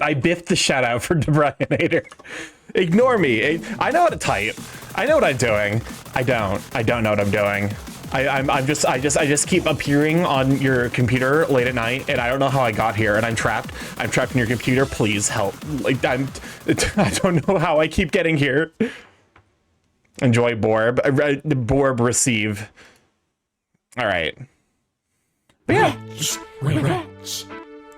I biffed the shout out for Debrianator. Ignore me. I know how to type. I know what I'm doing. I don't know what I'm doing. I just keep appearing on your computer late at night, and I don't know how I got here, and I'm trapped. I'm trapped in your computer. Please help. Like I don't know how I keep getting here. Enjoy Borb. Borb receive. All right. But yeah. Rats.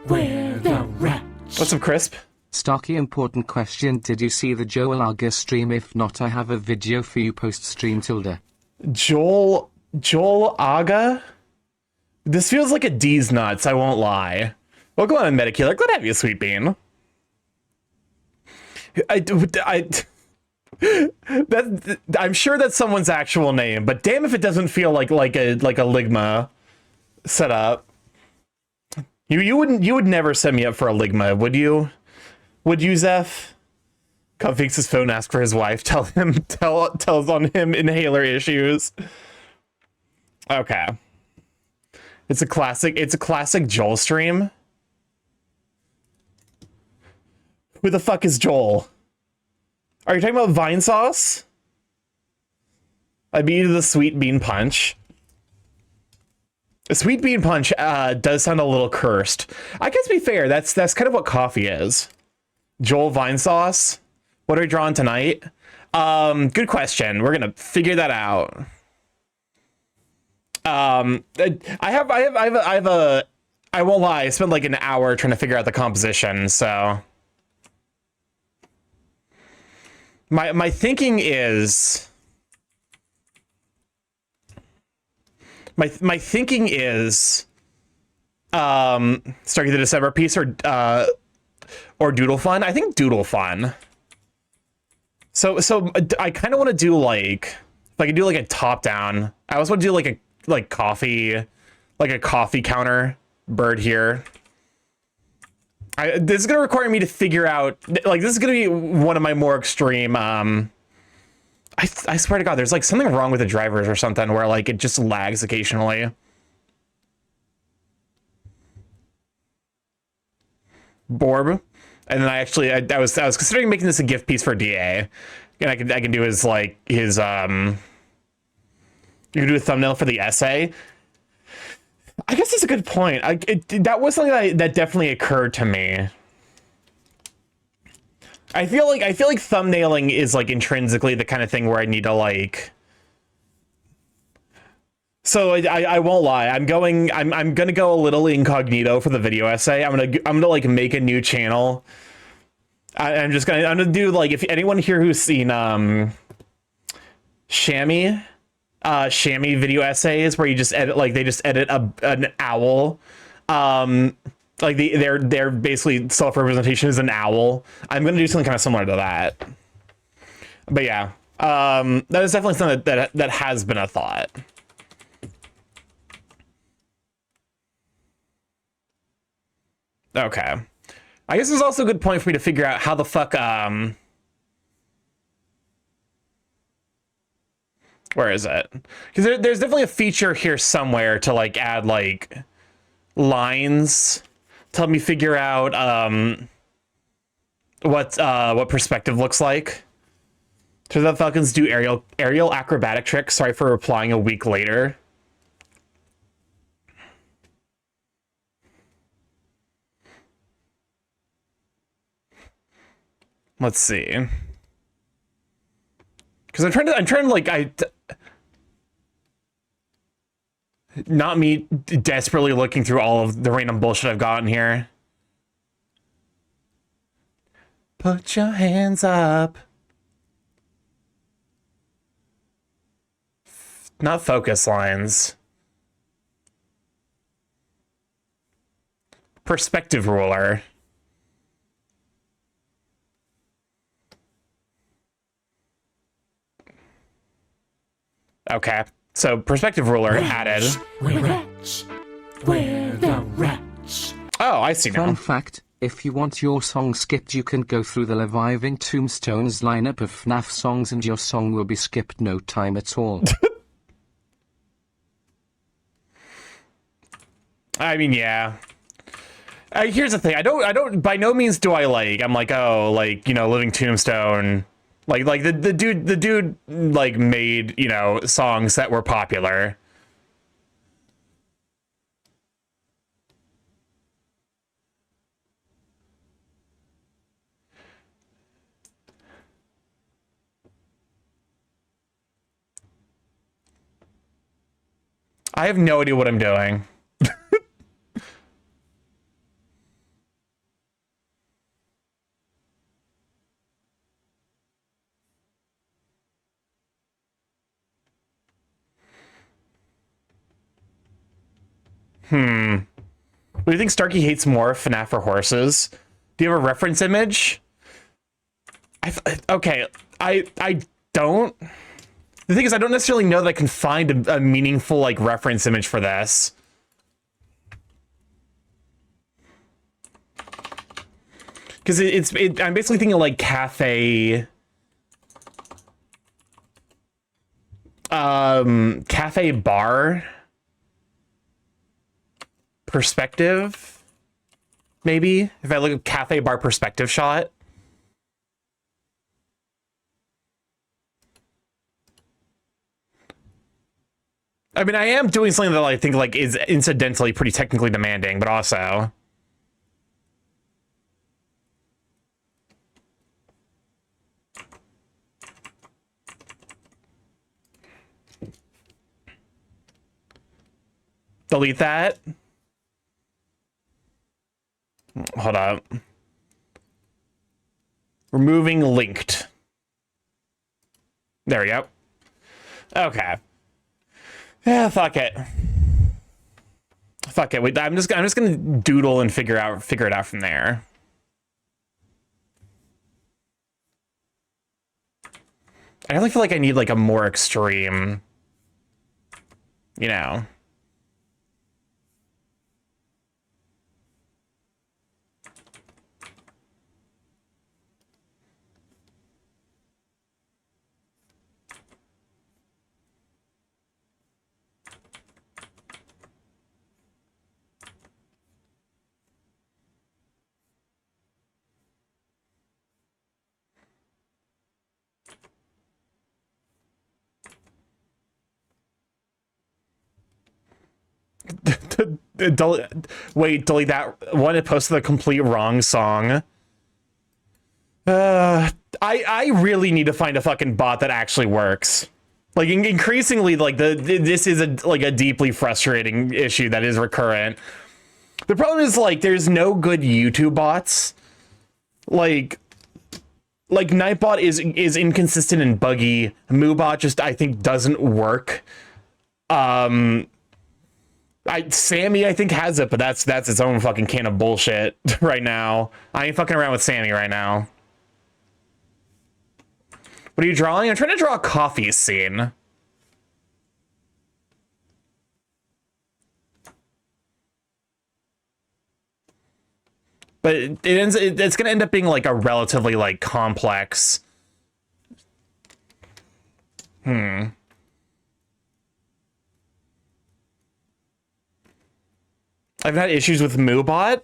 Where the rats? What's up, Crisp? Starky, important question. Did you see the Joel Aga stream? If not, I have a video for you post stream tilde. Joel Aga? This feels like a D's nuts, I won't lie. Welcome on, Medikiller. Glad to have you, Sweet Bean. I'm sure that's someone's actual name, but damn if it doesn't feel like a Ligma setup. You would never set me up for a Ligma, would you? Would you, Zeph? Come fix his phone, ask for his wife, tells on him inhaler issues. Okay. It's a classic Joel stream. Who the fuck is Joel? Are you talking about Vine Sauce? I beat you to the Sweet Bean Punch. The Sweet Bean Punch does sound a little cursed. I guess to be fair, that's kind of what coffee is. Joel Vine Sauce. What are we drawing tonight? Good question. We're gonna figure that out. I won't lie, I spent like an hour trying to figure out the composition, so my thinking is my thinking is Starky the December piece or Doodle Fun. I think Doodle Fun. So I kind of want to do like, if I could do like a top down. I also want to do like a coffee counter bird here. This is gonna require me to figure out, like, this is gonna be one of my more extreme. I swear to God, there's like something wrong with the drivers or something where like it just lags occasionally. Borb. And then I was considering making this a gift piece for DA, and I can do his like his you can do a thumbnail for the essay. I guess that's a good point. That was something that definitely occurred to me. I feel like thumbnailing is like intrinsically the kind of thing where I need to like. So I won't lie. I'm gonna go a little incognito for the video essay. I'm gonna like make a new channel. I'm gonna do like, if anyone here who's seen Shammy video essays where you just edit, like they just edit an owl, like their basically self-representation is an owl. I'm gonna do something kind of similar to that. But yeah, that is definitely something that has been a thought. Okay. I guess there's also a good point for me to figure out how the fuck, where is it? Because there's definitely a feature here somewhere to like add like lines to help me figure out what perspective looks like. So that Falcons do aerial acrobatic tricks. Sorry for replying a week later. Let's see. Because I'm trying to like, not me desperately looking through all of the random bullshit I've gotten here. Put your hands up. Not focus lines. Perspective ruler. Okay, so perspective ruler added. Rats. Where the rats? Oh, I see now. Fun fact, if you want your song skipped, you can go through the Reviving Tombstones lineup of FNAF songs and your song will be skipped no time at all. I mean, yeah. Here's the thing. I don't. By no means do I like. I'm like, oh, like, you know, Living Tombstone. Like the dude like made, you know, songs that were popular. I have no idea what I'm doing. What do you think Starky hates more, FNAF or horses? Do you have a reference image? Okay, I don't. The thing is, I don't necessarily know that I can find a meaningful, like, reference image for this. Because I'm basically thinking, like, cafe bar perspective, maybe? If I look at cafe bar perspective shot. I mean, I am doing something that I think, like, is incidentally pretty technically demanding, but also... Delete that. Hold up. Removing linked. There we go. Okay. Yeah, fuck it. Fuck it. Wait, I'm just gonna doodle and figure it out from there. I really feel like I need like a more extreme, you know. Wait, delete that one. It posted the complete wrong song. I really need to find a fucking bot that actually works. Like, increasingly, like, this is a deeply frustrating issue that is recurrent. The problem is, like, there's no good YouTube bots. Like Nightbot is inconsistent and buggy. Moobot just, I think, doesn't work. Sammy, I think, has it, but that's its own fucking can of bullshit right now. I ain't fucking around with Sammy right now. What are you drawing? I'm trying to draw a coffee scene. But it's gonna end up being like a relatively like complex. I've had issues with Moobot.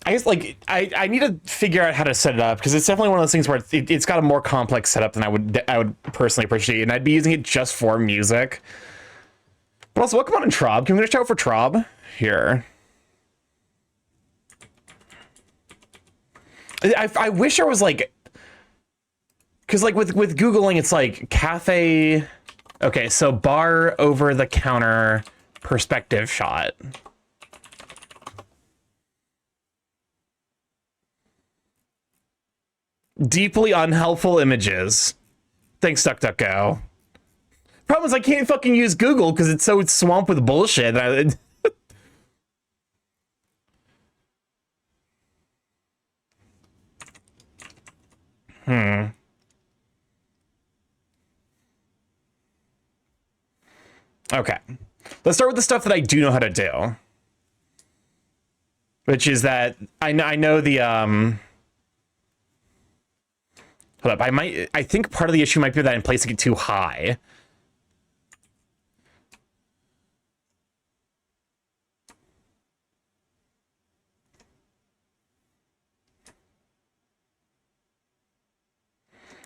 I guess, like, I need to figure out how to set it up, because it's definitely one of those things where it's got a more complex setup than I would personally appreciate, and I'd be using it just for music. But also, welcome on in Trob. Can we get a shout out for Trob? Here. I wish there was, like... Because, like, with Googling, it's like, cafe... Okay, so bar over the counter perspective shot. Deeply unhelpful images. Thanks, DuckDuckGo. Problem is, I can't fucking use Google because it's so swamped with bullshit. Okay. Let's start with the stuff that I do know how to do. Which is that I know the hold up, I think part of the issue might be that I'm placing it too high.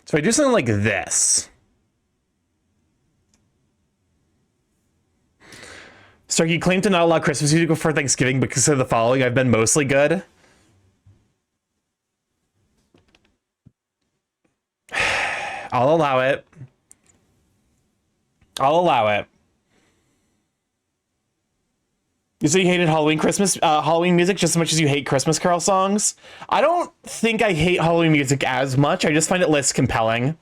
So I do something like this. Starky claimed to not allow Christmas music before Thanksgiving because of the following. I've been mostly good. I'll allow it. I'll allow it. You say you hated Halloween music just as much as you hate Christmas Carol songs? I don't think I hate Halloween music as much. I just find it less compelling.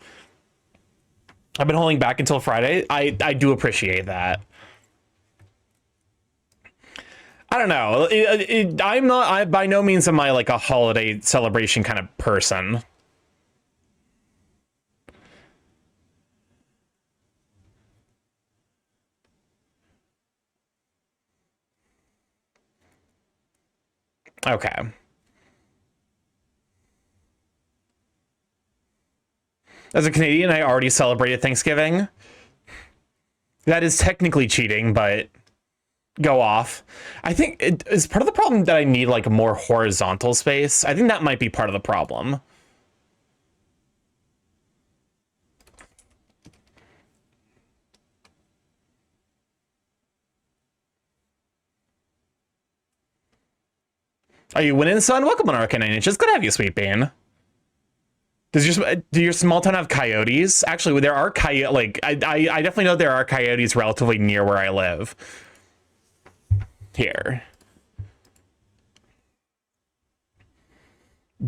I've been holding back until Friday. I do appreciate that. I don't know. I by no means am I like a holiday celebration kind of person. Okay. As a Canadian, I already celebrated Thanksgiving. That is technically cheating, but go off. I think it is part of the problem that I need like more horizontal space. I think that might be part of the problem. Are you winning, son? Welcome on Arcanine Inches. Good to have you, Sweet Bean. Do your small town have coyotes? Actually, there are coyotes. Like, I definitely know there are coyotes relatively near where I live. Here.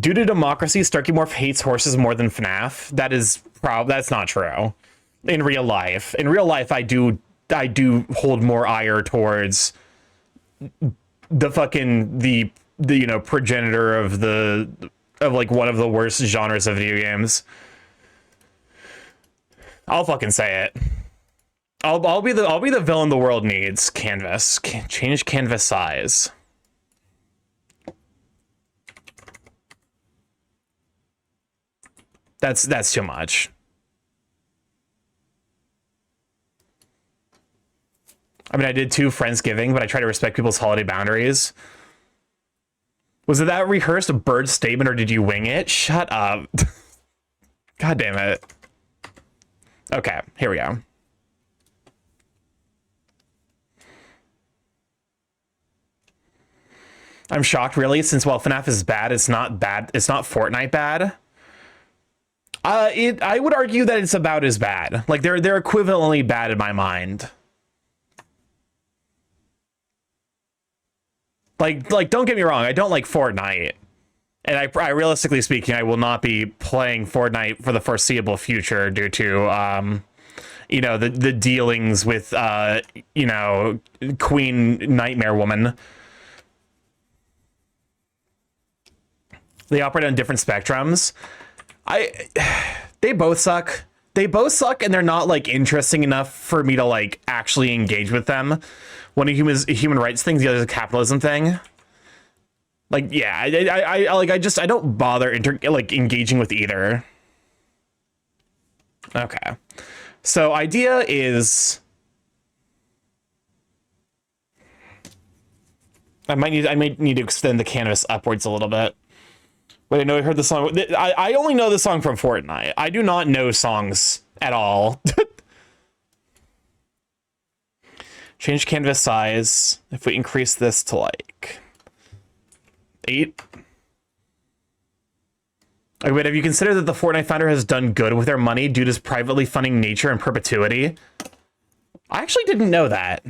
Due to democracy, StarkyMorph hates horses more than FNAF. That's not true. In real life. In real life, I do hold more ire towards the you know, progenitor of like one of the worst genres of video games. I'll fucking say it. I'll be the villain the world needs. Canvas. Change canvas size. That's too much. I mean, I did 2 Friendsgiving, but I try to respect people's holiday boundaries. Was it that rehearsed a bird statement or did you wing it? Shut up. God damn it. Okay, here we go. I'm shocked, really, since while FNAF is bad, it's not bad. It's not Fortnite bad. I would argue that it's about as bad. Like they're equivalently bad in my mind. Like don't get me wrong, I don't like Fortnite. And I realistically speaking, I will not be playing Fortnite for the foreseeable future due to you know, the dealings with you know, Queen Nightmare Woman. They operate on different spectrums. They both suck. They both suck, and they're not like interesting enough for me to like actually engage with them. One of a human rights thing, the other is a capitalism thing. Like, yeah, I don't bother engaging with either. Okay, so idea is I might need to extend the canvas upwards a little bit. Wait, I know I heard the song. I only know the song from Fortnite. I do not know songs at all. Change canvas size. If we increase this to like 8. Okay, wait, have you considered that the Fortnite founder has done good with their money due to his privately funding nature and perpetuity? I actually didn't know that.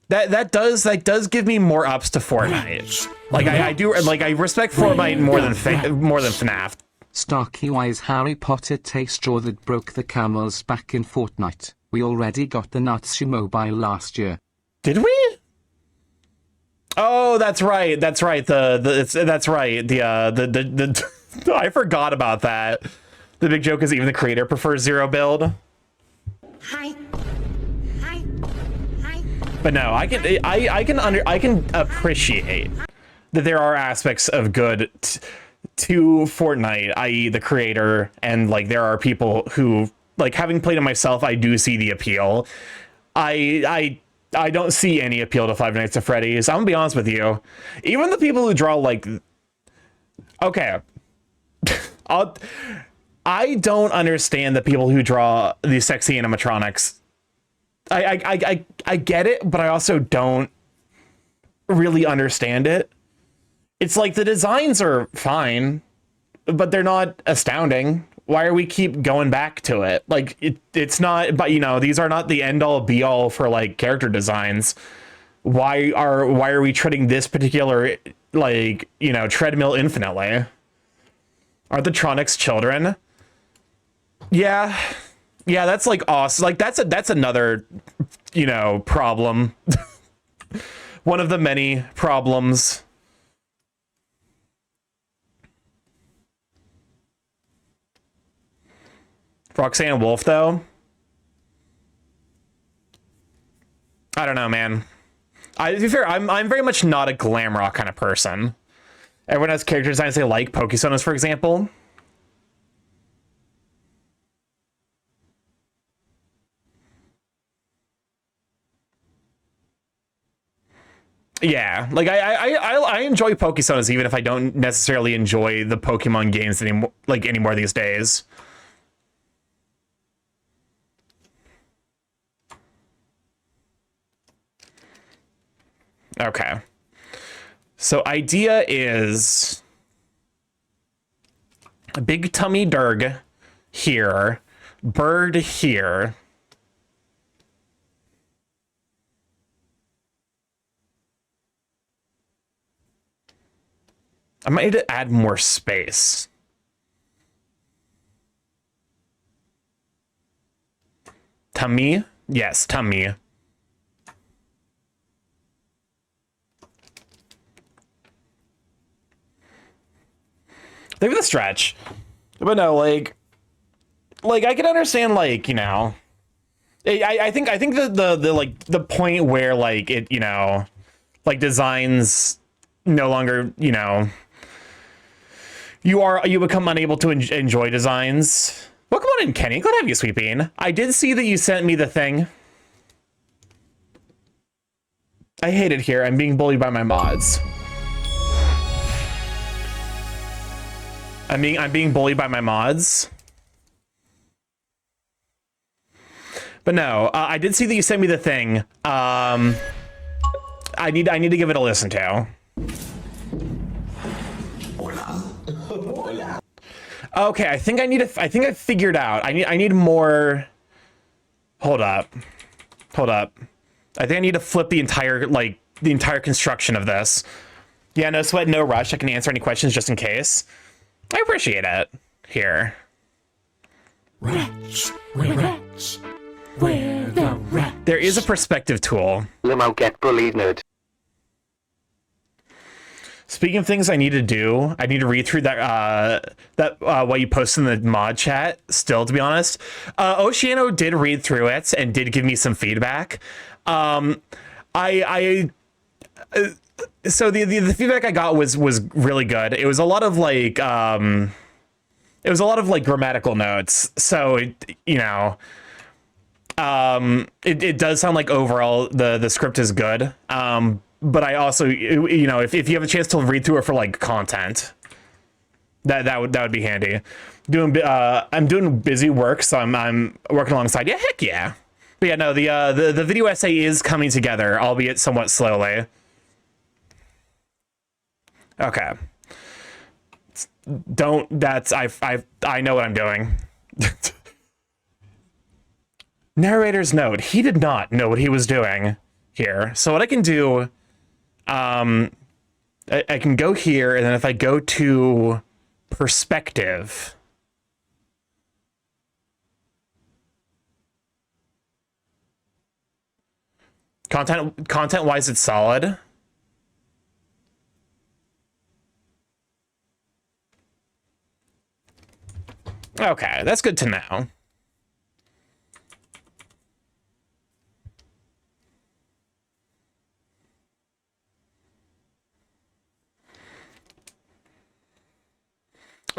That does give me more ups to Fortnite. Like I do, like I respect Fortnite more than FNAF. Starky, why is Harry Potter take straw that broke the camel's back in Fortnite? We already got the Natsu mobile last year. Did we? Oh, that's right. That's right. That's right. The I forgot about that. The big joke is even the creator prefers zero build. Hi. But no, I can appreciate that there are aspects of good to Fortnite, i.e. the creator, and like there are people who, like, having played it myself, I do see the appeal. I don't see any appeal to Five Nights at Freddy's. I'm gonna be honest with you. Even the people who draw like, okay, I don't understand the people who draw these sexy animatronics. I get it, but I also don't really understand it. It's like the designs are fine, but they're not astounding. Why are we keep going back to it? Like it's not, but you know, these are not the end all be all for like character designs. Why are we treading this particular, like, you know, treadmill infinitely? Are the Tronics children? Yeah, that's like awesome. Like that's another, you know, problem. One of the many problems. Roxanne Wolf, though. I don't know, man. To be fair, I'm very much not a glam rock kind of person. Everyone has character designs they like, Pokesonas, for example. Yeah, like I enjoy Pokesonas even if I don't necessarily enjoy the Pokemon games anymore these days. Okay. So idea is a big tummy Durg here, bird here. I might need to add more space. Tummy? Yes, tummy. Maybe the stretch. But no, like I can understand, like, you know, I think the like the point where like it, you know, like designs no longer, you know, you become unable to enjoy designs. Welcome on in, Kenny. Glad to have you, Sweet Bean. I did see that you sent me the thing. I hate it here. I'm being bullied by my mods. I'm being bullied by my mods. But no, I did see that you sent me the thing. I need to give it a listen to. Okay, I think I figured out. I need more. Hold up. I think I need to flip the entire construction of this. Yeah, no sweat, no rush. I can answer any questions just in case. I appreciate it. Here. Wretch, wretch, where the wretch. There is a perspective tool. Limo get bullied nerd. Speaking of things I need to do, I need to read through that what you posted in the mod chat. Still, to be honest, Oceano did read through it and did give me some feedback. So the feedback I got was really good. It was a lot of like grammatical notes. So you know, it does sound like overall the script is good. But I also, you know, if you have a chance to read through it for like content, that would be handy. I'm doing busy work, so I'm working alongside. Yeah, heck yeah. But yeah, no, the video essay is coming together, albeit somewhat slowly. Okay. I know what I'm doing. Narrator's note: he did not know what he was doing here. So what I can do, I can go here, and then if I go to perspective, content wise, it's solid. Okay, that's good to know.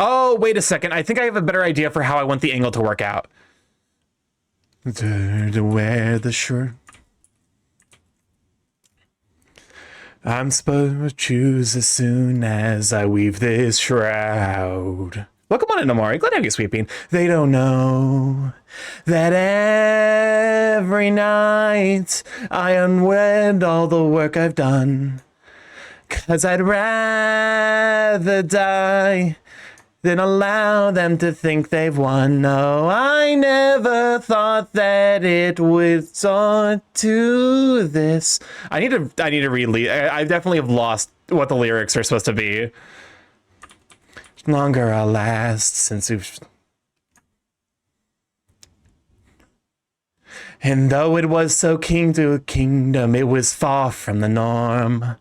Oh, wait a second. I think I have a better idea for how I want the angle to work out. To wear the shirt. I'm supposed to choose as soon as I weave this shroud. Welcome on in, Amari. Glad to have you, Sweet Bean. They don't know that every night I unwed all the work I've done. 'Cause I'd rather die than allow them to think they've won. No, I never thought that it would sort to this. I need to read. I definitely have lost what the lyrics are supposed to be. Longer I'll last since we've... And though it was so king to a kingdom, it was far from the norm.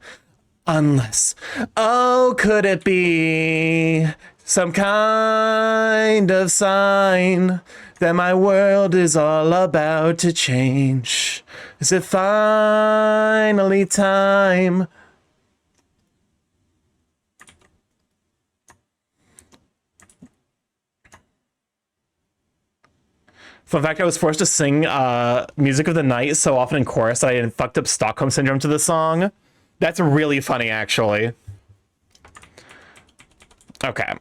Unless, oh, could it be some kind of sign that my world is all about to change? Is it finally time? Fun fact, I was forced to sing Music of the Night so often in chorus that I fucked up Stockholm Syndrome to the song. That's really funny, actually. Okay.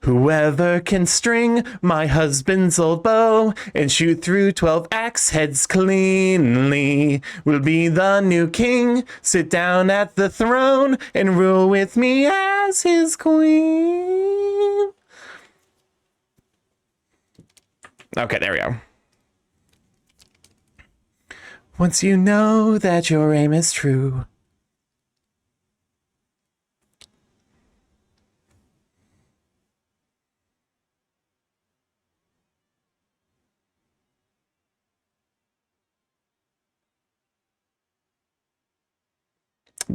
Whoever can string my husband's old bow and shoot through 12 axe heads cleanly will be the new king. Sit down at the throne and rule with me as his queen. Okay, there we go. Once you know that your aim is true,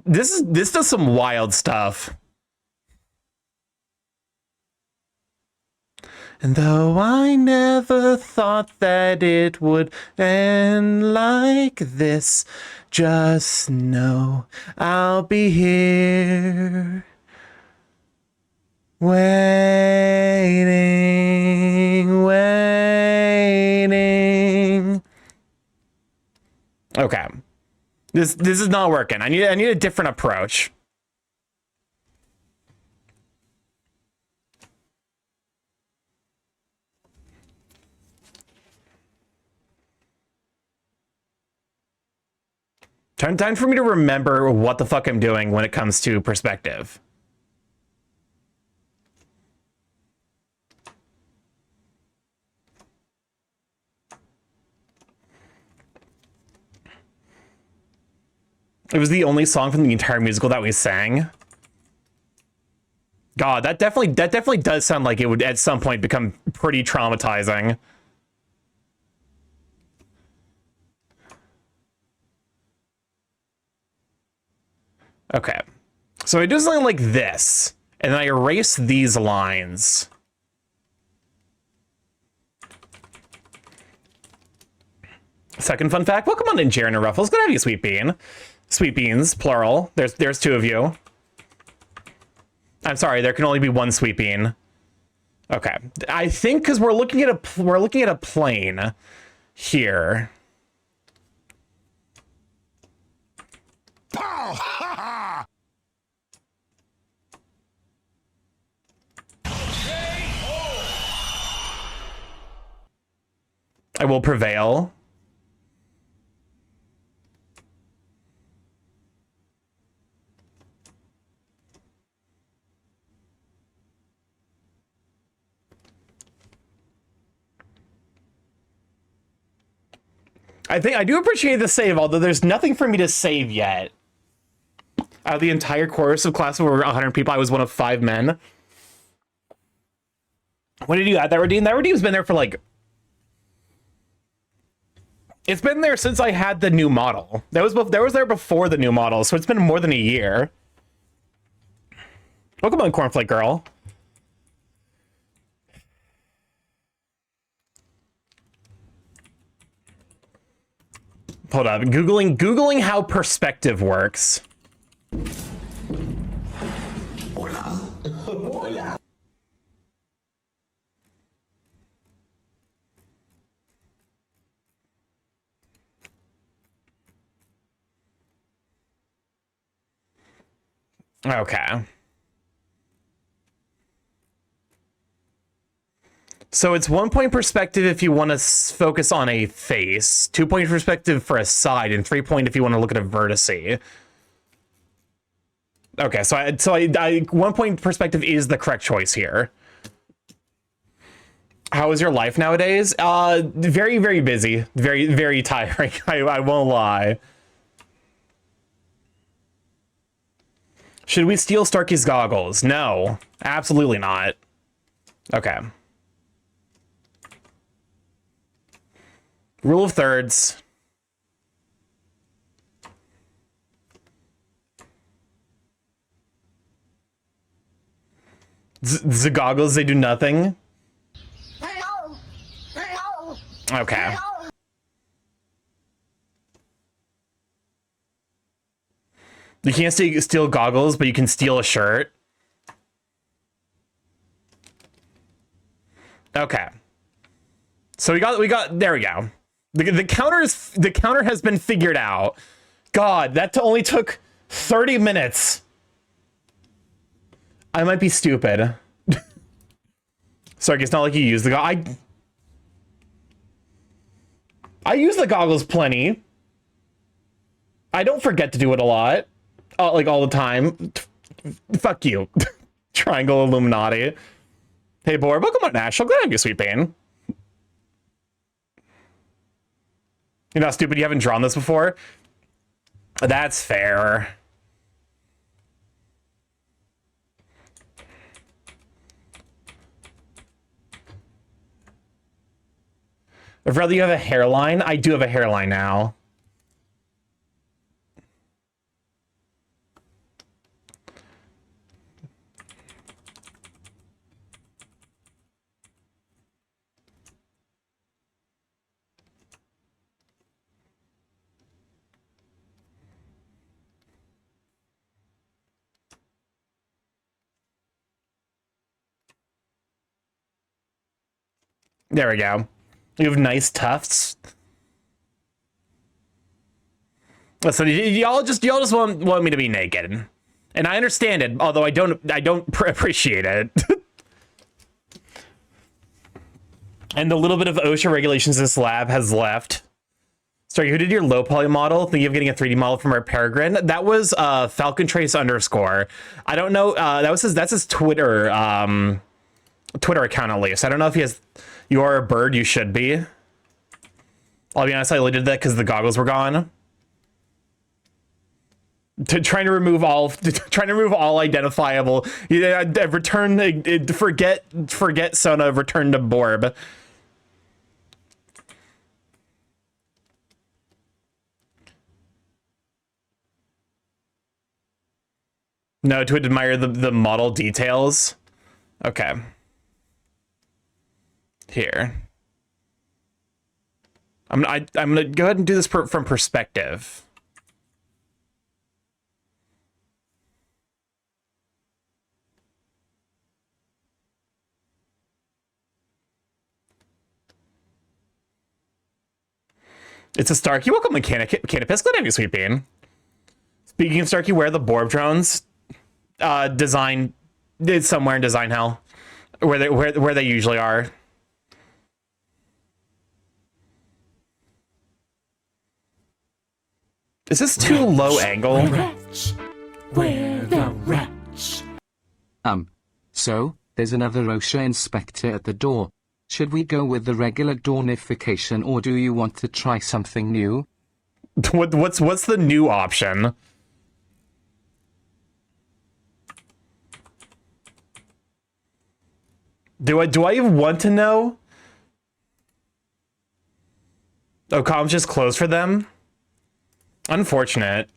this does some wild stuff. And though I never thought that it would end like this, just know I'll be here waiting. Okay. This is not working. I need a different approach. Time for me to remember what the fuck I'm doing when it comes to perspective. It was the only song from the entire musical that we sang. God, that definitely does sound like it would at some point become pretty traumatizing. Okay, so I do something like this, and then I erase these lines. Second fun fact, welcome on in, Jaren and Ruffles. Good to have you, Sweet Bean. Sweet Beans, plural. There's two of you. I'm sorry, there can only be one Sweet Bean. Okay, I think because we're looking at a plane here. I will prevail. I do appreciate the save, although there's nothing for me to save yet. Out of the entire chorus of class of over 100 people, I was one of 5 men. When did you add that redeem? That redeem's been there for like... It's been there since I had the new model. That was there before the new model, so it's been more than a year. Welcome on, Cornflake Girl. Hold up, Googling how perspective works. Hola. Hola. Okay. So it's 1 point perspective if you want to focus on a face, 2 point perspective for a side, and 3 point if you want to look at a vertice. Okay, so I 1 point perspective is the correct choice here. How is your life nowadays? Very, very busy. Very, very tiring. I won't lie. Should we steal Starky's goggles? No, absolutely not. Okay. Rule of thirds. The goggles, they do nothing. Okay. You can't steal goggles, but you can steal a shirt. Okay. So we got there we go. The counter has been figured out. God, that only took 30 minutes. I might be stupid. Sorry, it's not like you use the I use the goggles plenty. I don't forget to do it a lot. Like all the time. Fuck you. Triangle Illuminati. Hey, boy, welcome on National. Glad to have you, Sweet Bane. You're not stupid. You haven't drawn this before. That's fair. If rather you have a hairline, I do have a hairline now. There we go. You have nice tufts. Listen, y'all just want me to be naked, and I understand it. Although I don't appreciate it. And the little bit of OSHA regulations this lab has left. Sorry, who did your low poly model? Thinking of getting a 3D model from our Peregrine. That was Falcon Trace _ I don't know. That's his Twitter Twitter account at least. I don't know if he has. You are a bird. You should be. I'll be honest. I only did that because the goggles were gone. Trying to remove all identifiable. Return. Forget Sona. Return to Borb. No, to admire the model details. Okay. Here. I'm gonna go ahead and do this from perspective. It's a Starky. Welcome, Canopus. Glad to have you, Sweet Bean. Speaking of Starky, where are the Borb drones? Design. It's somewhere in design hell, where they usually are. Is this too low angle? We're the rats. So, there's another OSHA inspector at the door. Should we go with the regular dornification, or do you want to try something new? What's the new option? Do I even want to know? Oh, comms just closed for them? Unfortunate.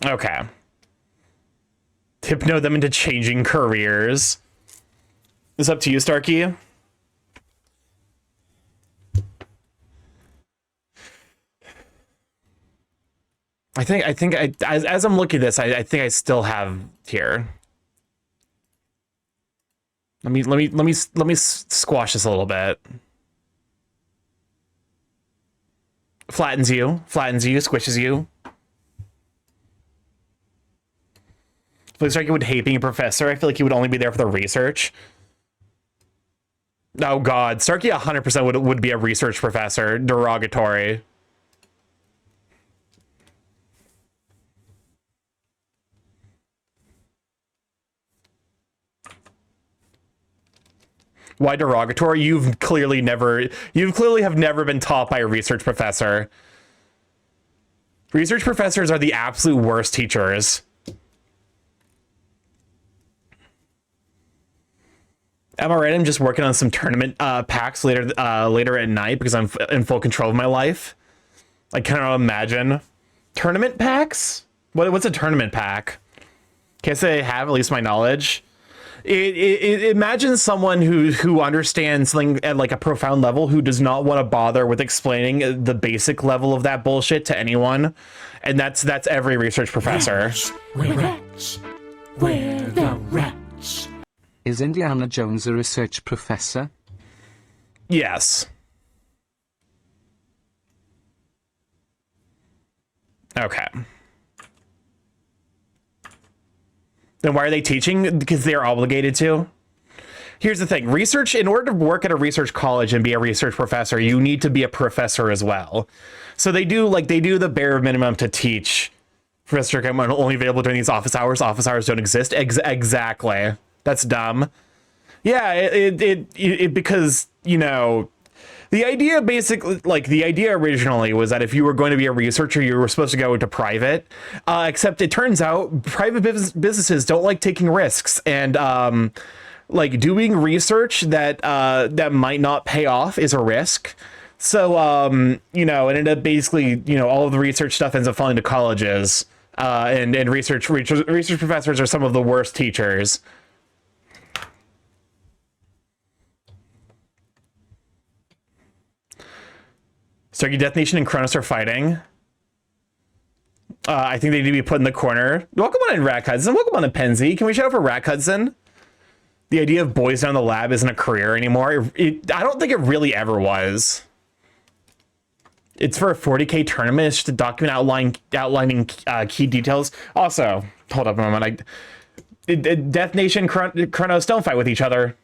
Okay. Hypno them into changing careers. It's up to you, Starky. I think as I'm looking at this, I think I still have here. Let me squash this a little bit. Flattens you, squishes you. I feel like Starky would hate being a professor. I feel like he would only be there for the research. Oh god, Starky 100% would be a research professor. Derogatory. Why derogatory? You've clearly have never been taught by a research professor. Research professors are the absolute worst teachers. Am I right? I'm just working on some tournament packs later at night because I'm in full control of my life. I cannot imagine tournament packs. What's a tournament pack? Can't say I have, at least my knowledge. Imagine someone who understands something at like a profound level, who does not want to bother with explaining the basic level of that bullshit to anyone, and that's every research professor. Rats. Where the rats? Is Indiana Jones a research professor? Yes. Okay. Then why are they teaching? Because they're obligated to. Here's the thing. Research, in order to work at a research college and be a research professor, you need to be a professor as well. So they do the bare minimum to teach. Professor I'm only available during these office hours. Office hours don't exist. Exactly. That's dumb. Yeah, it because, you know, the idea basically, like, the idea originally was that if you were going to be a researcher, you were supposed to go into private. Except it turns out private businesses don't like taking risks, and like doing research that might not pay off is a risk. So you know, it ended up basically, you know, all of the research stuff ends up falling to colleges, and research professors are some of the worst teachers. Starky, Death Nation and Kronos are fighting. I think they need to be put in the corner. Welcome on in, Rack Hudson. Welcome on in, Penzi. Can we shout out for Rack Hudson? The idea of boys down the lab isn't a career anymore. I don't think it really ever was. It's for a 40k tournament. It's just a document outlining key details. Also, hold up a moment. Death Nation, Kronos, don't fight with each other.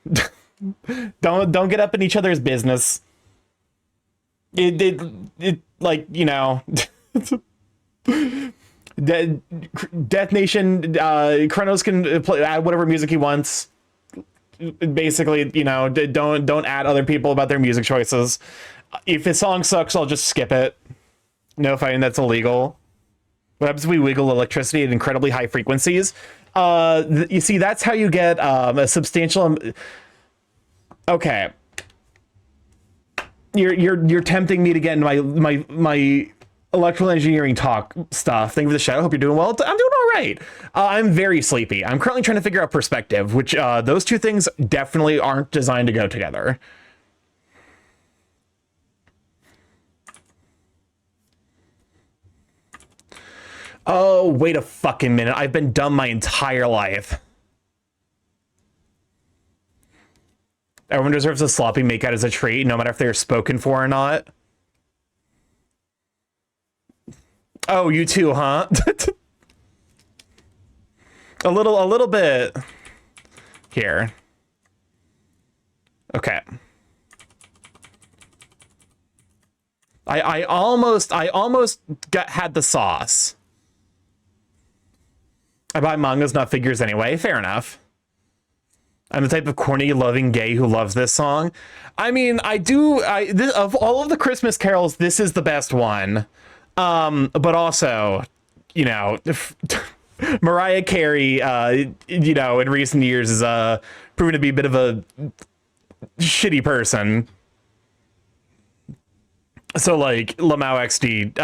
don't get up in each other's business. It like, you know, Death Nation, Kronos can add whatever music he wants. Basically, you know, don't add other people about their music choices. If his song sucks, I'll just skip it. No fighting, that's illegal. What happens if we wiggle electricity at incredibly high frequencies? You see, that's how you get a substantial. Okay. You're tempting me to get into my electrical engineering talk stuff. Thank you for the shout. Hope you're doing well. I'm doing all right. I'm very sleepy. I'm currently trying to figure out perspective, which those two things definitely aren't designed to go together. Oh, wait a fucking minute. I've been dumb my entire life. Everyone deserves a sloppy makeout as a treat, no matter if they're spoken for or not. Oh, you too, huh? a little bit. Here. Okay. I almost had the sauce. I buy mangas, not figures anyway. Fair enough. I'm the type of corny, loving gay who loves this song. I mean, of all of the Christmas carols, this is the best one. But also, you know, Mariah Carey, you know, in recent years is proven to be a bit of a shitty person. So like Lamau XD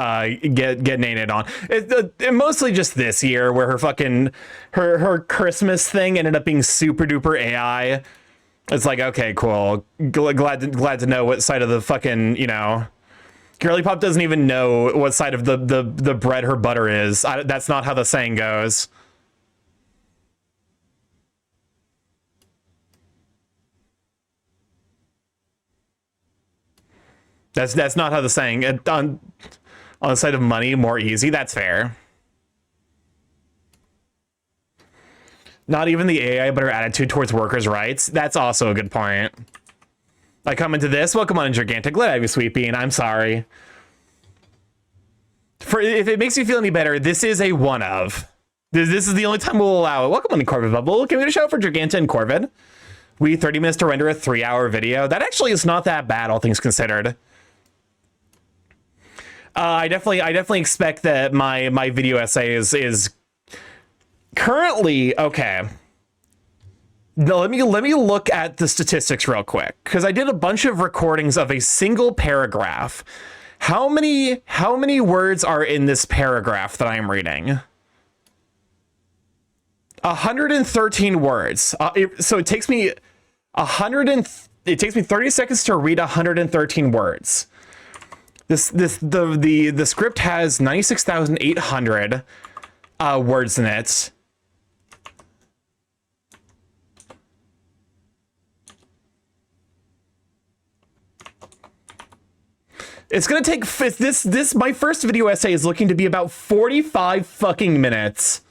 getting it on it mostly just this year, where her fucking her Christmas thing ended up being super duper AI. It's like, okay, cool, glad to know what side of the fucking, you know, Girly Pop doesn't even know what side of the bread her butter is. That's not how the saying goes. That's not how the saying on the side of money more easy. That's fair. Not even the AI, but her attitude towards workers' rights. That's also a good point. I come into this. Welcome on, Gigantic. Glad I have you, Sweet Bean. I'm sorry. If it makes you feel any better, this is a one of. This is the only time we'll allow it. Welcome on, Corvid Bubble. Can we get a shout out for Giganta and Corvid? We 30 minutes to render a 3-hour video. That actually is not that bad, all things considered. I definitely expect that my video essay is currently okay. No, let me look at the statistics real quick, because I did a bunch of recordings of a single paragraph. How many words are in this paragraph that I am reading? 113 words. So it takes me 30 seconds to read 113 words. The script has 96,800 words in it. It's gonna take this my first video essay is looking to be about 45 fucking minutes.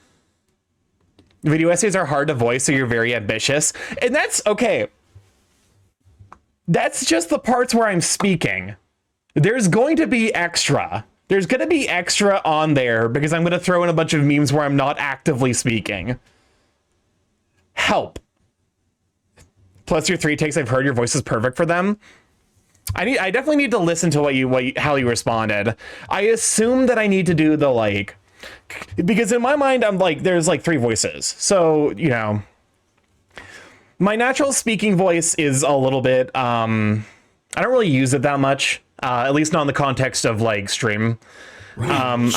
Video essays are hard to voice, so you're very ambitious. And that's okay. That's just the parts where I'm speaking. There's going to be extra. There's going to be extra on there because I'm going to throw in a bunch of memes where I'm not actively speaking. Help. Plus your 3 takes, I've heard your voice is perfect for them. I definitely need to listen to how you responded. I assume that I need to do the like, because in my mind, I'm like, there's like 3 voices. So, you know, my natural speaking voice is a little bit, I don't really use it that much, at least not in the context of like stream. What's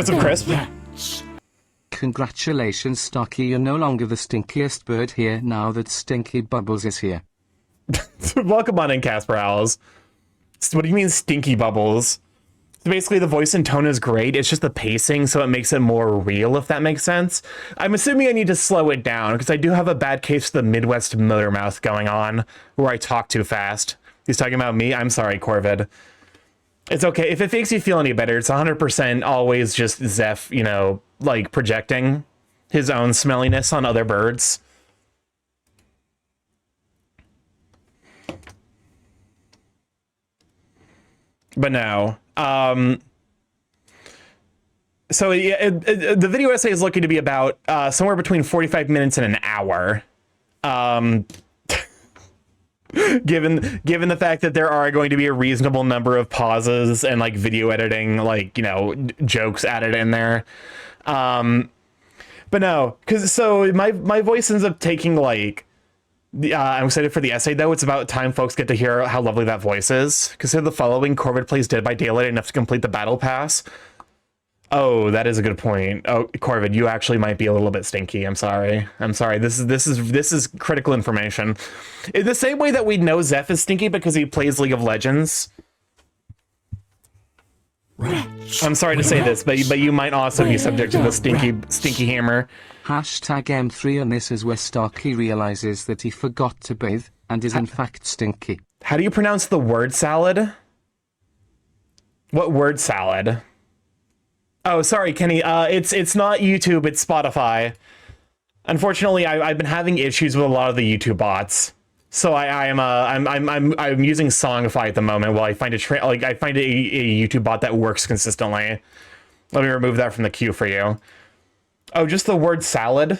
up, Crisp? Congratulations, Starky, you're no longer the stinkiest bird here now that Stinky Bubbles is here. Welcome on in, Casper Owls. What do you mean, Stinky Bubbles? So basically, the voice and tone is great. It's just the pacing, so it makes it more real, if that makes sense. I'm assuming I need to slow it down, because I do have a bad case of the Midwest motor mouth going on, where I talk too fast. He's talking about me? I'm sorry, Corvid. It's okay. If it makes you feel any better, it's 100% always just Zeph, you know, like, projecting his own smelliness on other birds. But no. So yeah, the video essay is looking to be about somewhere between 45 minutes and an hour. Given the fact that there are going to be a reasonable number of pauses and like video editing, like, you know, jokes added in there. But no, because so my voice ends up taking like, I'm excited for the essay, though. It's about time folks get to hear how lovely that voice is. Consider the following: Corvid plays Dead by Daylight enough to complete the battle pass. Oh, that is a good point. Oh, Corvid, you actually might be a little bit stinky. I'm sorry. This is critical information. In the same way that we know Zeph is stinky because he plays League of Legends. I'm sorry to say this, but you might also be subject to the stinky hammer. Hashtag M3, and this is where Starky realizes that he forgot to bathe and is in fact stinky. How do you pronounce the word salad? What word salad? Oh, sorry, Kenny. It's not YouTube. It's Spotify. Unfortunately, I've been having issues with a lot of the YouTube bots. So I'm using Songify at the moment while I find a YouTube bot that works consistently. Let me remove that from the queue for you. Oh, just the word salad?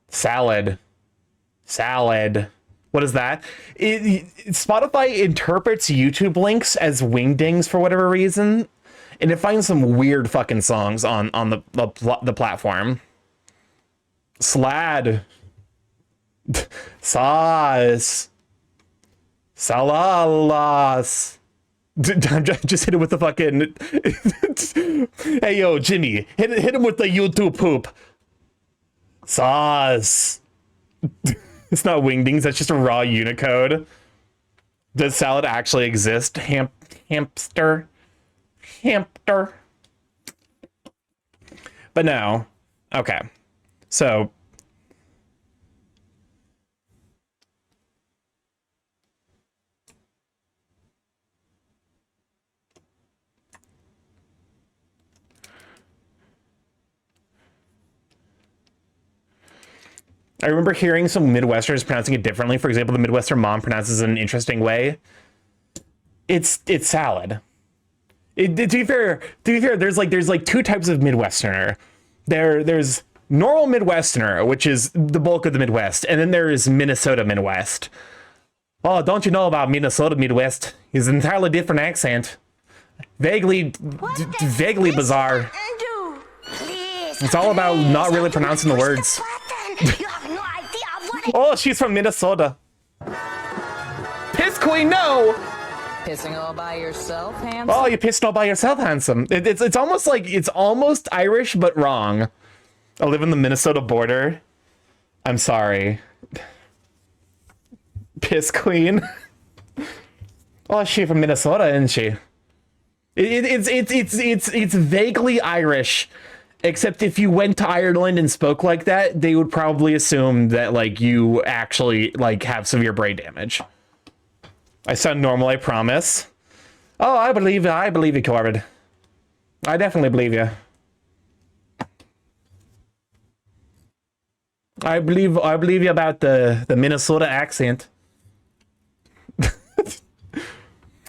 Salad. What is that? Spotify interprets YouTube links as wingdings for whatever reason, and it finds some weird fucking songs on the platform. Slad. Sauce. Salalas. Just hit him with the fucking... Hey, yo, Jimmy. Hit him with the YouTube poop. Sauce. It's not wingdings. That's just a raw Unicode. Does salad actually exist? Hamster. But no. Okay. So... I remember hearing some Midwesterners pronouncing it differently. For example, the Midwestern mom pronounces it in an interesting way. It's salad. To be fair, there's like two types of Midwesterner. There's normal Midwesterner, which is the bulk of the Midwest, and then there is Minnesota Midwest. Oh, don't you know about Minnesota Midwest? It's an entirely different accent. Vaguely bizarre. It's all about not really pronouncing the words. Oh, she's from Minnesota. Piss Queen, no! Pissing all by yourself, handsome? Oh, you pissed all by yourself, handsome. It's almost like, it's almost Irish, but wrong. I live on the Minnesota border. I'm sorry. Piss Queen. Oh, she's from Minnesota, isn't she? It's vaguely Irish, except if you went to Ireland and spoke like that, they would probably assume that like you actually like have severe brain damage. I sound normal, I promise. Oh, I believe you, Corbin. I definitely believe you. I believe you about the Minnesota accent.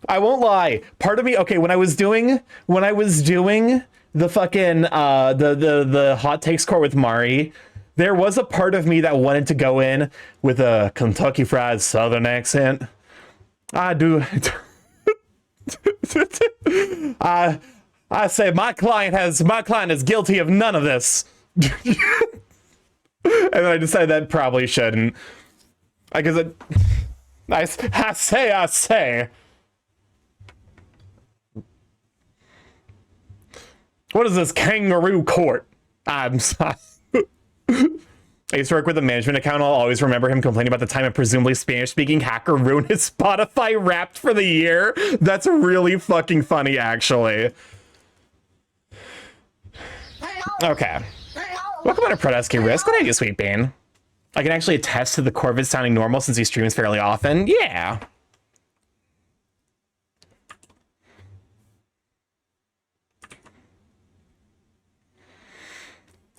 I won't lie. Part of me, okay, when I was doing the fucking the hot takes court with Mari, there was a part of me that wanted to go in with a Kentucky Fried Southern accent. I do. I say my client is guilty of none of this. And then I decided that probably shouldn't. Because I say. What is this kangaroo court? I'm sorry. I used to work with a management account. I'll always remember him complaining about the time a presumably Spanish-speaking hacker ruined his Spotify Wrapped for the year. That's really fucking funny, actually. Okay. Welcome to Prodesky Risk. What are you, Sweet Bean? I can actually attest to the Corvid sounding normal since he streams fairly often. Yeah.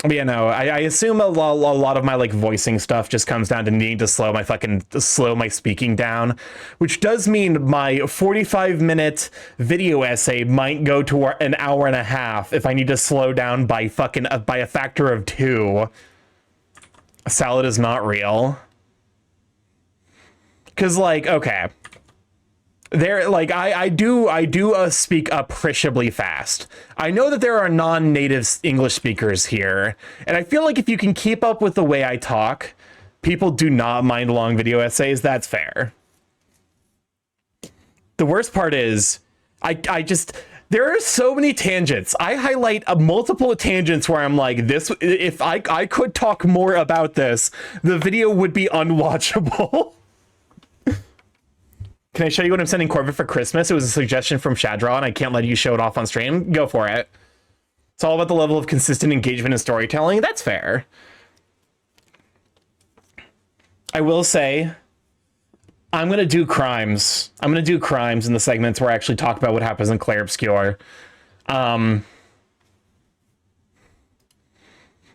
But yeah, no, I assume a lot of my like voicing stuff just comes down to needing to slow my speaking down, which does mean my 45-minute video essay might go to an hour and a half if I need to slow down by by a factor of 2. Salad is not real. Cause like, okay. There, like, I do speak appreciably fast. I know that there are non-native English speakers here, and I feel like if you can keep up with the way I talk, people do not mind long video essays. That's fair. The worst part is, there are so many tangents. I highlight multiple tangents where I'm like, this, if I could talk more about this, the video would be unwatchable. Can I show you what I'm sending Corbett for Christmas? It was a suggestion from Shadraw, and I can't let you show it off on stream. Go for it. It's all about the level of consistent engagement and storytelling. That's fair. I will say, I'm going to do crimes. I'm going to do crimes in the segments where I actually talk about what happens in Clair Obscure.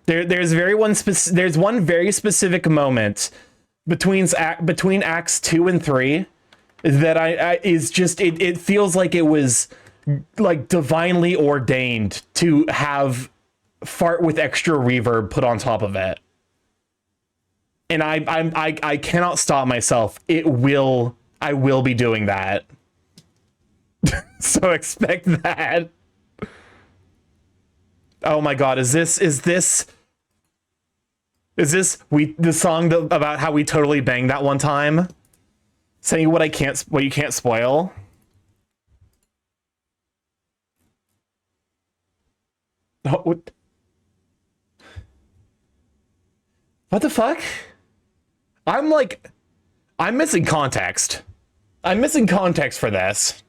There's one very specific moment between acts 2 and 3 that it feels like it was like divinely ordained to have fart with extra reverb put on top of it. And I cannot stop myself. I will be doing that. So expect that. Oh my god, is this the song about how we totally banged that one time? Saying what you can't spoil. Oh, what the fuck? I'm missing context. I'm missing context for this.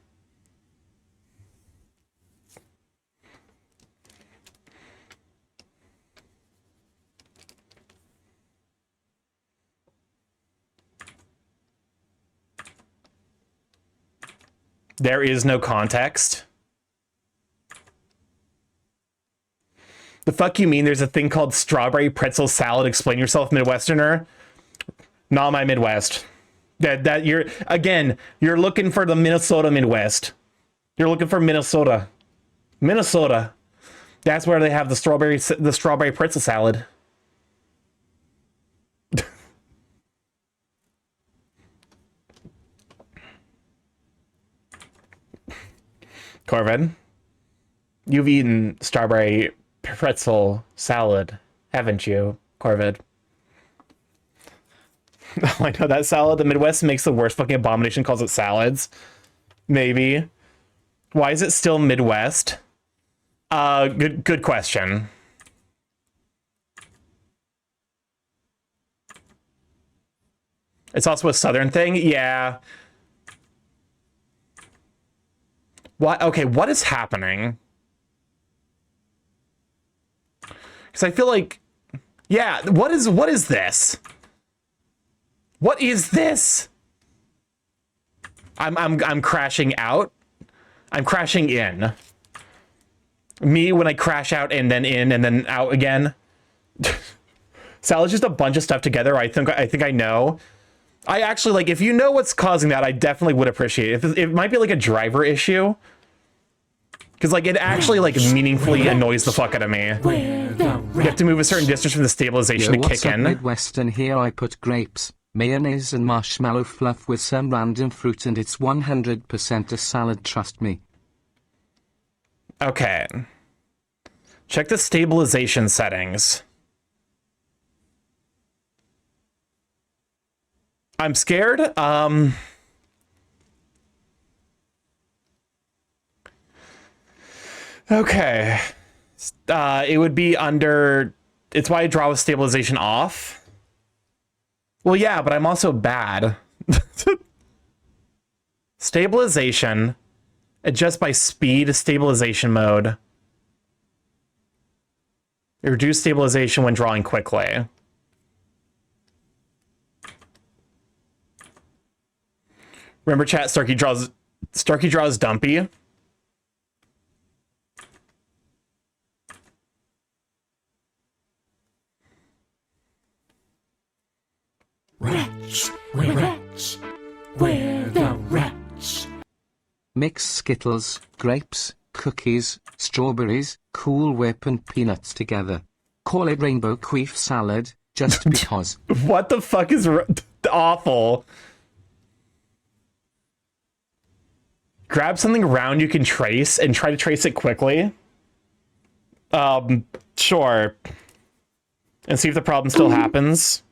There is no context. The fuck you mean there's a thing called strawberry pretzel salad? Explain yourself, Midwesterner. Not my Midwest. That you're, again, you're looking for the Minnesota Midwest. You're looking for Minnesota. Minnesota. That's where they have the strawberry pretzel salad. Corvin, you've eaten strawberry pretzel salad, haven't you, Corvid? Oh, I know that salad. The Midwest makes the worst fucking abomination, calls it salads. Maybe. Why is it still Midwest? Good question. It's also a Southern thing? Yeah. What? Okay, what is happening? Because I feel like, yeah, what is this? What is this? I'm crashing out. I'm crashing in. Me when I crash out and then in and then out again. Salad's just a bunch of stuff together. I think I know. I actually, like, if you know what's causing that, I definitely would appreciate it. It might be like a driver issue. Because, like, it actually, like, meaningfully annoys the fuck out of me. You have to move a certain distance from the stabilization to kick in. Midwestern here I put grapes, mayonnaise and marshmallow fluff with some random fruit and it's 100% a salad, trust me. Okay. Check the stabilization settings. I'm scared. Okay. It would be under... It's why I draw with stabilization off. Well, yeah, but I'm also bad. Stabilization. Adjust by speed, stabilization mode. Reduce stabilization when drawing quickly. Remember, chat, Starky draws dumpy. Rats, we're rats. We're the rats. Mix Skittles, grapes, cookies, strawberries, Cool Whip and peanuts together. Call it rainbow queef salad, just because. What the fuck is awful? Grab something round you can trace and try to trace it quickly. Sure. And see if the problem still happens.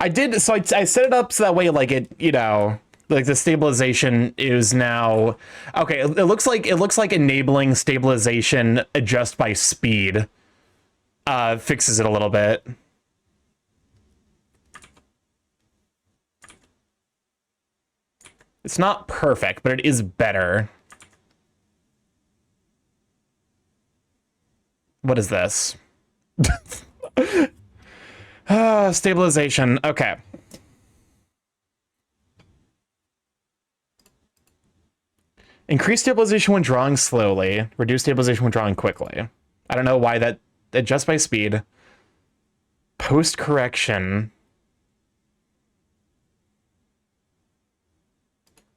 I did, so I set it up so that way, like, it, you know, like the stabilization is now okay. It looks like enabling stabilization adjust by speed fixes it a little bit. It's not perfect, but it is better. What is this? Stabilization. Okay. Increase stabilization when drawing slowly. Reduce stabilization when drawing quickly. I don't know why that. Adjust by speed. Post correction.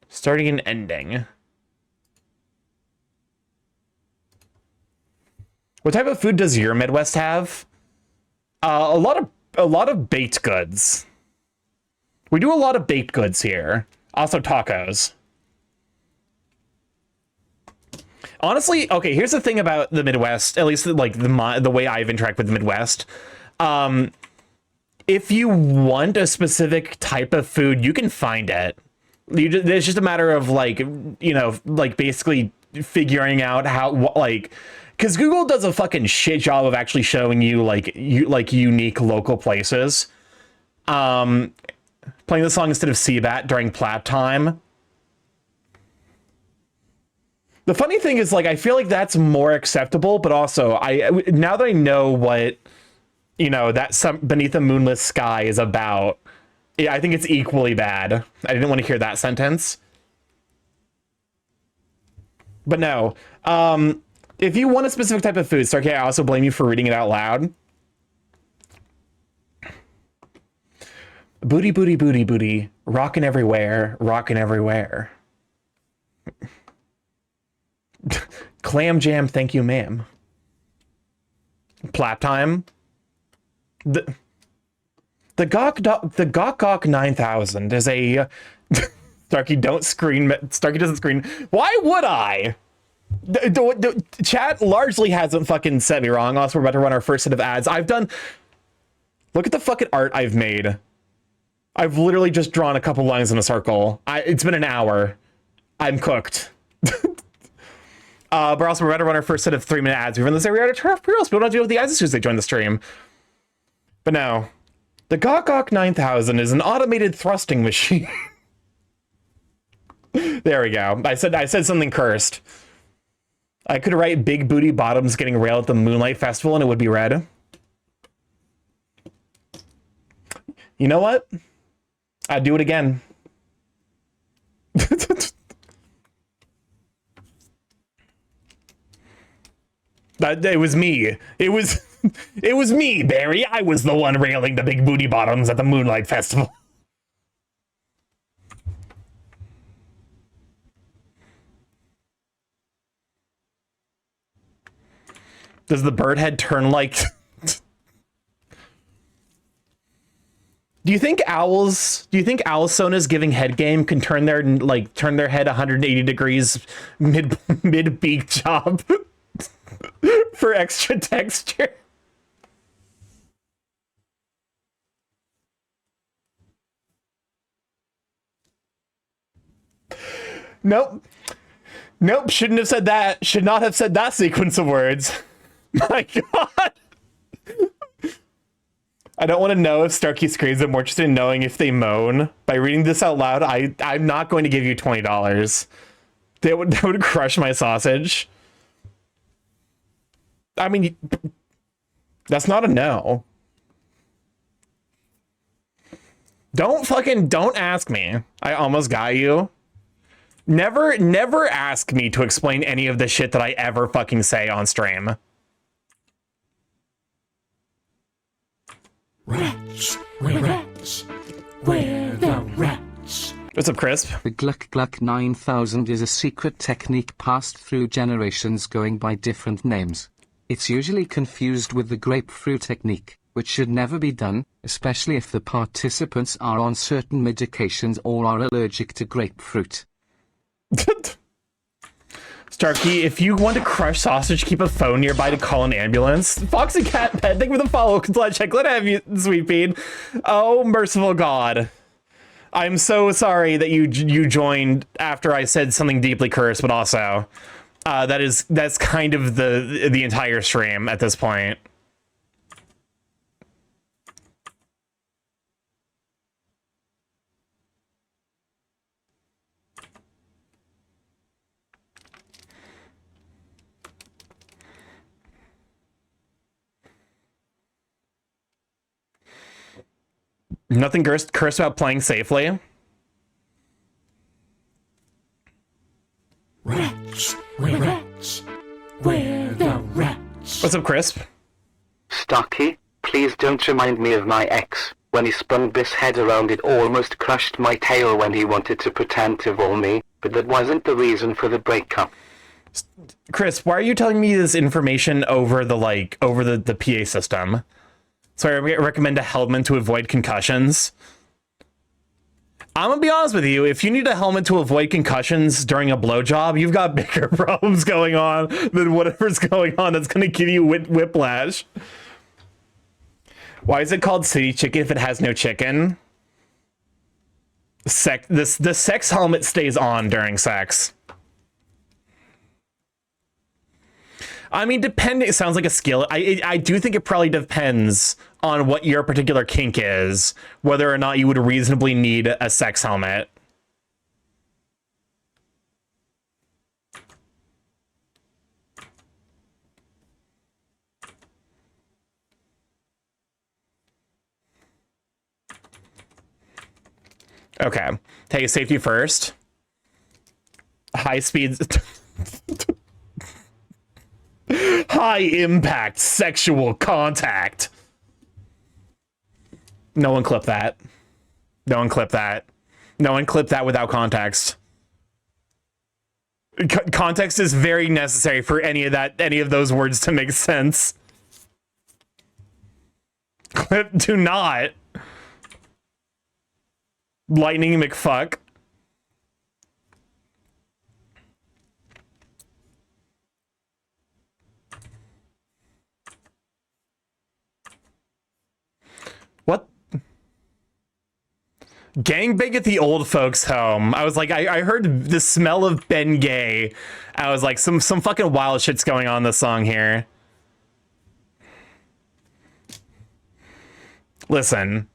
Starting and ending. What type of food does your Midwest have? A lot of baked goods. We do a lot of baked goods here. Also tacos. Honestly, okay, here's the thing about the Midwest, at least like the way I've interacted with the Midwest. If you want a specific type of food, you can find it. It's just a matter of, like, you know, like, basically figuring out how, like, because Google does a fucking shit job of actually showing you, like, unique local places. Playing the song instead of Seabat during plat time. The funny thing is, like, I feel like that's more acceptable, but also, now that I know what you know, that some beneath a moonless sky is about. Yeah, I think it's equally bad. I didn't want to hear that sentence. But no, if you want a specific type of food, Starkey, I also blame you for reading it out loud. Booty, booty, booty, booty. Rockin' everywhere, rockin' everywhere. Clam jam, thank you, ma'am. Plap time. The Gok 9000 is a... Starkey, don't screen. Starkey doesn't screen. Why would I? Chat largely hasn't fucking set me wrong. Also, we're about to run our first set of ads. I've done... Look at the fucking art I've made. I've literally just drawn a couple lines in a circle. It's been an hour. I'm cooked. But also, we're about to run our first set of 3-minute ads. We run this every hour to turn off pre-rolls. We don't deal with the ads as soon as they join the stream. But no. The Gok 9000 is an automated thrusting machine. There we go. I said something cursed. I could write big booty bottoms getting railed at the Moonlight Festival and it would be red. You know what? I'd do it again. It was me. It was me, Barry. I was the one railing the big booty bottoms at the Moonlight Festival. Does the bird head turn like... Do you think owl sonas giving head game can turn their head 180 degrees mid beak job for extra texture? Nope. Shouldn't have said that. Should not have said that sequence of words. My God. I don't want to know if Starkey screams. I'm more interested in knowing if they moan. By reading this out loud, I'm not going to give you $20. That would crush my sausage. I mean, that's not a no. Don't ask me. I almost got you. Never ask me to explain any of the shit that I ever fucking say on stream. Rats, we're rats, we're the rats. What's up, Crisp? The Gluck Gluck 9000 is a secret technique passed through generations going by different names. It's usually confused with the grapefruit technique, which should never be done, especially if the participants are on certain medications or are allergic to grapefruit. Starkey, if you want to crush sausage, keep a phone nearby to call an ambulance. Foxy Cat Pet, thank you for the follow. Check, let have you, sweet bean. Oh, merciful God. I'm so sorry that you joined after I said something deeply cursed, but also, that's kind of the entire stream at this point. Nothing cursed about playing safely. Rats, we're rats, we're the rats. What's up, Crisp? Starky, please don't remind me of my ex. When he spun this head around, it almost crushed my tail when he wanted to pretend to roll me, but that wasn't the reason for the breakup. Chris, why are you telling me this information over the PA system? So I recommend a helmet to avoid concussions. I'm gonna be honest with you, if you need a helmet to avoid concussions during a blowjob, you've got bigger problems going on than whatever's going on that's gonna give you whiplash. Why is it called City Chicken if it has no chicken? The sex helmet stays on during sex. I mean, depending, it sounds like a skill. I do think it probably depends on what your particular kink is, whether or not you would reasonably need a sex helmet. Okay. Hey, safety first. High speeds. High impact sexual contact. No one clip that. No one clip that. No one clip that without context. Context is very necessary for any of those words to make sense. Clip, do not. Lightning McFuck. What? Gangbang at the old folks' home. I was like, I heard the smell of Ben Gay. I was like, some fucking wild shit's going on in this song here. Listen.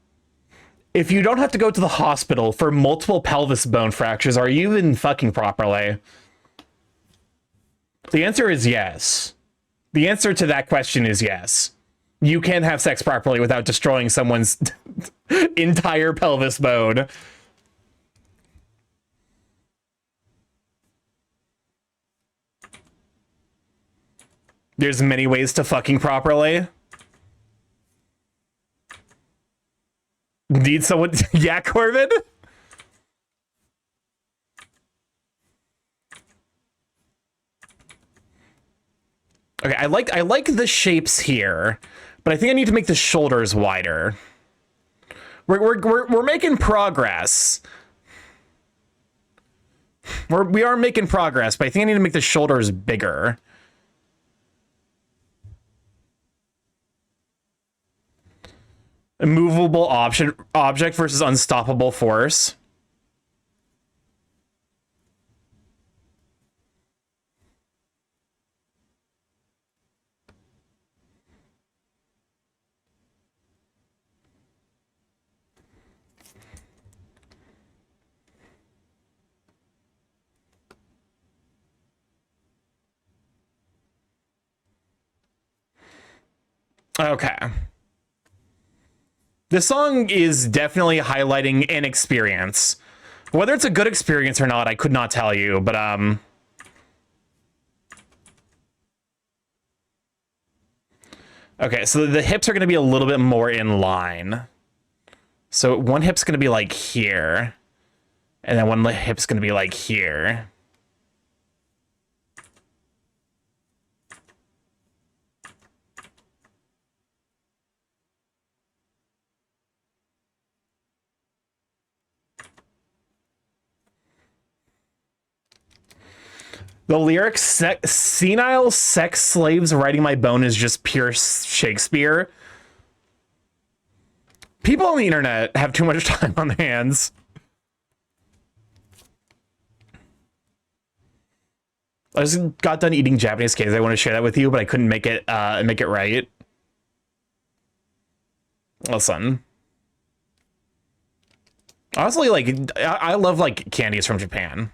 If you don't have to go to the hospital for multiple pelvis bone fractures, are you even fucking properly? The answer is yes. The answer to that question is yes. You can have sex properly without destroying someone's entire pelvis bone. There's many ways to fucking properly. Need someone? Yeah, Corbin? Okay, I like the shapes here, but I think I need to make the shoulders wider. We're making progress. We are making progress, but I think I need to make the shoulders bigger. Immovable object versus unstoppable force. Okay. This song is definitely highlighting an experience. Whether it's a good experience or not, I could not tell you, but okay, so the hips are going to be a little bit more in line. So one hip's going to be like here, and then one hip's going to be like here. The lyrics, senile sex slaves riding my bone is just pure Shakespeare. People on the internet have too much time on their hands. I just got done eating Japanese cakes. I want to share that with you, but I couldn't make it right. Listen. Honestly, like, I love, like, candies from Japan.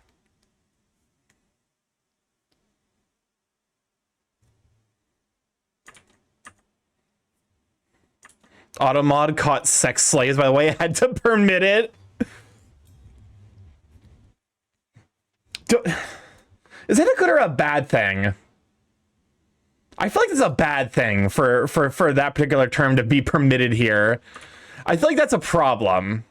Automod caught sex slaves, by the way. I had to permit it. Is that a good or a bad thing? I feel like it's a bad thing for that particular term to be permitted here. I feel like that's a problem.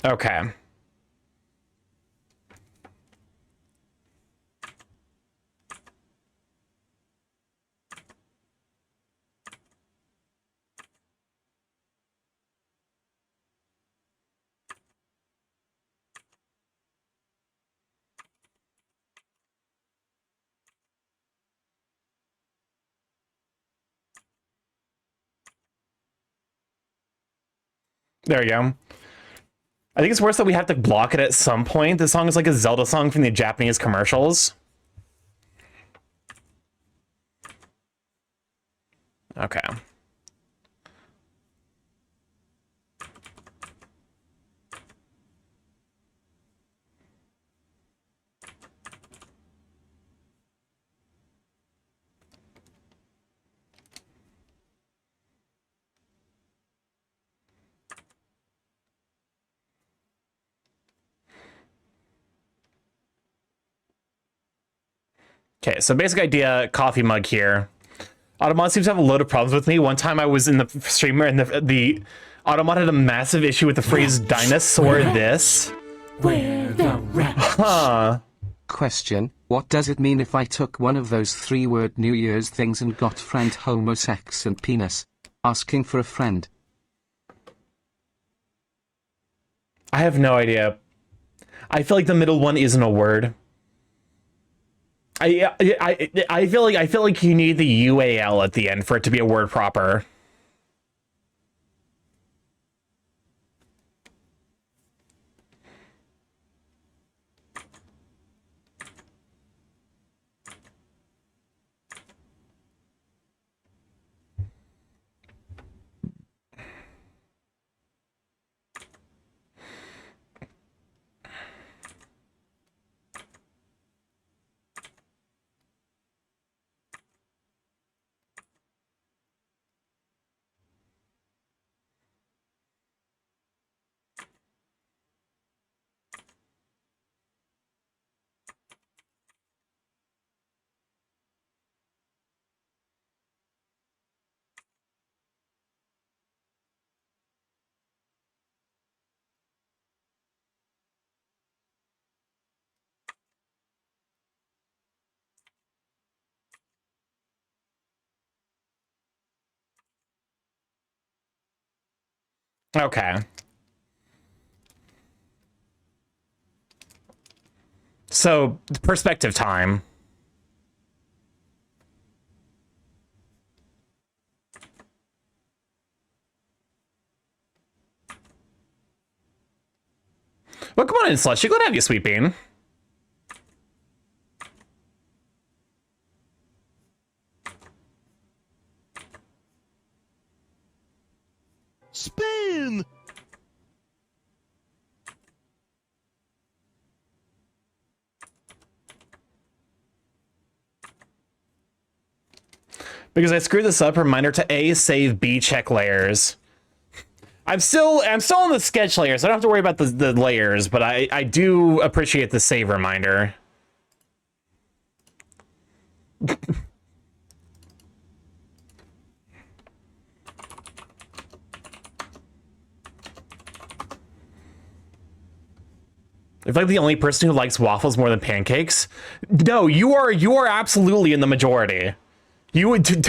Okay. There you go. I think it's worse that we have to block it at some point. This song is like a Zelda song from the Japanese commercials. Okay. Okay, so basic idea, coffee mug here. Automod seems to have a load of problems with me. One time I was in the streamer and the Automod had a massive issue with the phrase dinosaur this. We're the wretch. Huh. Question, what does it mean if I took one of those 3-word New Year's things and got friend homosex and penis? Asking for a friend. I have no idea. I feel like the middle one isn't a word. I feel like you need the UAL at the end for it to be a word proper. Okay. So, perspective time. Well, come on in, Slushy. Glad to have you, Sweet Bean. Spin! Because I screwed this up, reminder to A, save, B, check layers. I'm still on the sketch layers. I don't have to worry about the layers, but I do appreciate the save reminder. If I'm the only person who likes waffles more than pancakes, no, you are absolutely in the majority. You would.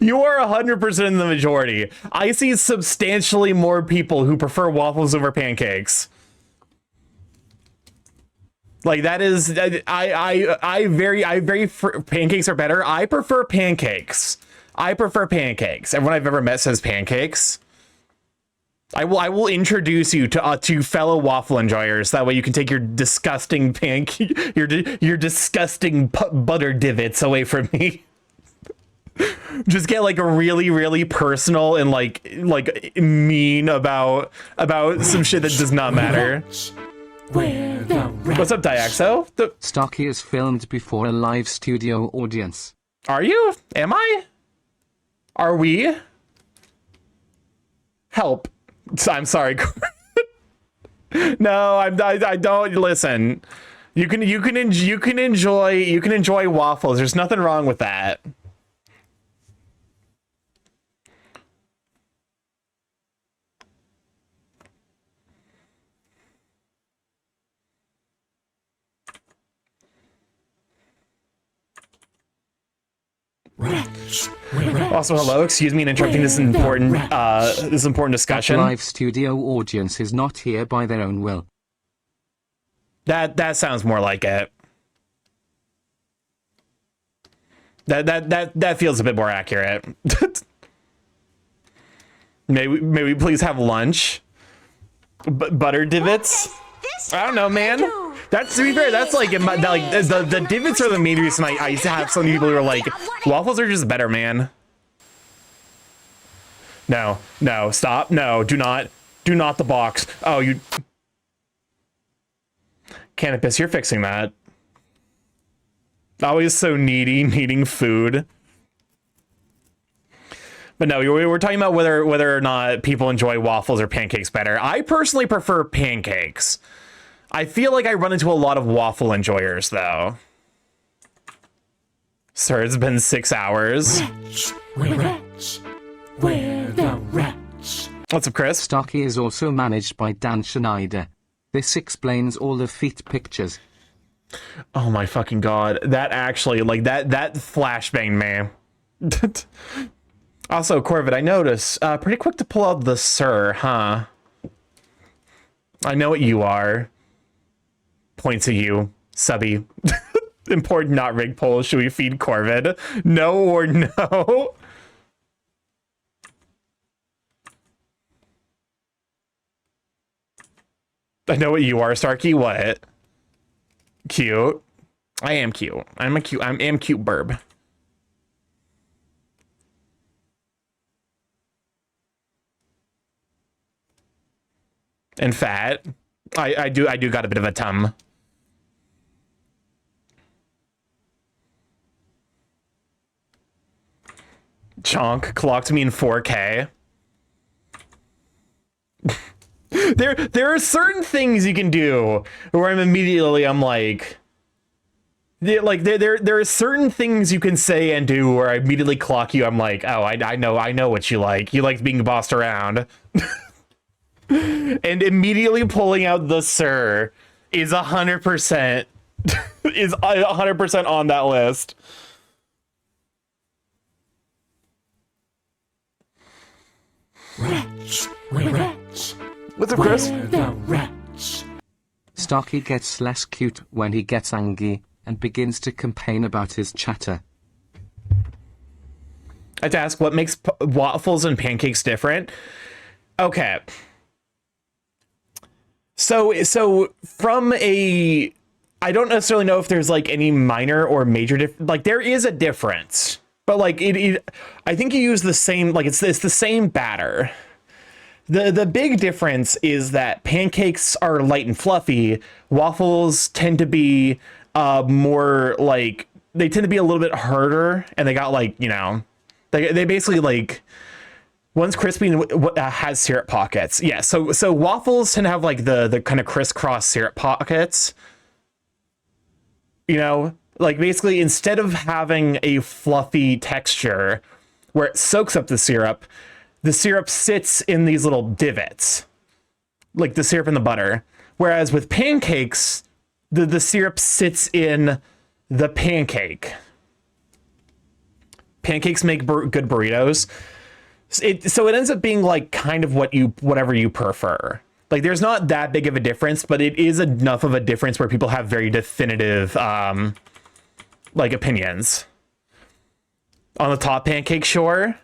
You are 100% in the majority. I see substantially more people who prefer waffles over pancakes. Like that is, pancakes are better. I prefer pancakes. I prefer pancakes. Everyone I've ever met says pancakes. I will introduce you to fellow waffle enjoyers. That way you can take your disgusting your disgusting butter divots away from me. Just get like a really personal and like mean about some shit that does not matter. What's up, Diaxo? Starky is filmed before a live studio audience. Are you? Am I? Are we? Help. I'm sorry. No, I don't listen. You can enjoy waffles. There's nothing wrong with that. Also, hello. Excuse me in interrupting this important discussion. That live studio audience is not here by their own will. That sounds more like it. That feels a bit more accurate. May we please have lunch? Butter divots? I don't know, man. That's, to be fair, that's like, the divots are the main reason I used to have some people who are like, waffles are just better, man. No, stop. No, do not the box. Oh, you... Cannabis, you're fixing that. Always so needy, needing food. But no, we're talking about whether or not people enjoy waffles or pancakes better. I personally prefer pancakes. I feel like I run into a lot of waffle enjoyers, though. Sir, it's been 6 hours. Wretch, wretch, we're the wretch. What's up, Chris? Starky is also managed by Dan Schneider. This explains all the feet pictures. Oh my fucking god. That actually, like, that flashbanged me. Also, Corvid, I notice, pretty quick to pull out the sir, huh? I know what you are. Points at you, subby. Important not rig poll. Should we feed Corvid? No or no? I know what you are, Starky. What? Cute. I am cute. I am cute burb. And fat. I do got a bit of a tum. Chonk clocked me in 4K. There are certain things you can do where I'm like, there are certain things you can say and do where I immediately clock you. I'm like, oh, I know what you like. You like being bossed around. And immediately pulling out the sir is 100% is 100% on that list. Wretch, wretch, What's up, Chris? we're the wretch. Starky gets less cute when he gets angry and begins to complain about his chatter. I have to ask, what makes waffles and pancakes different? Okay. So from a, I don't necessarily know if there's like any minor or major like there is a difference, but like I think you use the same, like it's the same batter. The big difference is that pancakes are light and fluffy. Waffles tend to be more like, they tend to be a little bit harder, and they got like, you know, they basically like, one's crispy and has syrup pockets. Yeah, so waffles tend to have like the kind of crisscross syrup pockets. You know, like basically instead of having a fluffy texture where it soaks up the syrup sits in these little divots, like the syrup in the butter. Whereas with pancakes, the syrup sits in the pancake. Pancakes make good burritos. So it ends up being like kind of whatever you prefer. Like there's not that big of a difference, but it is enough of a difference where people have very definitive like opinions. On the top pancake, sure.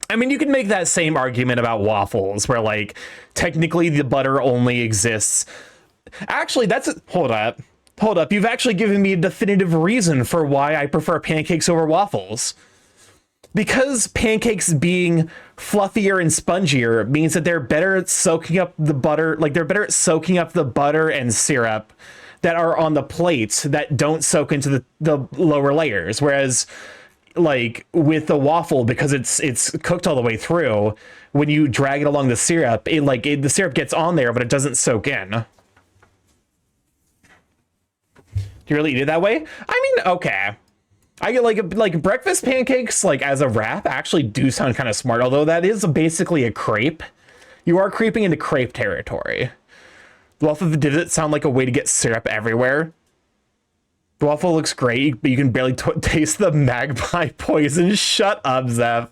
I mean, you can make that same argument about waffles where like technically the butter only exists. Actually, hold up. You've actually given me a definitive reason for why I prefer pancakes over waffles. Because pancakes being fluffier and spongier means that they're better at soaking up the butter, like they're better at soaking up the butter and syrup that are on the plates that don't soak into the lower layers. Whereas like with the waffle, because it's cooked all the way through, when you drag it along the syrup, the syrup gets on there, but it doesn't soak in. Do you really eat it that way? I mean, okay. I get like breakfast pancakes, like as a wrap, actually do sound kind of smart, although that is basically a crepe. You are creeping into crepe territory. The waffle of the divot sound like a way to get syrup everywhere. The waffle looks great, but you can barely taste the magpie poison. Shut up, Zev.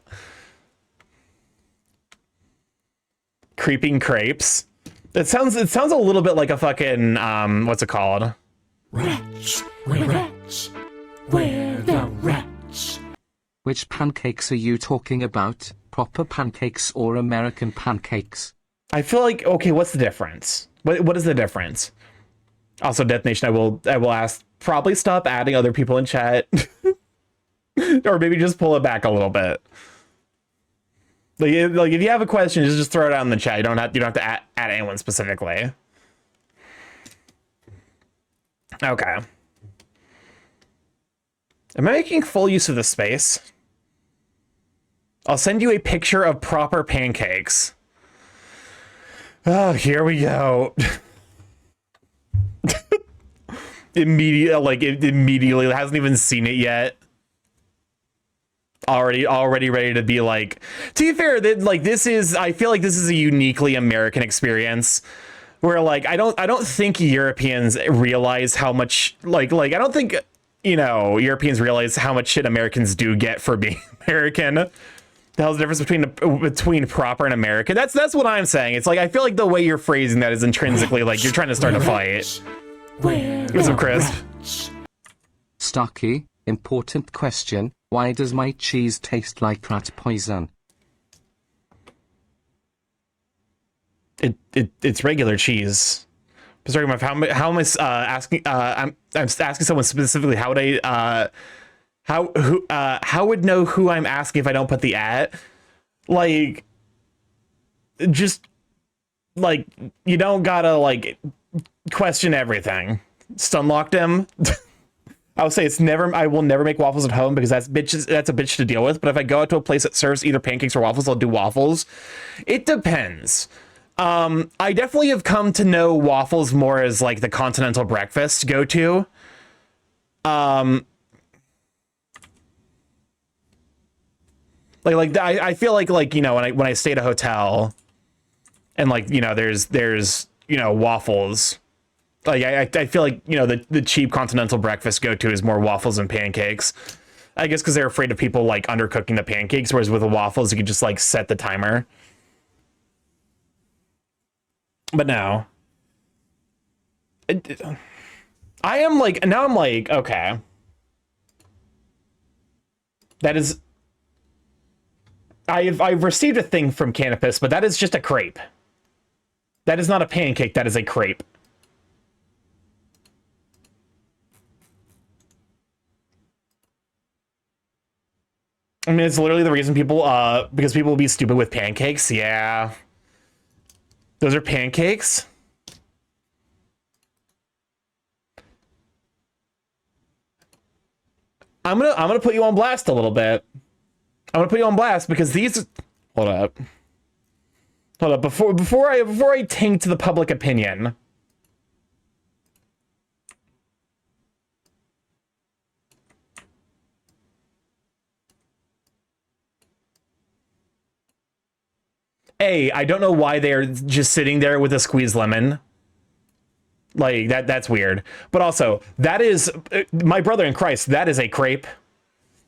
Creeping crepes. It sounds a little bit like a fucking what's it called? Wretch, wretch, we're the wretch. Which pancakes are you talking about? Proper pancakes or American pancakes? I feel like, okay, what's the difference? What is the difference? Also, Death Nation, I will ask, probably stop adding other people in chat. Or maybe just pull it back a little bit. Like if you have a question, just throw it out in the chat. You don't have to add anyone specifically. Okay. Am I making full use of the space? I'll send you a picture of proper pancakes. Oh, here we go. Immediately hasn't even seen it yet. Already ready to be like, to be fair, that like I feel like this is a uniquely American experience where like I don't think Europeans realize how much like I don't think Europeans realize how much shit Americans do get for being American. The hell's the difference between proper and American? That's what I'm saying. It's like I feel like the way you're phrasing that is intrinsically like you're trying to start a fight. With some crisp. Starky, important question. Why does my cheese taste like rat poison? It's regular cheese. Sorry, how am I asking? I'm asking someone specifically. How would how would know who I'm asking if I don't put the at? Like, just like you don't gotta like question everything. Stun locked him. I would say I will never make waffles at home because that's a bitch to deal with. But if I go out to a place that serves either pancakes or waffles, I'll do waffles. It depends. I definitely have come to know waffles more as like the continental breakfast go-to. I feel like when I stay at a hotel and there's waffles. Like I feel like the cheap continental breakfast go-to is more waffles and pancakes. I guess because they're afraid of people like undercooking the pancakes, whereas with the waffles you can just like set the timer. But now I'm like okay, that is I've received a thing from Canopus, but that is just a crepe. That is not a pancake. That is a crepe. I mean, it's literally the reason because people will be stupid with pancakes. Yeah. Those are pancakes? I'm gonna put you on blast a little bit. I'm gonna put you on blast because these... Hold up. Before I taint the public opinion... I don't know why they're just sitting there with a squeezed lemon. Like, that's weird. But also, that is... my brother in Christ, that is a crepe.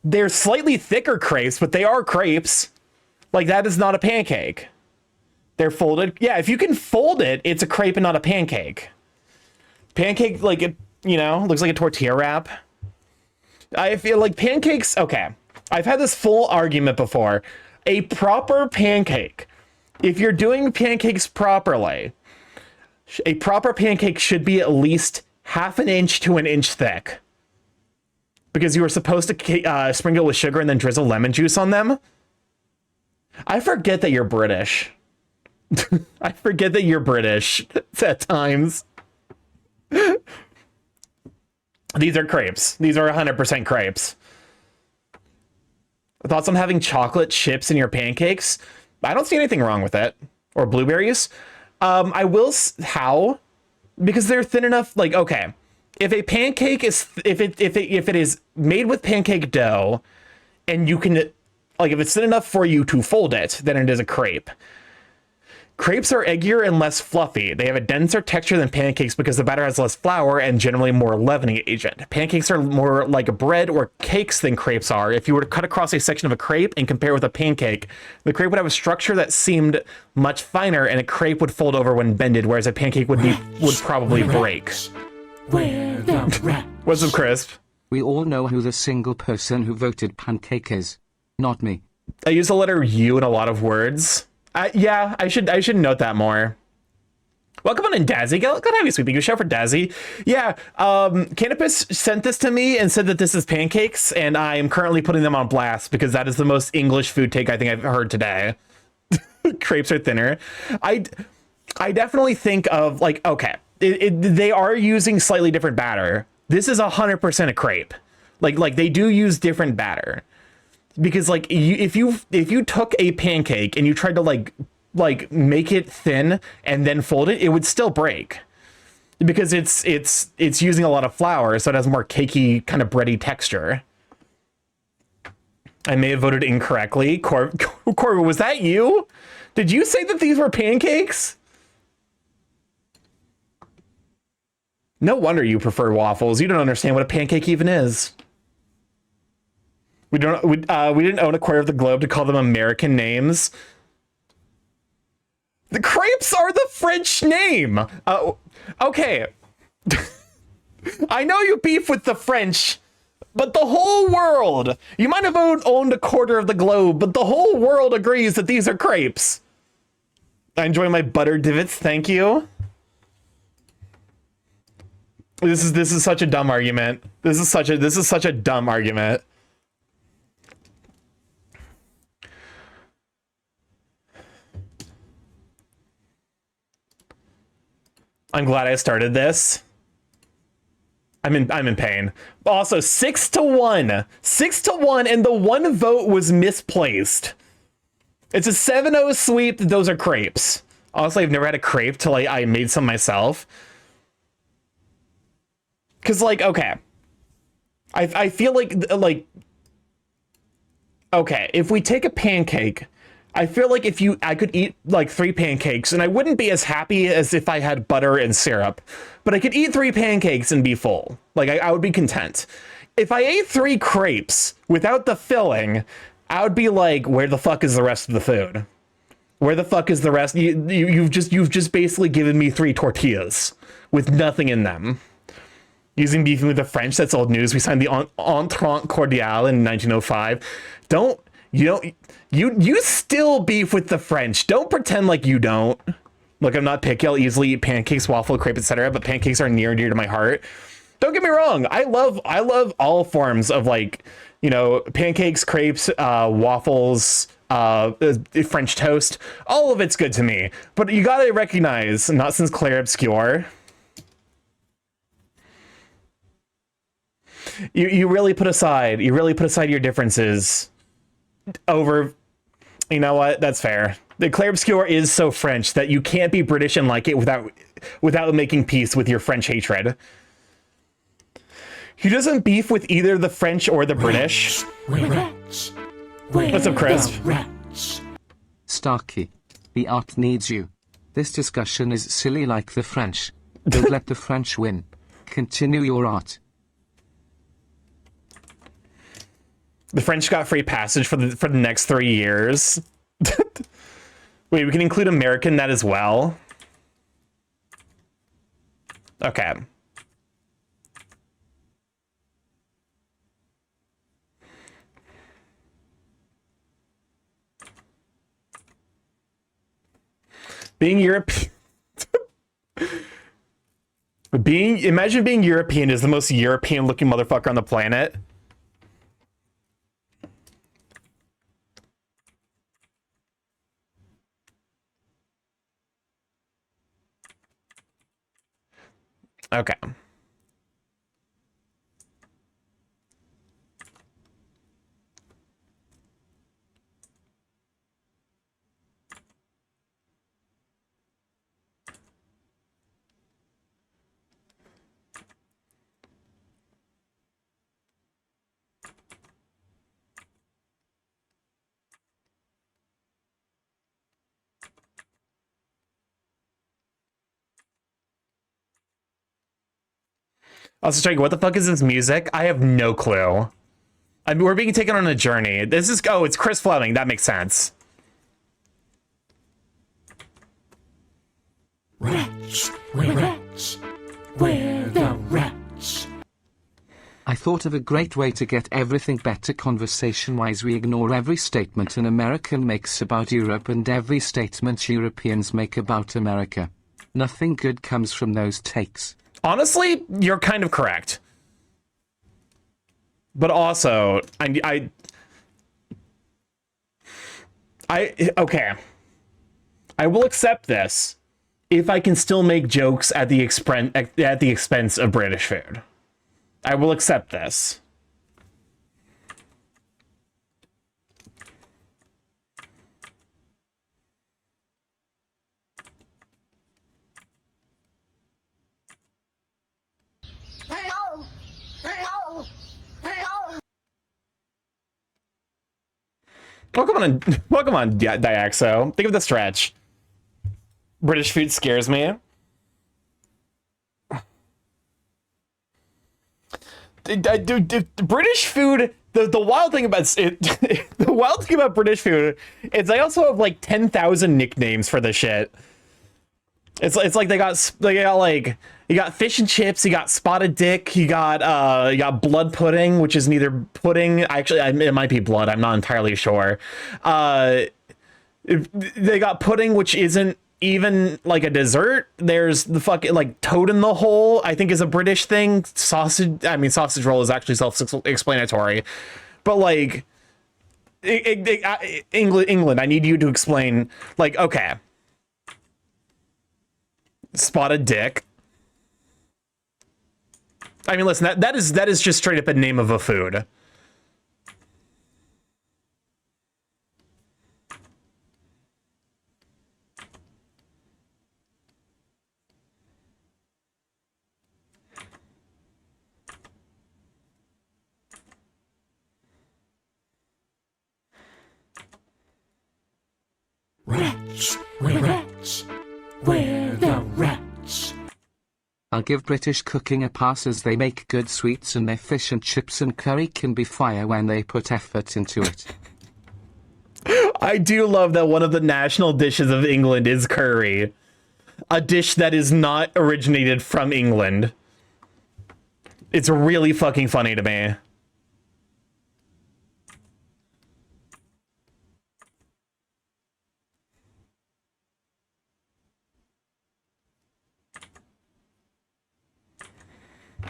They're slightly thicker crepes, but they are crepes. Like, that is not a pancake. They're folded. Yeah, if you can fold it, it's a crepe and not a pancake. Pancake, like, it, looks like a tortilla wrap. I feel like pancakes... Okay, I've had this full argument before. A proper pancake... If you're doing pancakes properly, a proper pancake should be at least half an inch to an inch thick. Because you were supposed to sprinkle with sugar and then drizzle lemon juice on them. I forget that you're British. I forget that you're British at times. These are crepes. These are 100% crepes. Thoughts on having chocolate chips in your pancakes? I don't see anything wrong with it. Or blueberries. I will... How? Because they're thin enough... Like, okay. If a pancake is... If it is made with pancake dough, and you can... Like, if it's thin enough for you to fold it, then it is a crepe. Crepes are eggier and less fluffy. They have a denser texture than pancakes because the batter has less flour and generally more leavening agent. Pancakes are more like bread or cakes than crepes are. If you were to cut across a section of a crepe and compare with a pancake, the crepe would have a structure that seemed much finer and a crepe would fold over when bended, whereas a pancake would probably break. Where the rat? What's up, Crisp? We all know who the single person who voted pancake is. Not me. I use the letter U in a lot of words. Yeah, I should note that more. Welcome on in, Dazzy. Good to have you, sweeping. Good show for Dazzy. Yeah, Canopus sent this to me and said that this is pancakes, and I am currently putting them on blast because that is the most English food take I think I've heard today. Crepes are thinner. I definitely think of, like, okay, they are using slightly different batter. This is 100% a crepe. Like they do use different batter. Because like if you took a pancake and you tried to like make it thin and then fold it, it would still break. because it's using a lot of flour, so it has more cakey, kind of bready texture. I may have voted incorrectly. Corey, was that you? Did you say that these were pancakes? No wonder you prefer waffles. You don't understand what a pancake even is. We didn't own a quarter of the globe to call them American names. The crepes are the French name. Okay. I know you beef with the French, but the whole world, you might have owned a quarter of the globe, but the whole world agrees that these are crepes. I enjoy my butter divots, thank you. This is such a dumb argument. This is such a dumb argument. I'm glad I started this. I'm in pain. Also, 6-1. 6-1, and the one vote was misplaced. It's a 7-0 sweep. Those are crepes. Honestly, I've never had a crepe till I made some myself. Cause like, okay. I feel like okay, if we take a pancake, I feel like I could eat like 3 pancakes and I wouldn't be as happy as if I had butter and syrup, but I could eat 3 pancakes and be full. Like I would be content. If I ate 3 crepes without the filling, I would be like, where the fuck is the rest of the food? Where the fuck is the rest? You've just basically given me 3 tortillas with nothing in them. Using beefing with the French, that's old news. We signed the Entente Cordiale in 1905. You still beef with the French. Don't pretend like you don't. Look, I'm not picky. I'll easily eat pancakes, waffle, crepe, etc. But pancakes are near and dear to my heart. Don't get me wrong. I love all forms of, like, you know, pancakes, crepes, waffles, French toast. All of it's good to me. But you gotta recognize, not since Claire Obscure. You really put aside your differences over, you know what, that's fair. The Claire Obscure is so French that you can't be British and like it without making peace with your French hatred. He doesn't beef with either the French or the British. What's up, Chris? Starky, the art needs you. This discussion is silly like the French. Don't let the French win. Continue your art. The French got free passage for the next 3 years. Wait, we can include American in that as well. Okay. Being European. Imagine being European is the most European looking motherfucker on the planet. Okay. Also, Strike, what the fuck is this music? I have no clue. I mean, we're being taken on a journey. This is, oh, it's Chris Fleming. That makes sense. Wretch, we're the wretch. I thought of a great way to get everything better conversation-wise. We ignore every statement an American makes about Europe and every statement Europeans make about America. Nothing good comes from those takes. Honestly, you're kind of correct. But also, okay. I will accept this if I can still make jokes at the expense of British food. I will accept this. Welcome on, Diaxo. Think of the stretch. British food scares me. British food. The wild thing about it, the wild thing about British food is they also have like 10,000 nicknames for the shit. It's like they got like, you got fish and chips, you got spotted dick, you got blood pudding, which is neither pudding. Actually, it might be blood. I'm not entirely sure. They got pudding, which isn't even like a dessert. There's the fucking like toad in the hole, I think is a British thing. Sausage roll is actually self-explanatory, but like England, I need you to explain, like, okay, spotted dick. I mean, listen, that is just straight up a name of a food. Wretch, wretch, we're the wretch. I'll give British cooking a pass as they make good sweets and their fish and chips and curry can be fire when they put effort into it. I do love that one of the national dishes of England is curry. A dish that is not originated from England. It's really fucking funny to me.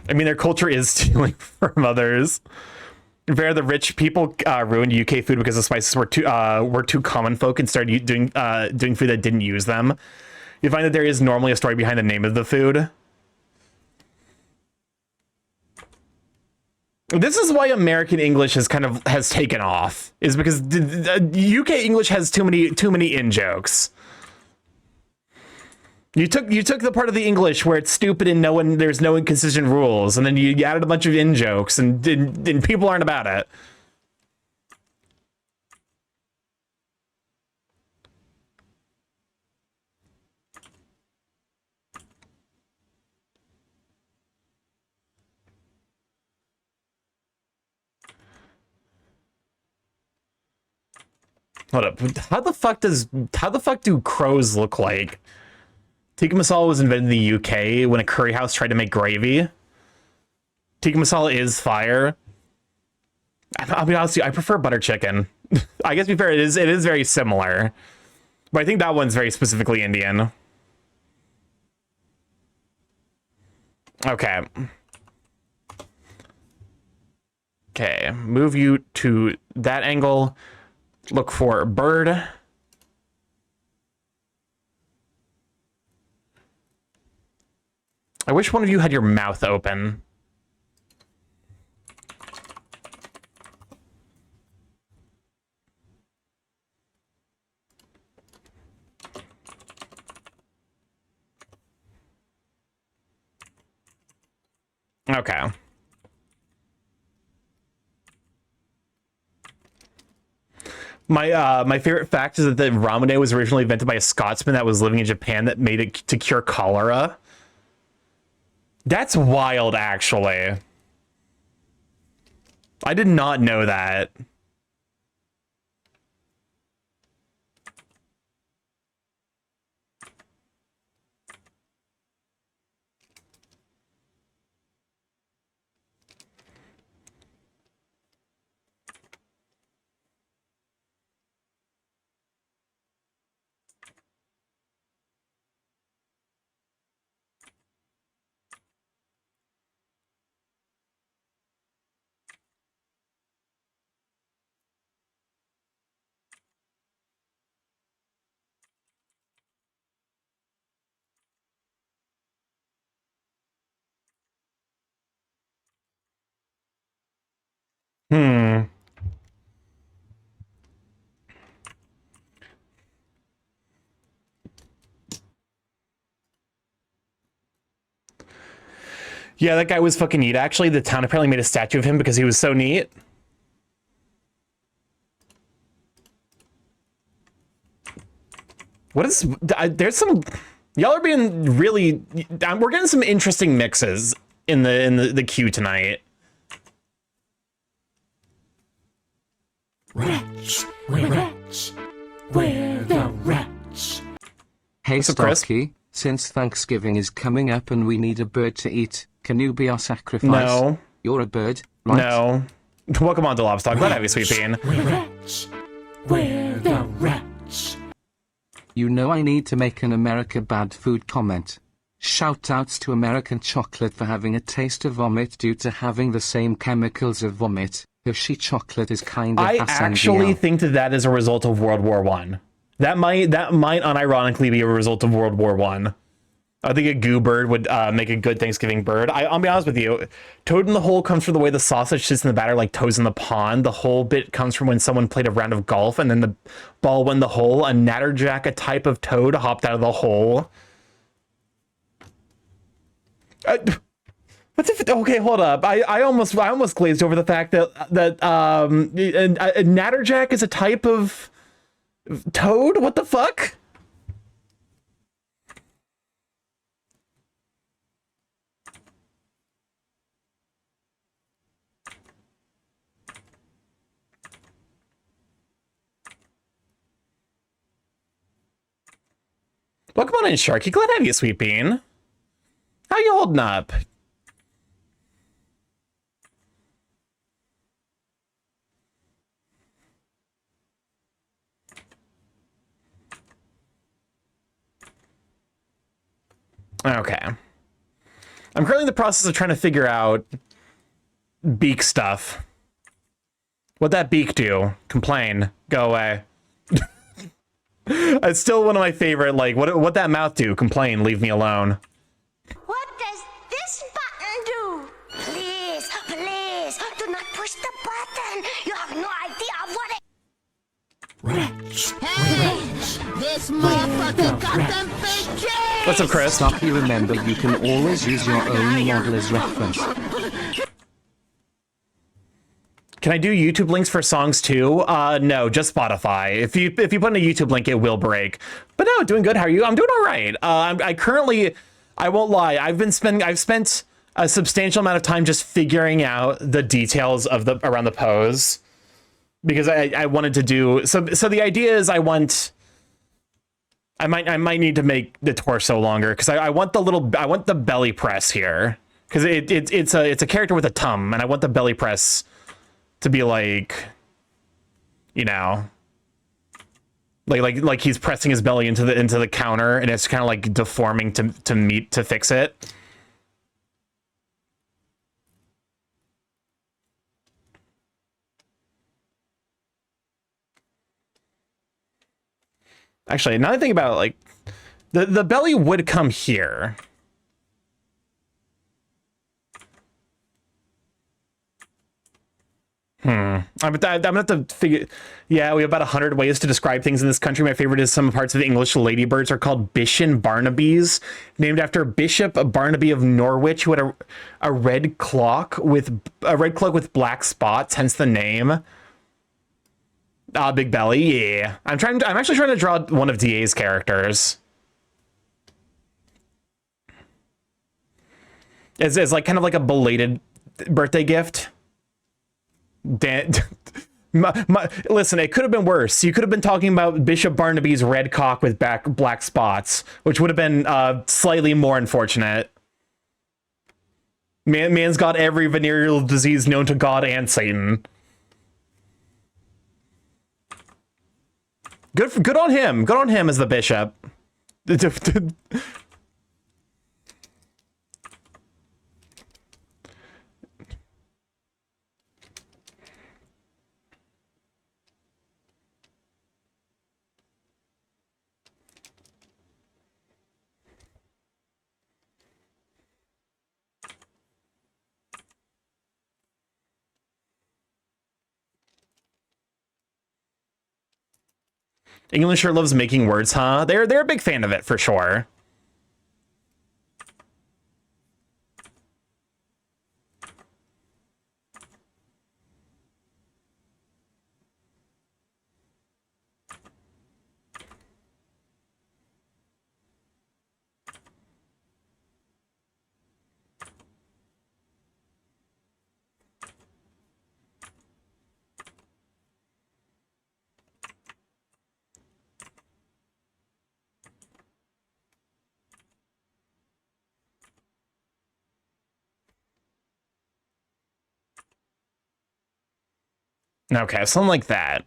I mean, their culture is stealing from others. Where the rich people ruined UK food because the spices were too common folk and started doing food that didn't use them. You find that there is normally a story behind the name of the food. This is why American English has taken off, is because UK English has too many in jokes. You took the part of the English where it's stupid and there's no inconsistent rules, and then you added a bunch of in jokes, and people aren't about it. Hold up. How the fuck do crows look like? Tikka masala was invented in the UK when a curry house tried to make gravy. Tikka masala is fire. I'll be honest with you, I prefer butter chicken. I guess to be fair, it is very similar. But I think that one's very specifically Indian. Okay. Okay, move you to that angle. Look for a bird. I wish one of you had your mouth open. Okay. My favorite fact is that the ramen was originally invented by a Scotsman that was living in Japan that made it to cure cholera. That's wild, actually. I did not know that. Hmm. Yeah, that guy was fucking neat, actually. The town apparently made a statue of him because he was so neat. What is... there's some... Y'all are being really... we're getting some interesting mixes in the queue tonight. Wretch, wretch, we're the wretch. Hey What's up, Chris? Starky, since Thanksgiving is coming up and we need a bird to eat, can you be our sacrifice? No. You're a bird, right? No. Welcome on to Lobstock. Glad to have you, Sweet Bean. Wretch, we're the wretch. You know I need to make an America bad food comment. Shout outs to American chocolate for having a taste of vomit due to having the same chemicals of vomit. Hershey chocolate is kind of I actually think that is a result of World War One. That might unironically be a result of World War One. I think a goo bird would make a good Thanksgiving bird. I'll be honest with you. Toad in the hole comes from the way the sausage sits in the batter like toes in the pond. The whole bit comes from when someone played a round of golf and then the ball went in the hole. A natterjack, a type of toad, hopped out of the hole. What's if? Okay, hold up. I almost glazed over the fact that a natterjack is a type of toad. What the fuck? Welcome on in, Sharky. Glad to have you, Sweet Bean. How you holding up? Okay. I'm currently in the process of trying to figure out beak stuff. What'd that beak do? Complain. Go away. It's still one of my favorite, like, what that mouth do? Complain. Leave me alone. What does this button do? Please, please, do not push the button. You have no idea of what it... Wretch, This motherfucker got them big kids! What's up, Chris? Starky, remember you can always use your own model as reference. Can I do YouTube links for songs too? No, just Spotify. If you put in a YouTube link, it will break. But no, doing good. How are you? I'm doing all right. I currently, I won't lie. I've spent a substantial amount of time just figuring out the details of around the pose because I wanted to do so. So the idea is I might need to make the torso longer because I want the belly press here because it's a character with a tum and I want the belly press to be like, you know, like he's pressing his belly into the counter and it's kind of like deforming to fix it. Actually, now that I think about it, like the belly would come here. I'm gonna have to figure. Yeah, we have about 100 ways to describe things in this country. My favorite is some parts of the English ladybirds are called Bishan Barnabys, named after Bishop Barnaby of Norwich, who had a red cloak with black spots, hence the name. Big belly. Yeah, I'm actually trying to draw one of DA's characters. It's like kind of like a belated birthday gift. Listen, it could have been worse. You could have been talking about Bishop Barnaby's red cock with black spots, which would have been slightly more unfortunate. Man's got every venereal disease known to God and Satan. Good on him. Good on him as the bishop. England sure loves making words, huh? They're a big fan of it for sure. Okay, something like that.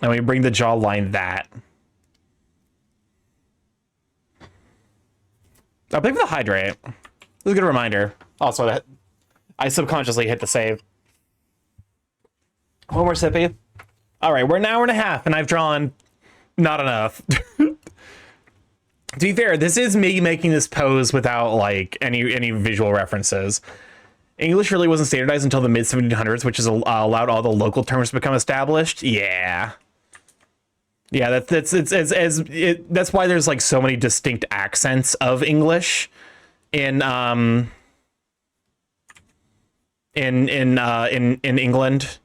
And we bring the jawline that. I believe the hydrate. This is a good reminder. Also, I subconsciously hit the save. One more sippy. All right, we're an hour and a half, and I've drawn not enough. To be fair, this is me making this pose without like any visual references. English really wasn't standardized until the mid 1700s, which has allowed all the local terms to become established. Yeah. Yeah, that's why there's like so many distinct accents of English in England.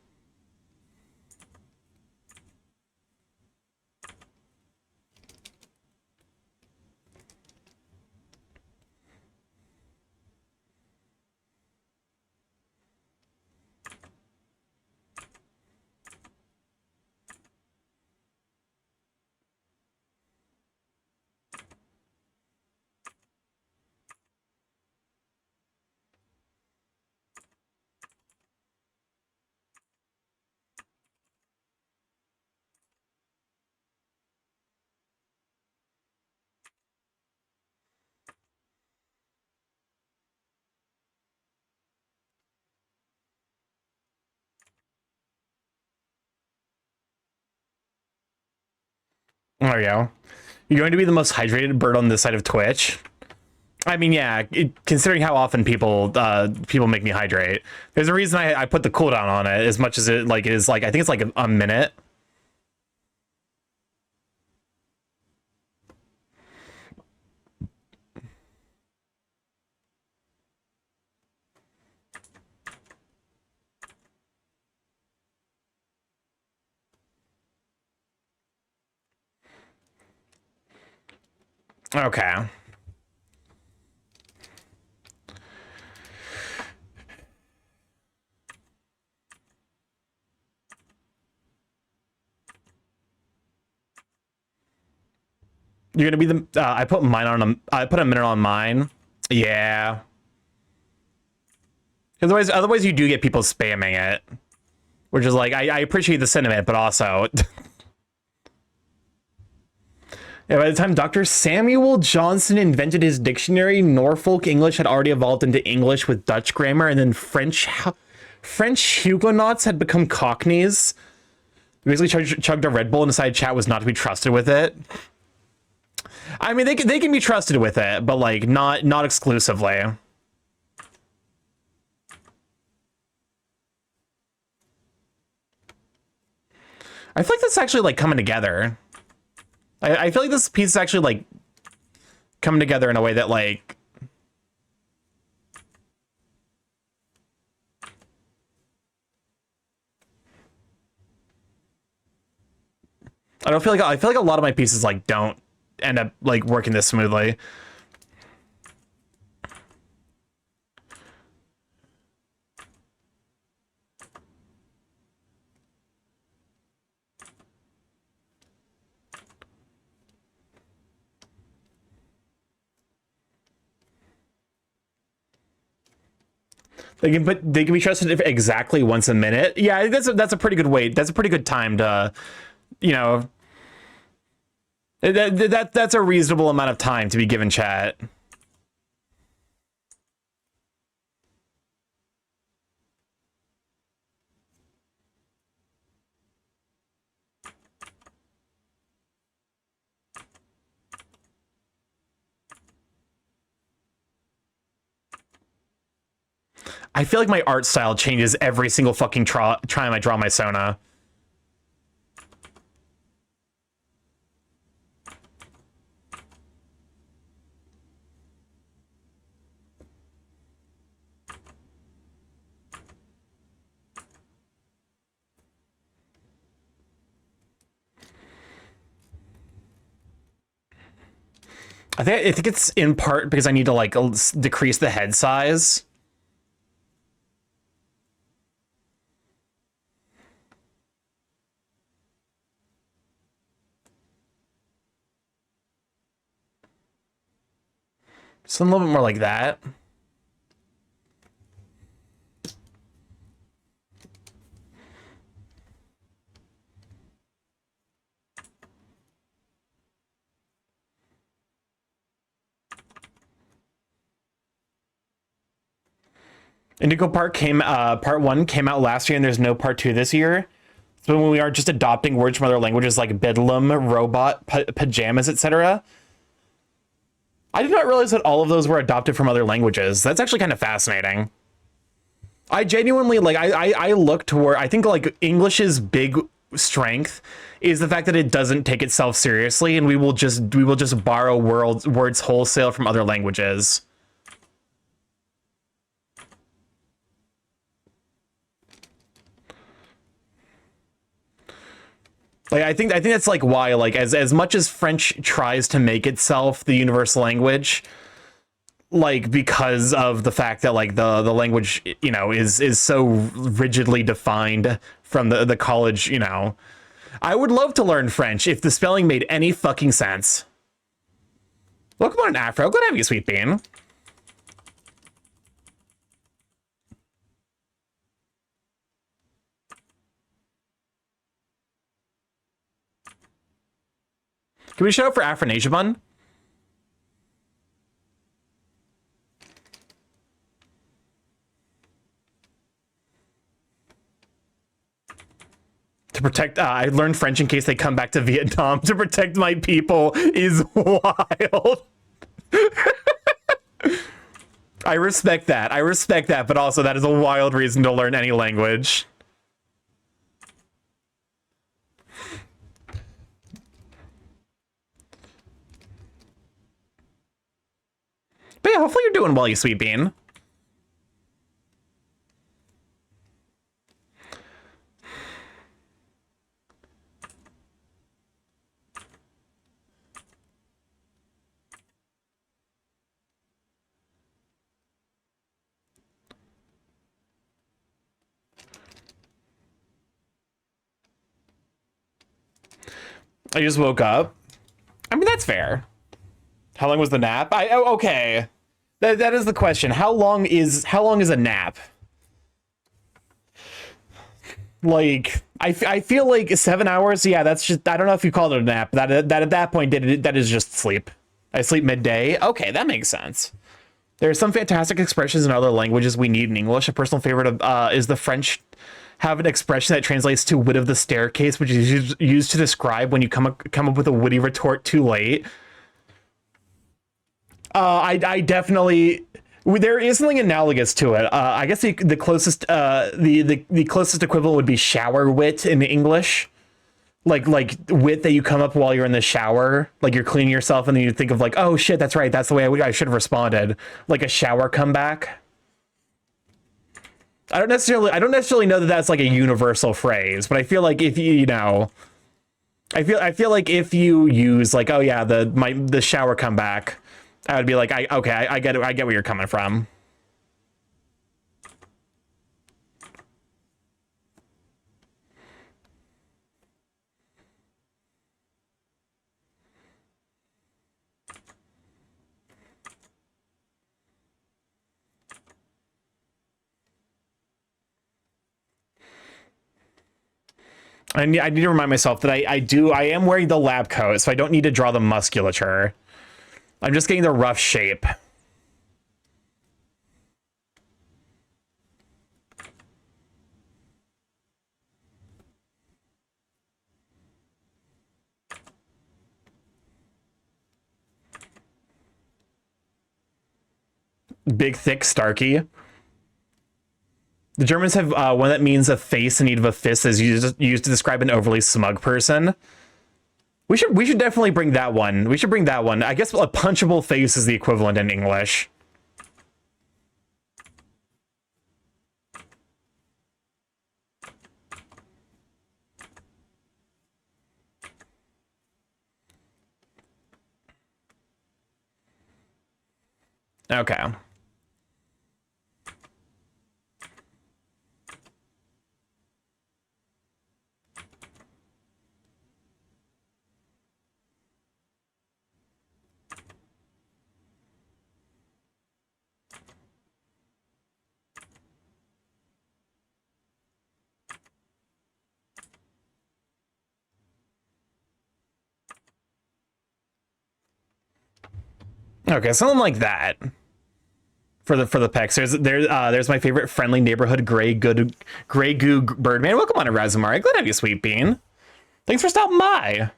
There you go. You're going to be the most hydrated bird on this side of Twitch. I mean, yeah, considering how often people make me hydrate, there's a reason I put the cooldown on it as much as it like is like I think it's like a minute. Okay. You're gonna be the. I put mine on a. I put a minute on mine. Yeah. Otherwise, you do get people spamming it, which is like I appreciate the sentiment, but also. Yeah, by the time Dr. Samuel Johnson invented his dictionary, Norfolk English had already evolved into English with Dutch grammar, and then French Huguenots had become Cockneys. They basically chugged a Red Bull and decided chat was not to be trusted with it. I mean, they can be trusted with it, but like not exclusively. I feel like that's actually like coming together. I feel like this piece is actually like coming together in a way that like I feel like a lot of my pieces like don't end up like working this smoothly. They can be trusted exactly once a minute. Yeah, that's a pretty good wait. That's a pretty good time to, you know, that's a reasonable amount of time to be given chat. I feel like my art style changes every single fucking time I draw my Sona. I think it's in part because I need to like decrease the head size. Something a little bit more like that. Indigo Park part 1 came out last year, and there's no part 2 this year. So when we are just adopting words from other languages like bedlam, robot, pajamas, etc. I did not realize that all of those were adopted from other languages. That's actually kind of fascinating. I genuinely, like, I look toward, I think, like, English's big strength is the fact that it doesn't take itself seriously, and we will just borrow words wholesale from other languages. Like, I think that's like why, like, as much as French tries to make itself the universal language, like, because of the fact that, like, the language, you know, is so rigidly defined from the college, you know. I would love to learn French if the spelling made any fucking sense. Welcome on, Afro. Good to have you, Sweet Bean. Can we shout out for Afronasia Bun? To protect, I learned French in case they come back to Vietnam. To protect my people is wild. I respect that. I respect that, but also that is a wild reason to learn any language. But yeah, hopefully you're doing well, you sweet bean. I just woke up. I mean, that's fair. How long was the nap? Okay. That is the question. How long is a nap? Like, I feel like 7 hours. Yeah, that's just, I don't know if you call it a nap. That at that point that is just sleep. I sleep midday. Okay, that makes sense. There are some fantastic expressions in other languages we need in English. A personal favorite of, is the French have an expression that translates to "wit of the staircase," which is used to describe when you come up with a witty retort too late. I definitely, there is something analogous to it. I guess the closest the closest equivalent would be shower wit in English. Like wit that you come up while you're in the shower, like you're cleaning yourself, and then you think of like, oh shit, that's right, that's the way I should have responded. Like a shower comeback. I don't necessarily know that that's like a universal phrase, but I feel like if you know, I feel like if you use like, oh yeah, the shower comeback, I would be like, I get it, I get where you're coming from. I need to remind myself that I am wearing the lab coat, so I don't need to draw the musculature. I'm just getting the rough shape. Big, thick Starky. The Germans have one that means a face in need of a fist is used to describe an overly smug person. We should definitely bring that one. We should bring that one. I guess a punchable face is the equivalent in English. Okay. Okay, something like that. for the pecs. There's my favorite friendly neighborhood gray goo birdman. Welcome on to Razumari. Glad to have you, Sweet Bean. Thanks for stopping by.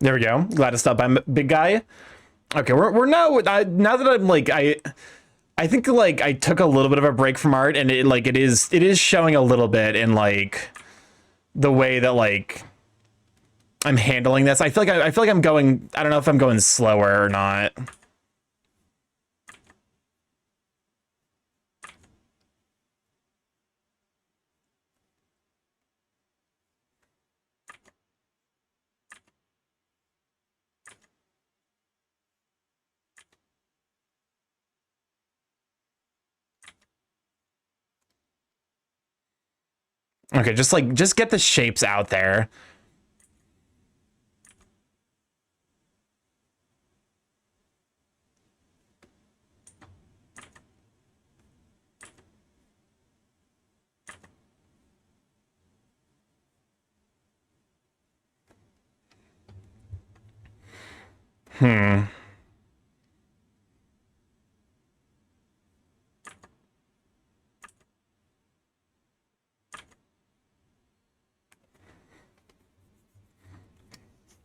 There we go. Glad to stop by, big guy. Okay, we're now that I'm like I think like I took a little bit of a break from art, and it is showing a little bit in like the way that like I'm handling this. I feel like I'm going. I don't know if I'm going slower or not. Okay, just get the shapes out there.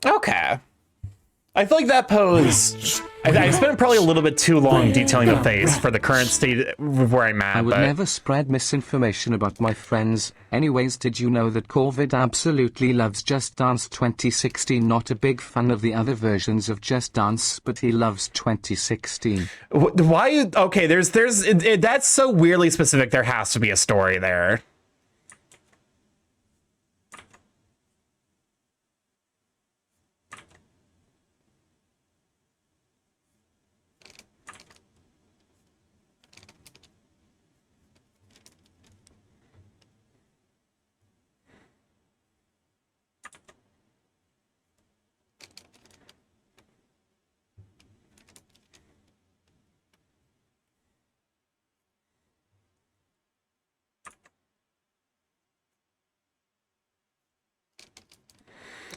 Okay. I feel like that pose... I spent probably a little bit too long detailing the face for the current state of where I'm at. I would never spread misinformation about my friends. Anyways, did you know that Corvid absolutely loves Just Dance 2016? Not a big fan of the other versions of Just Dance, but he loves 2016. Why? Okay, that's so weirdly specific. There has to be a story there.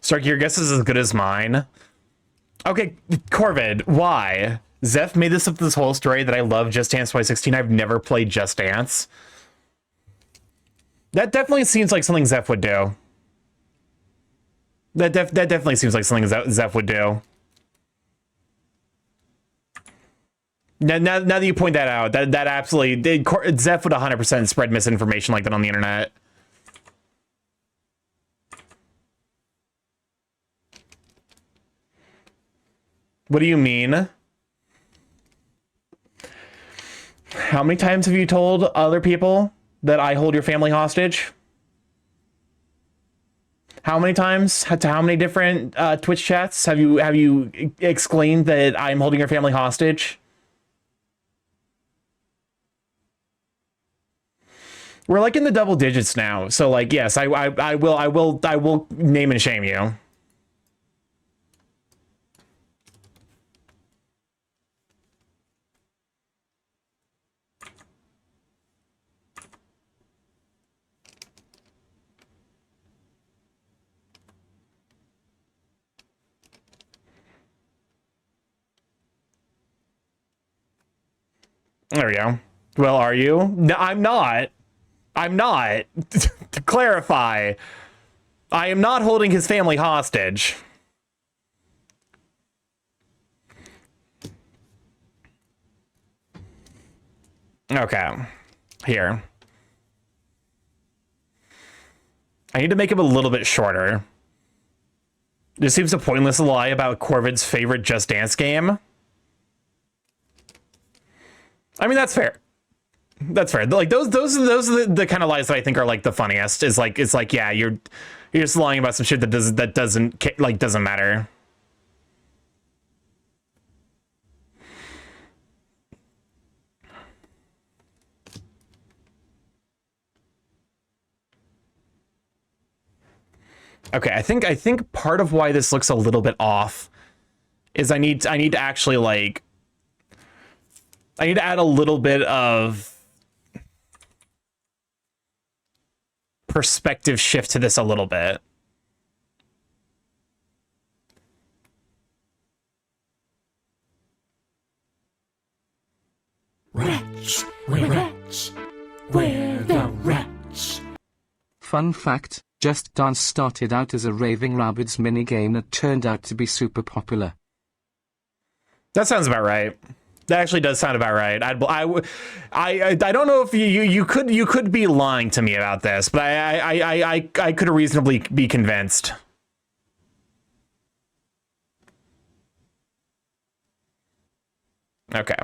Starky, your guess is as good as mine. Okay, Corvid, why? Zeph made this up this whole story that I love Just Dance 2016. I've never played Just Dance. That definitely seems like something Zeph would do. That definitely seems like something Zeph would do. Now that you point that out, that absolutely... Zeph would 100% spread misinformation like that on the internet. What do you mean? How many times have you told other people that I hold your family hostage? How many times? To how many different Twitch chats have you exclaimed that I'm holding your family hostage? We're like in the double digits now, so like yes, I will name and shame you. There we go. Well, are you? No, I'm not. I'm not. To clarify, I am not holding his family hostage. Okay. Here. I need to make him a little bit shorter. This seems a pointless lie about Corvid's favorite Just Dance game. I mean, that's fair. That's fair. Like those are the kind of lies that I think are like the funniest. Is like it's like yeah, you're just lying about some shit that doesn't matter. Okay, I think part of why this looks a little bit off is I need to actually like I need to add a little bit of perspective shift to this a little bit. Wretch, wretch, we're the wretch. Fun fact, Just Dance started out as a Raving Rabbids minigame that turned out to be super popular. That sounds about right. That actually does sound about right. I don't know if you could be lying to me about this, but I could reasonably be convinced. Okay.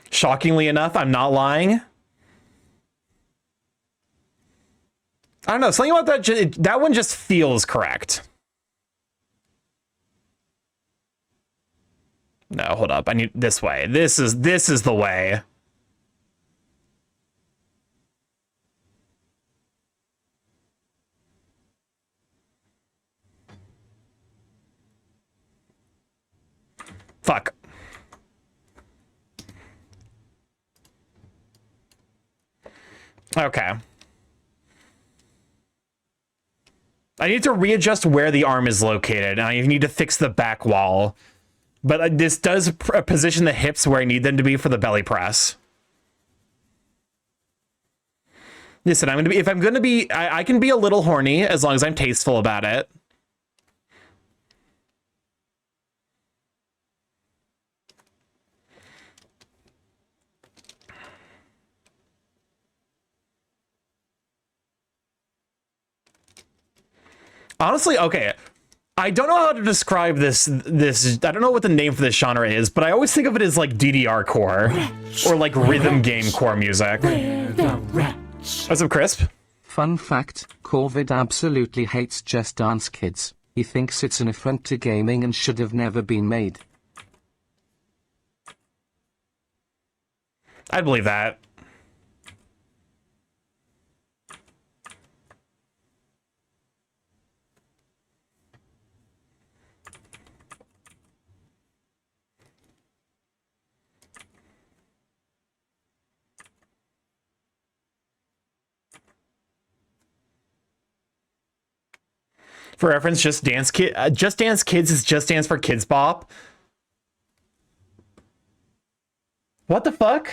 Shockingly enough, I'm not lying. I don't know, something about that, that one just feels correct. No, hold up, I need this way. This is the way. Fuck. Okay. I need to readjust where the arm is located, and I need to fix the back wall. But this does position the hips where I need them to be for the belly press. Listen, if I'm gonna be, I can be a little horny as long as I'm tasteful about it. Honestly, okay. I don't know how to describe this. I don't know what the name for this genre is, but I always think of it as like DDR core or like rhythm game core music. We're the wretch. What's up, Crisp? Fun fact, Corvid absolutely hates Just Dance Kids. He thinks it's an affront to gaming and should have never been made. I'd believe that. For reference, Just Dance Kids is Just Dance for Kids Bop. What the fuck?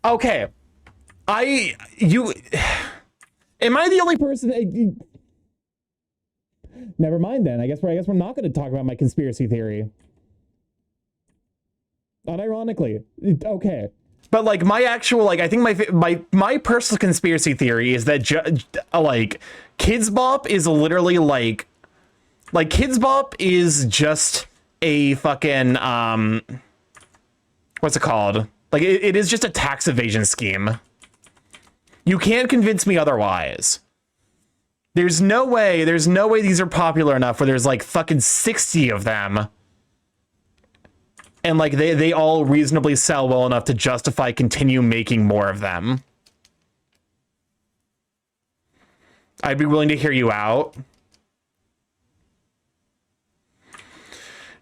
Okay. Am I the only person? Never mind then. I guess we're not going to talk about my conspiracy theory. Unironically. Okay. But like my actual, like, I think my personal conspiracy theory is that like Kids Bop is literally like Kids Bop is just a fucking what's it called? Like it is just a tax evasion scheme. You can't convince me otherwise. There's no way these are popular enough where there's like fucking 60 of them. And like they all reasonably sell well enough to justify continue making more of them. I'd be willing to hear you out.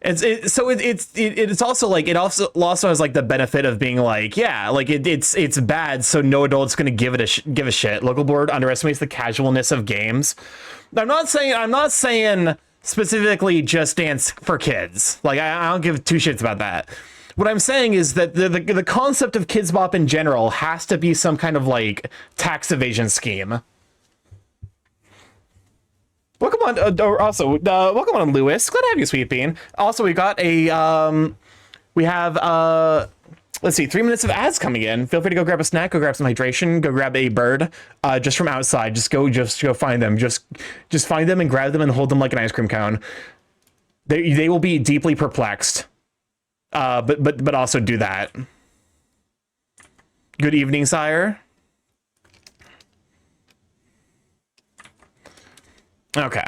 It's also like it also has like the benefit of being like, yeah, like it's bad, so no adult's gonna give a shit. Local board underestimates the casualness of games. I'm not saying specifically Just Dance for Kids. Like I don't give two shits about that. What I'm saying is that the concept of Kids Bop in general has to be some kind of like tax evasion scheme. Welcome on, welcome on, Lewis. Glad to have you, Sweet Bean. Also, we got let's see, 3 minutes of ads coming in. Feel free to go grab a snack, go grab some hydration, go grab a bird, just from outside. Just go find them. Just find them and grab them and hold them like an ice cream cone. They will be deeply perplexed. But also do that. Good evening, sire. Okay.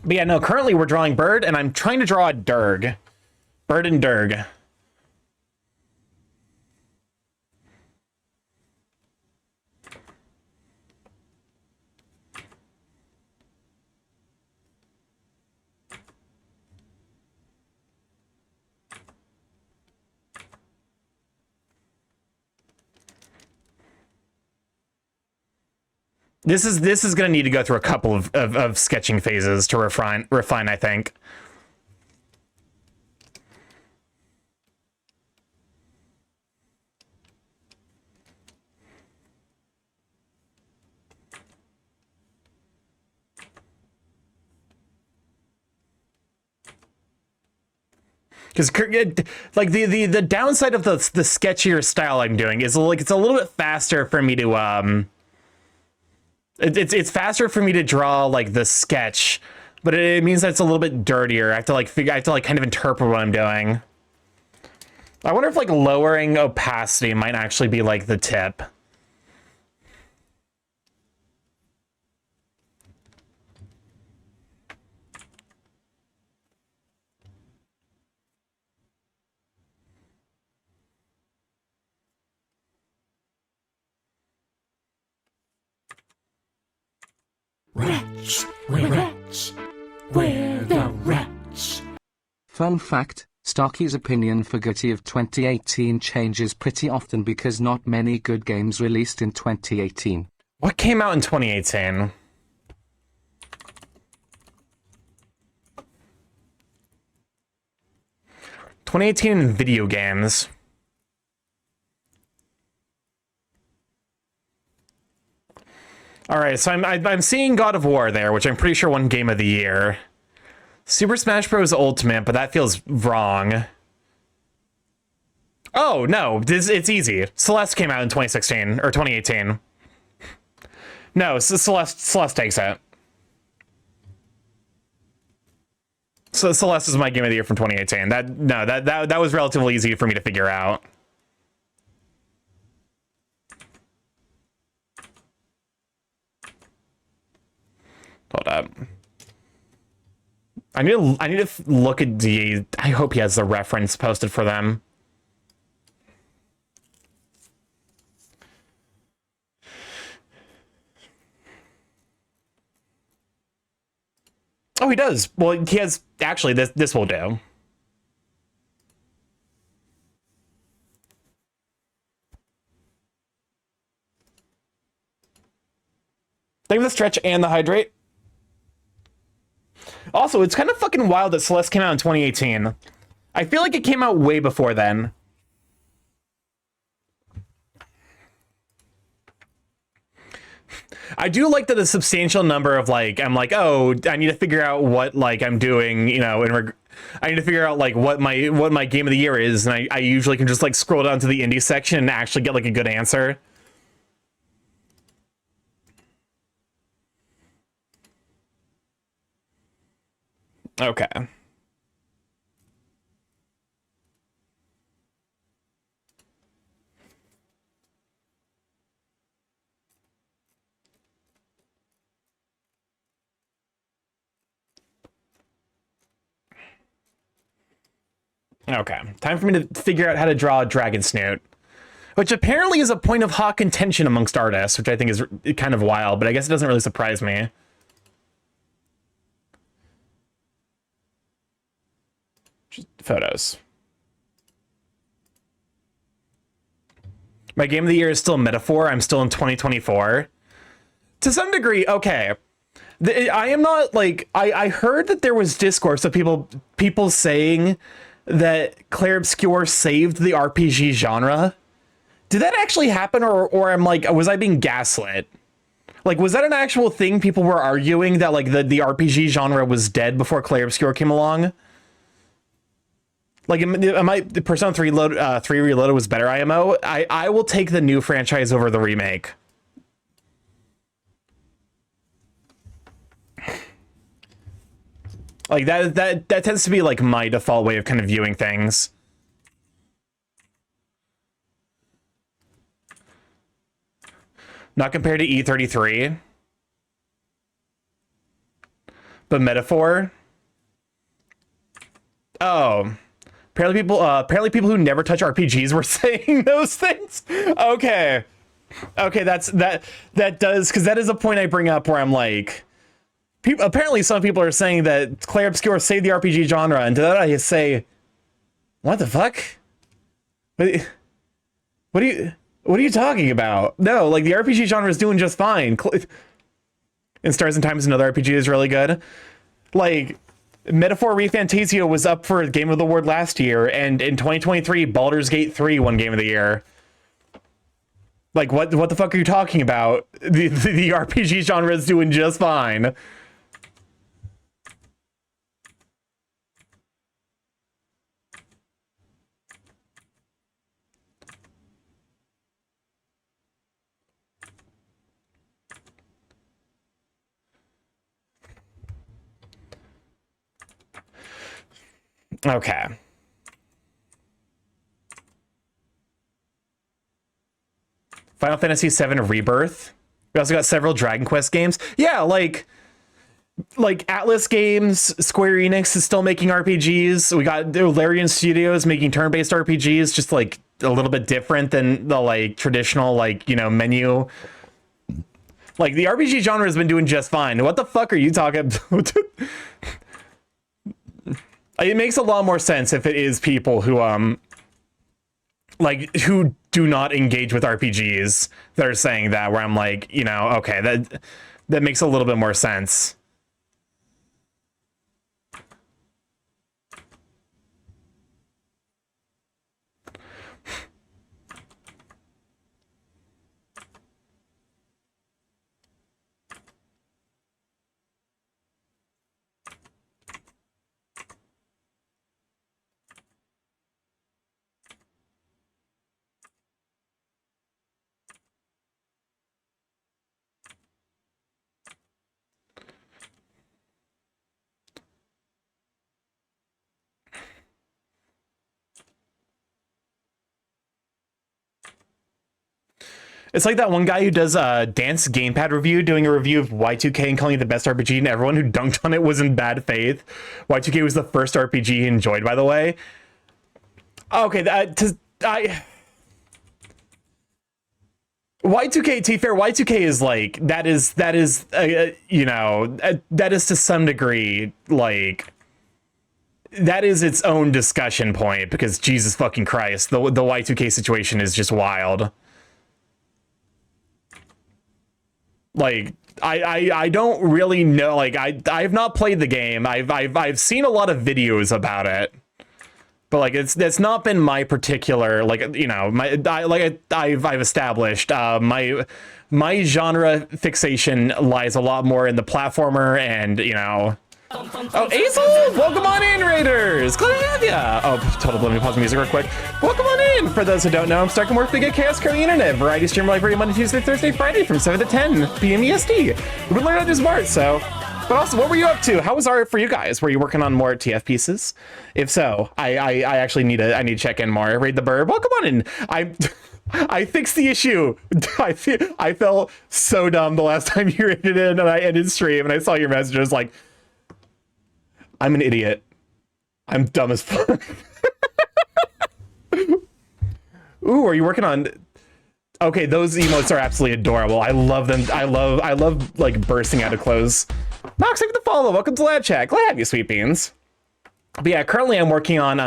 But yeah, no, currently we're drawing Bird, and I'm trying to draw a Durg. Bird and Durg. This is going to need to go through a couple of sketching phases to refine, I think. Because like the downside of the sketchier style I'm doing is like it's a little bit faster for me to it's faster for me to draw like the sketch, but it means that it's a little bit dirtier. I have to like kind of interpret what I'm doing. I wonder if like lowering opacity might actually be like the tip. Wretch, wretch, we're the wretch. Fun fact, Starky's opinion for GOTY of 2018 changes pretty often because not many good games released in 2018. What came out in 2018? In video games. All right, so I'm seeing God of War there, which I'm pretty sure won Game of the Year. Super Smash Bros. Ultimate, but that feels wrong. Oh, no, it's easy. Celeste came out in 2016, or 2018. No, Celeste takes it. So Celeste is my Game of the Year from 2018. That was relatively easy for me to figure out. Hold up. I need to look at the. I hope he has the reference posted for them. Oh, he does. Well, he has actually. This will do. Thank you for the stretch and the hydrate. Also, it's kind of fucking wild that Celeste came out in 2018. I feel like it came out way before then. I do like that a substantial number of like, I'm like, oh, I need to figure out what like I'm doing, you know, I need to figure out like what my Game of the Year is, and I usually can just like scroll down to the indie section and actually get like a good answer. Okay. Okay, time for me to figure out how to draw a dragon snoot, which apparently is a point of hot contention amongst artists, which I think is kind of wild, but I guess it doesn't really surprise me. Just photos. My Game of the Year is still a metaphor. I'm still in 2024. To some degree, okay. I am not like I heard that there was discourse of people saying that Clair Obscur saved the RPG genre. Did that actually happen, or I'm like, was I being gaslit? Like, was that an actual thing? People were arguing that like the RPG genre was dead before Clair Obscur came along. Like, Persona 3 Reloaded was better IMO. I will take the new franchise over the remake. Like that tends to be like my default way of kind of viewing things. Not compared to E33. But metaphor? Oh. Apparently people who never touch RPGs were saying those things. Okay. Okay, that does, because that is a point I bring up where I'm like, apparently some people are saying that Claire Obscure saved the RPG genre, and to that I say, what the fuck? What are you talking about? No, like the RPG genre is doing just fine. And Stars and Time is another RPG is really good. Like, Metaphor ReFantasio was up for Game of the Award last year, and in 2023, Baldur's Gate 3 won Game of the Year. Like, what the fuck are you talking about? The RPG genre is doing just fine. Okay. Final Fantasy VII Rebirth. We also got several Dragon Quest games. Yeah, like Atlas Games, Square Enix is still making RPGs. We got Larian Studios making turn-based RPGs, just like a little bit different than the like traditional like, you know, menu. Like the RPG genre has been doing just fine. What the fuck are you talking about? It makes a lot more sense if it is people who like who do not engage with RPGs that are saying that, where I'm like, you know, okay, that makes a little bit more sense. It's like that one guy who does a dance gamepad review, doing a review of Y2K and calling it the best RPG, and everyone who dunked on it was in bad faith. Y2K was the first RPG he enjoyed, by the way. Okay, Y2K, to be fair, Y2K is like, that is you know, that is to some degree, like, that is its own discussion point, because Jesus fucking Christ, the Y2K situation is just wild. Like, I don't really know, like, I have not played the game. I've seen a lot of videos about it, but like that's not been my particular, like, you know, I've established my genre fixation lies a lot more in the platformer, and you know. Oh, Azel! Welcome on in, Raiders! Glad to have ya! Oh, total, let me pause the music real quick. Welcome on in! For those who don't know, I'm StarkyMorph, Big Chaos Curly Internet. Variety stream live every Monday, Tuesday, Thursday, Friday from 7 to 10 p.m. EST. We've been learning how to do smart, so... But also, what were you up to? How was art for you guys? Were you working on more TF pieces? If so, I actually need to check in more. Raid the Burb. Welcome on in! I fixed the issue. I felt so dumb the last time you raided in, and I ended stream, and I saw your message. I was like... I'm an idiot. I'm dumb as fuck. Ooh, are you working on... Okay, those emotes are absolutely adorable. I love them. I love like bursting out of clothes. Nox, thank you for the follow. Welcome to Lab Chat. Glad to have you, sweet beans. But yeah, currently I'm working on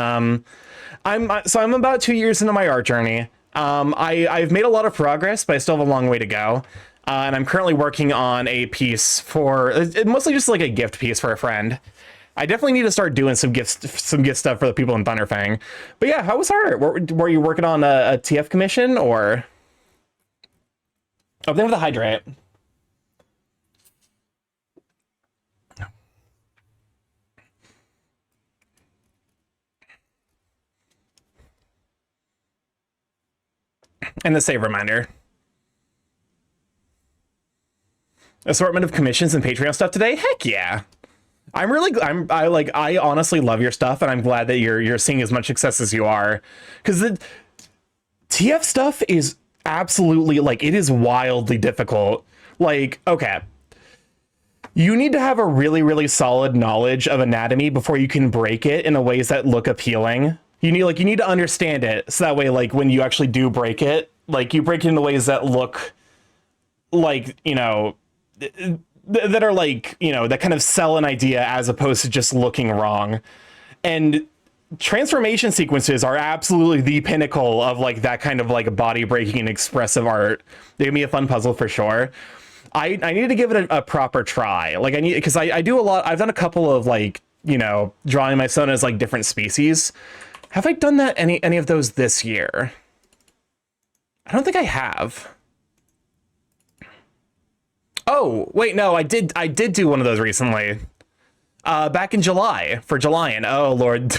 I'm about 2 years into my art journey. I've made a lot of progress, but I still have a long way to go. And I'm currently working on a piece for mostly just like a gift piece for a friend. I definitely need to start doing some gift stuff for the people in Thunderfang. But yeah, how was art? Were you working on a TF commission, or? Oh, they have the hydrate. And the save reminder. Assortment of commissions and Patreon stuff today? Heck yeah. I honestly love your stuff, and I'm glad that you're seeing as much success as you are, because the TF stuff is absolutely, like, it is wildly difficult. Like, okay, you need to have a really, really solid knowledge of anatomy before you can break it in a ways that look appealing. You need to understand it so that way, like, when you actually do break it, like, you break it in the ways that look like, you know, that are like, you know, that kind of sell an idea as opposed to just looking wrong. And transformation sequences are absolutely the pinnacle of like that kind of like body breaking and expressive art. They give me a fun puzzle for sure. I need to give it a proper try. Like because I do a lot. I've done a couple of like, you know, drawing my son as like different species. Have I done that any of those this year? I don't think I have. Oh, wait, no, I did do one of those recently. Back in July for July, and oh Lord.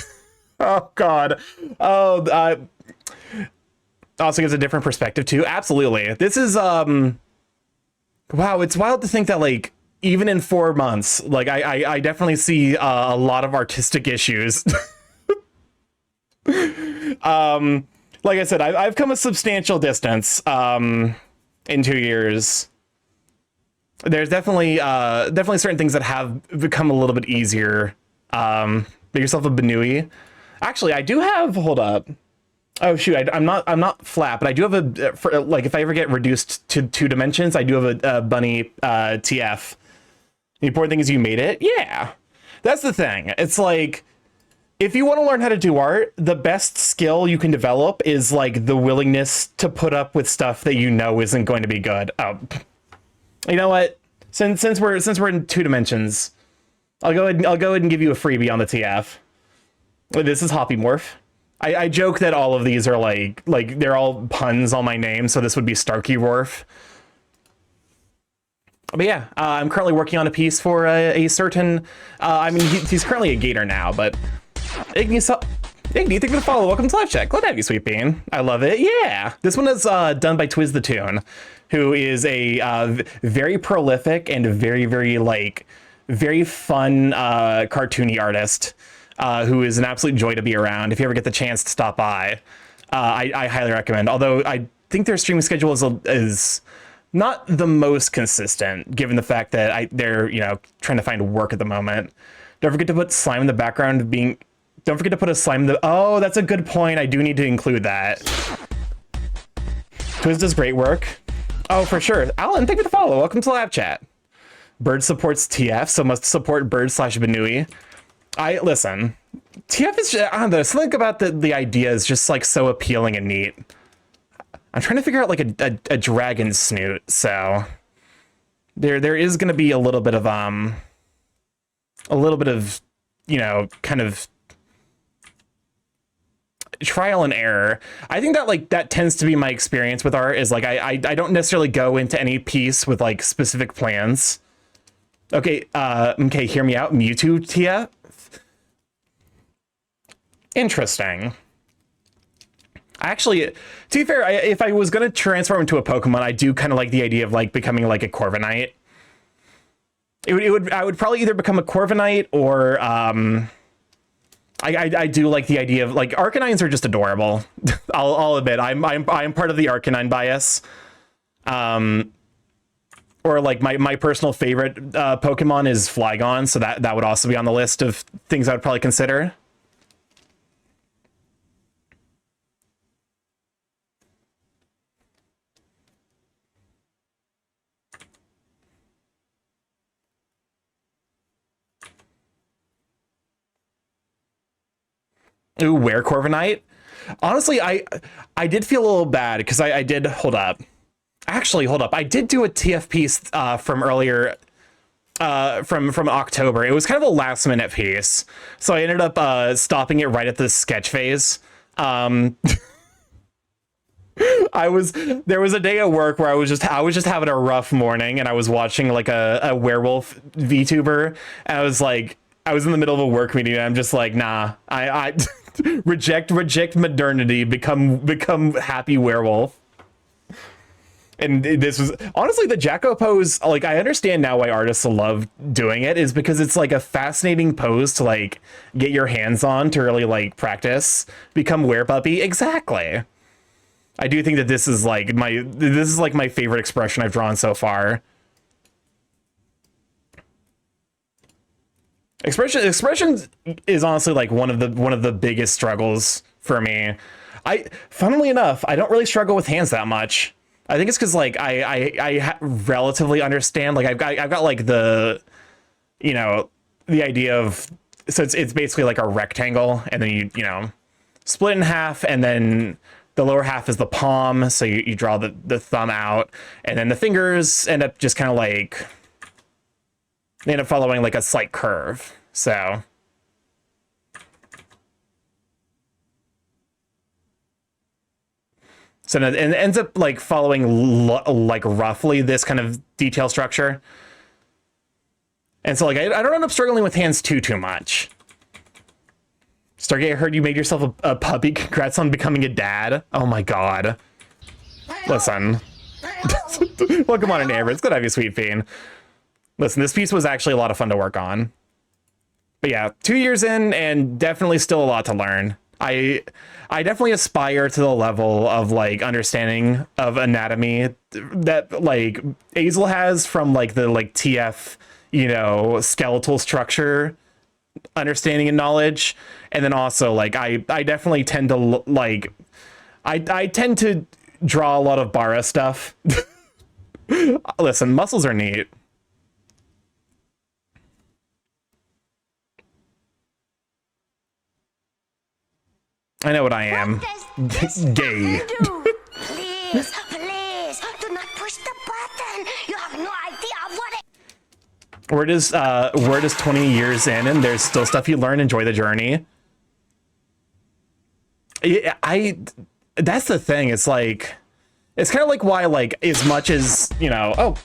Oh God. Oh, also gives a different perspective too. Absolutely. This is wow, it's wild to think that like even in 4 months, like I definitely see a lot of artistic issues. Like I said, I've come a substantial distance in 2 years. There's definitely certain things that have become a little bit easier. Make yourself a Banui. Actually, I do have. Hold up. Oh shoot, I'm not flat, but I do have a like if I ever get reduced to 2 dimensions, I do have a bunny TF. The important thing is you made it. Yeah, that's the thing. It's like if you want to learn how to do art, the best skill you can develop is like the willingness to put up with stuff that you know isn't going to be good. Oh. You know what? Since we're in 2 dimensions, I'll go ahead and give you a freebie on the TF. This is StarkyMorph. I joke that all of these are like they're all puns on my name, so this would be StarkyMorph. But yeah, I'm currently working on a piece for a certain. I mean, he's currently a gator now, but Iggy, thank you for the follow. Welcome to Live Chat. Glad to have you, Sweet Bean. I love it. Yeah, this one is done by Twiz the Toon, who is a very prolific and very fun cartoony artist who is an absolute joy to be around. If you ever get the chance to stop by, I highly recommend. Although I think their streaming schedule is not the most consistent, given the fact that they're trying to find work at the moment. Don't forget to put slime in the background. Don't forget to put a slime in the. Oh, that's a good point. I do need to include that. Twiz does great work. Oh, for sure. Alan, thank you for the follow. Welcome to Live Chat. Bird supports TF, so must support Bird/Banui. Listen. TF is, I don't know, something about the idea is just like so appealing and neat. I'm trying to figure out like a dragon snoot, so there is going to be a little bit of kind of trial and error. I think that that tends to be my experience with art is like I don't necessarily go into any piece with like specific plans. Okay, hear me out. Mewtwo TF. Interesting. Actually, to be fair, if I was going to transform into a Pokemon, I do kind of like the idea of like becoming like a Corviknight. I would probably either become a Corviknight or I do like the idea of like Arcanines are just adorable. I'll admit I'm part of the Arcanine bias. Or like my personal favorite Pokemon is Flygon, so that would also be on the list of things I would probably consider. Ooh, where Corviknight? Honestly, I did feel a little bad because I did hold up. Actually, hold up. I did do a TF piece from earlier from October. It was kind of a last minute piece, so I ended up stopping it right at the sketch phase. There was a day at work where I was just having a rough morning, and I was watching like a werewolf VTuber, and I was in the middle of a work meeting, and I'm just like, nah, I reject modernity, become happy werewolf. And this was honestly the Jacko pose. Like, I understand now why artists love doing it, is because it's like a fascinating pose to like get your hands on to really like practice, become werepuppy. Exactly. I do think that this is like my favorite expression I've drawn so far. Expression is honestly like one of the biggest struggles for me. Funnily enough, I don't really struggle with hands that much. I think it's because like I relatively understand. Like I've got like the, you know, the idea of, so it's basically like a rectangle, and then you know split in half, and then the lower half is the palm. So you draw the thumb out, and then the fingers end up just kind of like, they end up following like a slight curve. So it ends up like following like roughly this kind of detail structure. And so like I don't end up struggling with hands too much. Stargate, I heard you made yourself a puppy. Congrats on becoming a dad. Oh my god. Listen. Welcome on in, Amber. It's good to have you, Sweet Fiend. Listen, this piece was actually a lot of fun to work on. But yeah, 2 years in, and definitely still a lot to learn. I definitely aspire to the level of like understanding of anatomy that like Azel has from like the like TF, you know, skeletal structure understanding and knowledge. And then also like I definitely tend to like I tend to draw a lot of Bara stuff. Listen, muscles are neat. I know what I am. Gay. Please, please, do not push the button. You have no idea what it... Word is 20 years in, and there's still stuff you learn. Enjoy the journey. That's the thing. It's like, it's kind of like why, like, as much as, you know, oh,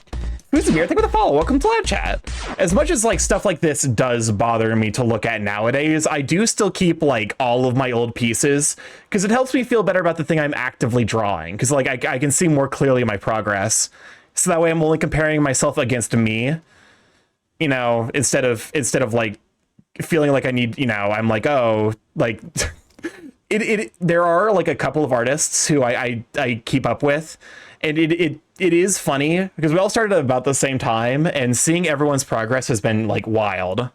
who's here? Thank you for the follow. Welcome to live chat. As much as like stuff like this does bother me to look at nowadays, I do still keep like all of my old pieces because it helps me feel better about the thing I'm actively drawing. Because like I can see more clearly my progress. So that way I'm only comparing myself against me, you know, instead of like feeling like I need, you know, I'm like, oh, like there are like a couple of artists who I keep up with, and it is funny because we all started at about the same time, and seeing everyone's progress has been like wild.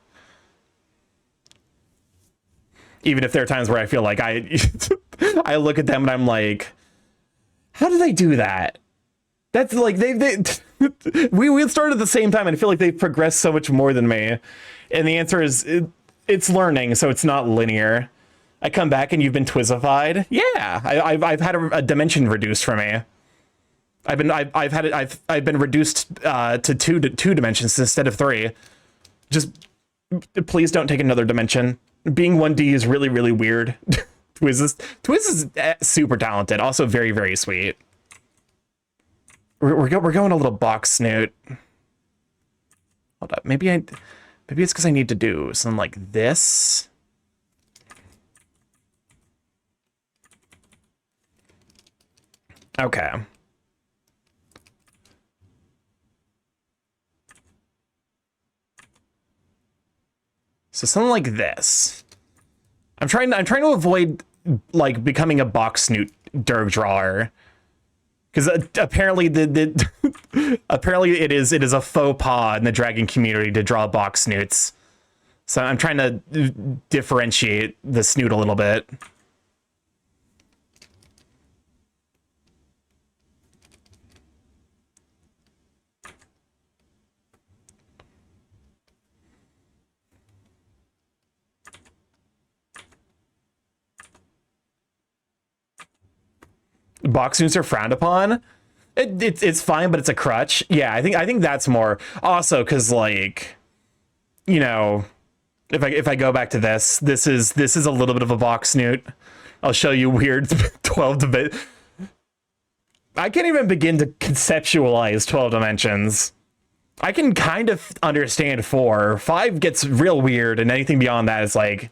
Even if there are times where I feel like I look at them and I'm like, how did they do that? That's like we started at the same time, and I feel like they've progressed so much more than me. And the answer is it's learning, so it's not linear. I come back and you've been Twizified. Yeah, I've had a dimension reduced for me. I've been reduced to two dimensions instead of 3. Just please don't take another dimension. Being 1D is really, really weird. Twiz is super talented, also very, very sweet. We're going a little box snoot. Hold up, maybe it's because I need to do something like this. Okay. So something like this. I'm trying to avoid like becoming a box snoot derg drawer, because apparently apparently it is a faux pas in the dragon community to draw box snoots. So I'm trying to differentiate the snoot a little bit. Box snoots are frowned upon. It's fine, but it's a crutch. Yeah, I think that's more also because, like, you know, if I go back to this is a little bit of a box snoot. I'll show you weird 12 bit. I can't even begin to conceptualize 12 dimensions. I can kind of understand 4. 5 gets real weird, and anything beyond that is like,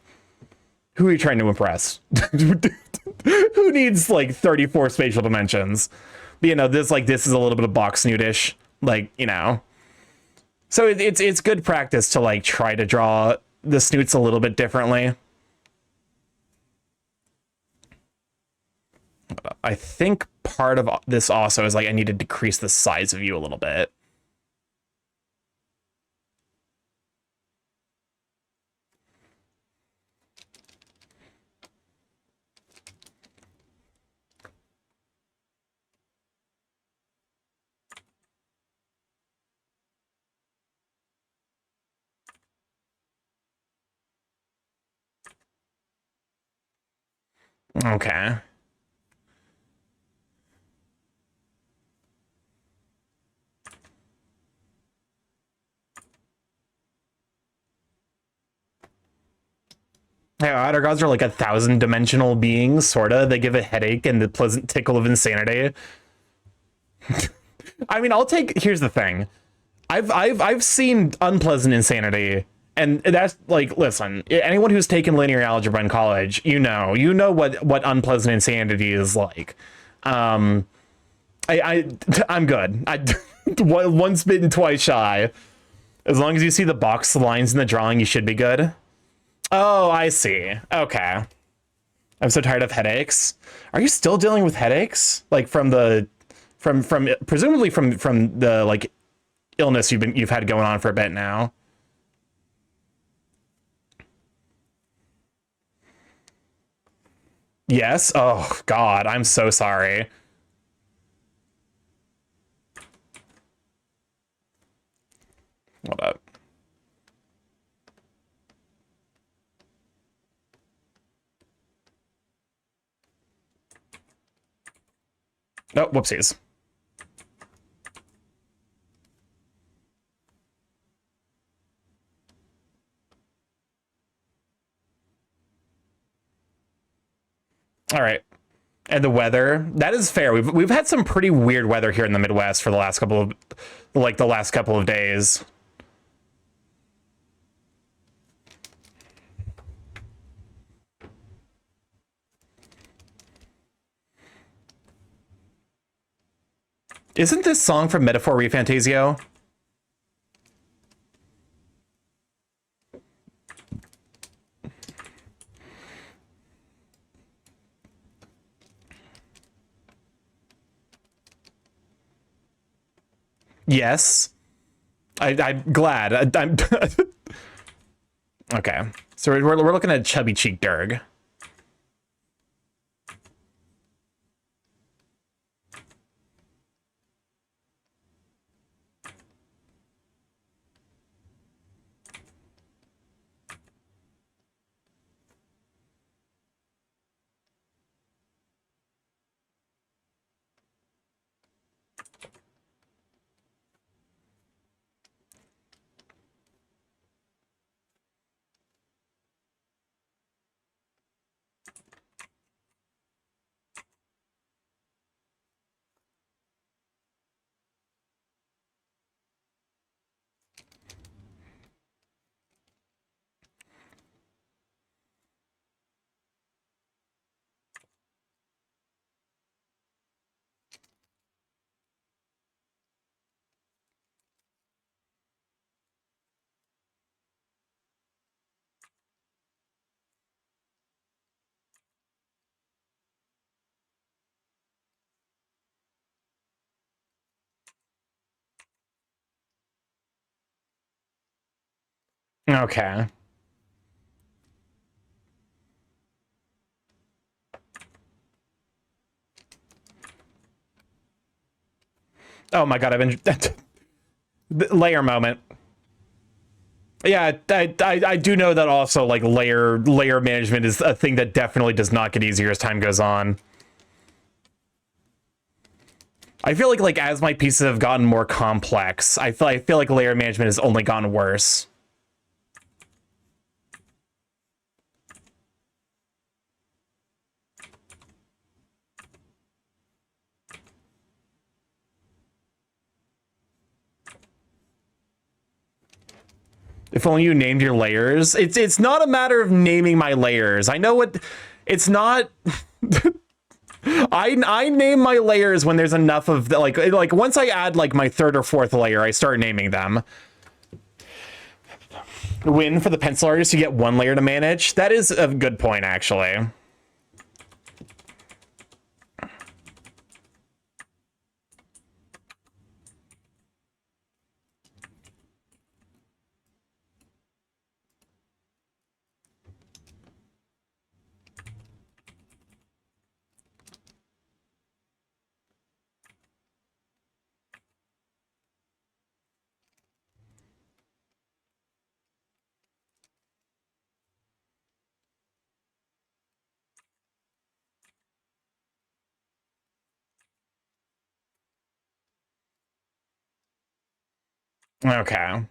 who are you trying to impress? Who needs like 34 spatial dimensions? But, you know, this is a little bit of box snootish, like, you know. So it's good practice to like try to draw the snoots a little bit differently. I think part of this also is like I need to decrease the size of you a little bit. Okay. Yeah, otter gods are like 1,000-dimensional beings, sorta. They give a headache and the pleasant tickle of insanity. I mean, I'll take. Here's the thing. I've seen unpleasant insanity, and that's like, listen. Anyone who's taken linear algebra in college, you know what unpleasant insanity is like. I'm good. Once bitten, twice shy. As long as you see the box lines in the drawing, you should be good. Oh, I see. Okay. I'm so tired of headaches. Are you still dealing with headaches? Like from presumably from the like illness you've had going on for a bit now. Yes. Oh God, I'm so sorry. Hold up. Oh, whoopsies. All right. And the weather, that is fair. We've had some pretty weird weather here in the Midwest for the last couple of days. Isn't this song from Metaphor Refantasio? Yes. I'm glad. I'm okay. So we're looking at Chubby Cheek Durg. Okay. Oh my God, I've been layer moment. Yeah, I do know that also like layer management is a thing that definitely does not get easier as time goes on. I feel like as my pieces have gotten more complex, I feel like layer management has only gotten worse. If only you named your layers. It's not a matter of naming my layers. I know what it's not. I name my layers when there's enough of the, like once I add like my third or fourth layer, I start naming them. Win for the pencil artist, you get one layer to manage. That is a good point, actually. Okay.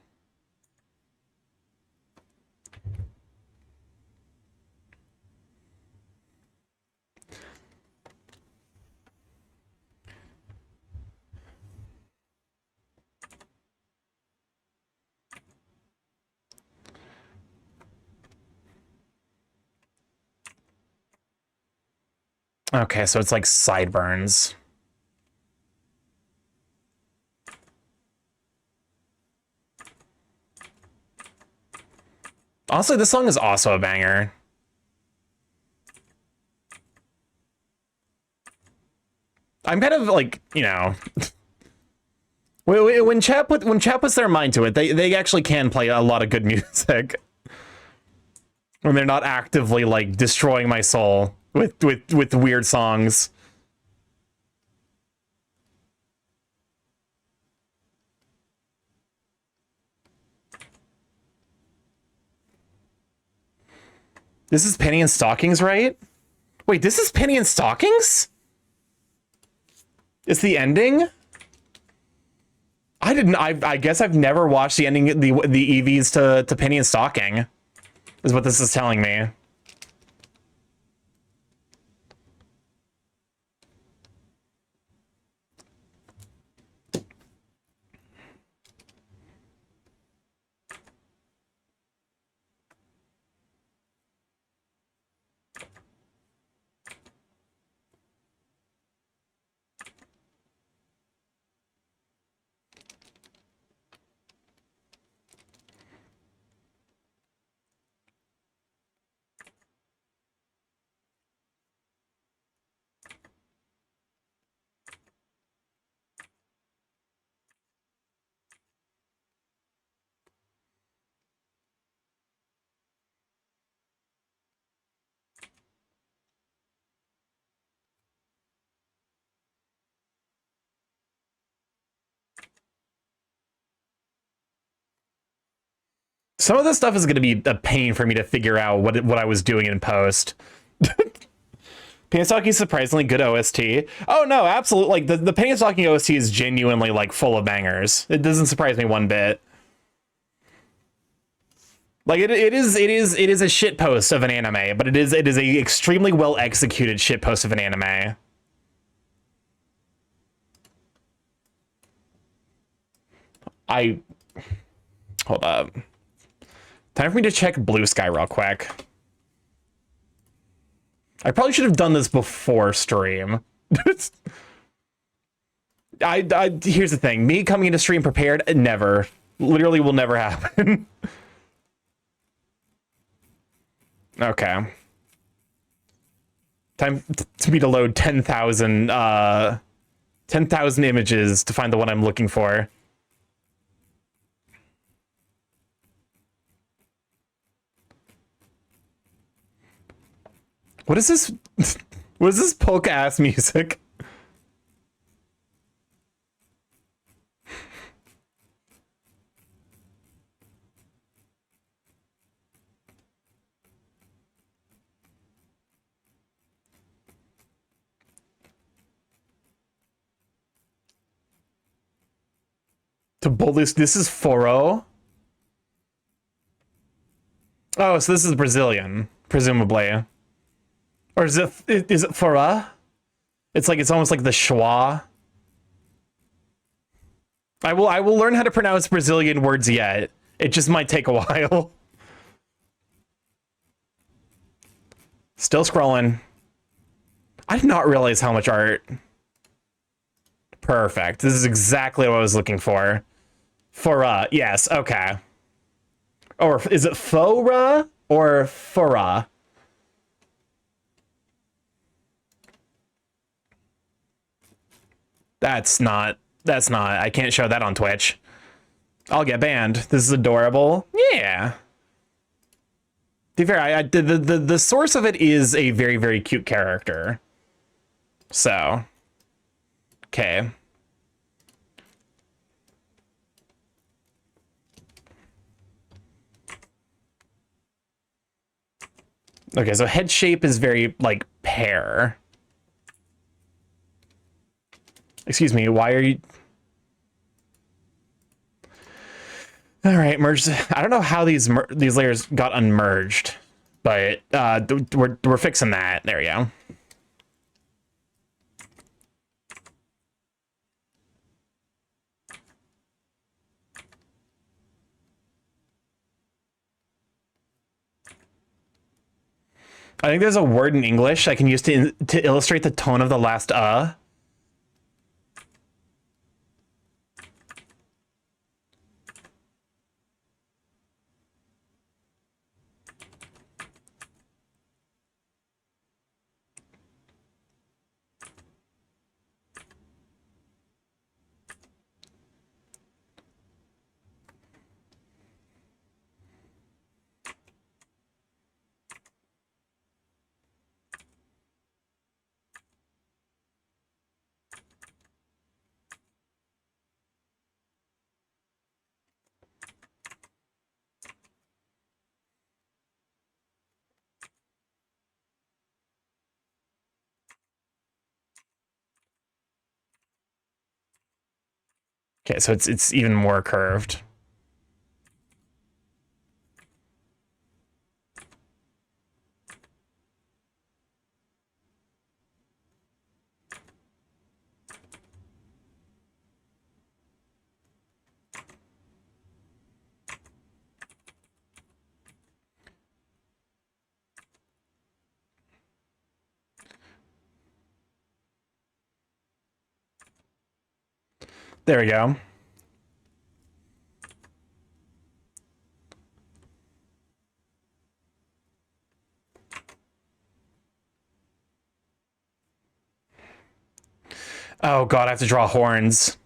Okay, so it's like sideburns. Honestly, this song is also a banger. I'm kind of like, you know, when chat puts their mind to it, they actually can play a lot of good music. When they're not actively like destroying my soul with weird songs. This is Penny and Stockings, right? Wait, this is Penny and Stockings? It's the ending? I guess I've never watched the ending, the EVs to Penny and Stocking, is what this is telling me. Some of this stuff is going to be a pain for me to figure out what I was doing in post. Penny surprisingly good OST. Oh no, absolutely. Like the Penny OST is genuinely like full of bangers. It doesn't surprise me one bit. Like it is a shit post of an anime, but it is a extremely well executed shit post of an anime. Hold up. Time for me to check Blue Sky real quick. I probably should have done this before stream. Here's the thing. Me coming into stream prepared, never. Literally will never happen. Okay. Time to me to load 10,000 10,000 images to find the one I'm looking for. What is this? What is this polka ass music? To boldly, this is Foro. Oh, so this is Brazilian, presumably. Or is it Fora? It's almost like the schwa. I will learn how to pronounce Brazilian words yet. It just might take a while. Still scrolling. I did not realize how much art. Perfect. This is exactly what I was looking for. Fora, yes, okay. Or is it Fora or Fora? That's not, I can't show that on Twitch. I'll get banned. This is adorable. Yeah. To be fair, the source of it is a very, very cute character. So. Okay. Okay, so head shape is very, like, pear. Excuse me, why are you... All right, merge. I don't know how these layers got unmerged, but we're fixing that. There we go. I think there's a word in English I can use to illustrate the tone of the last Okay, so it's even more curved. There we go. Oh god, I have to draw horns.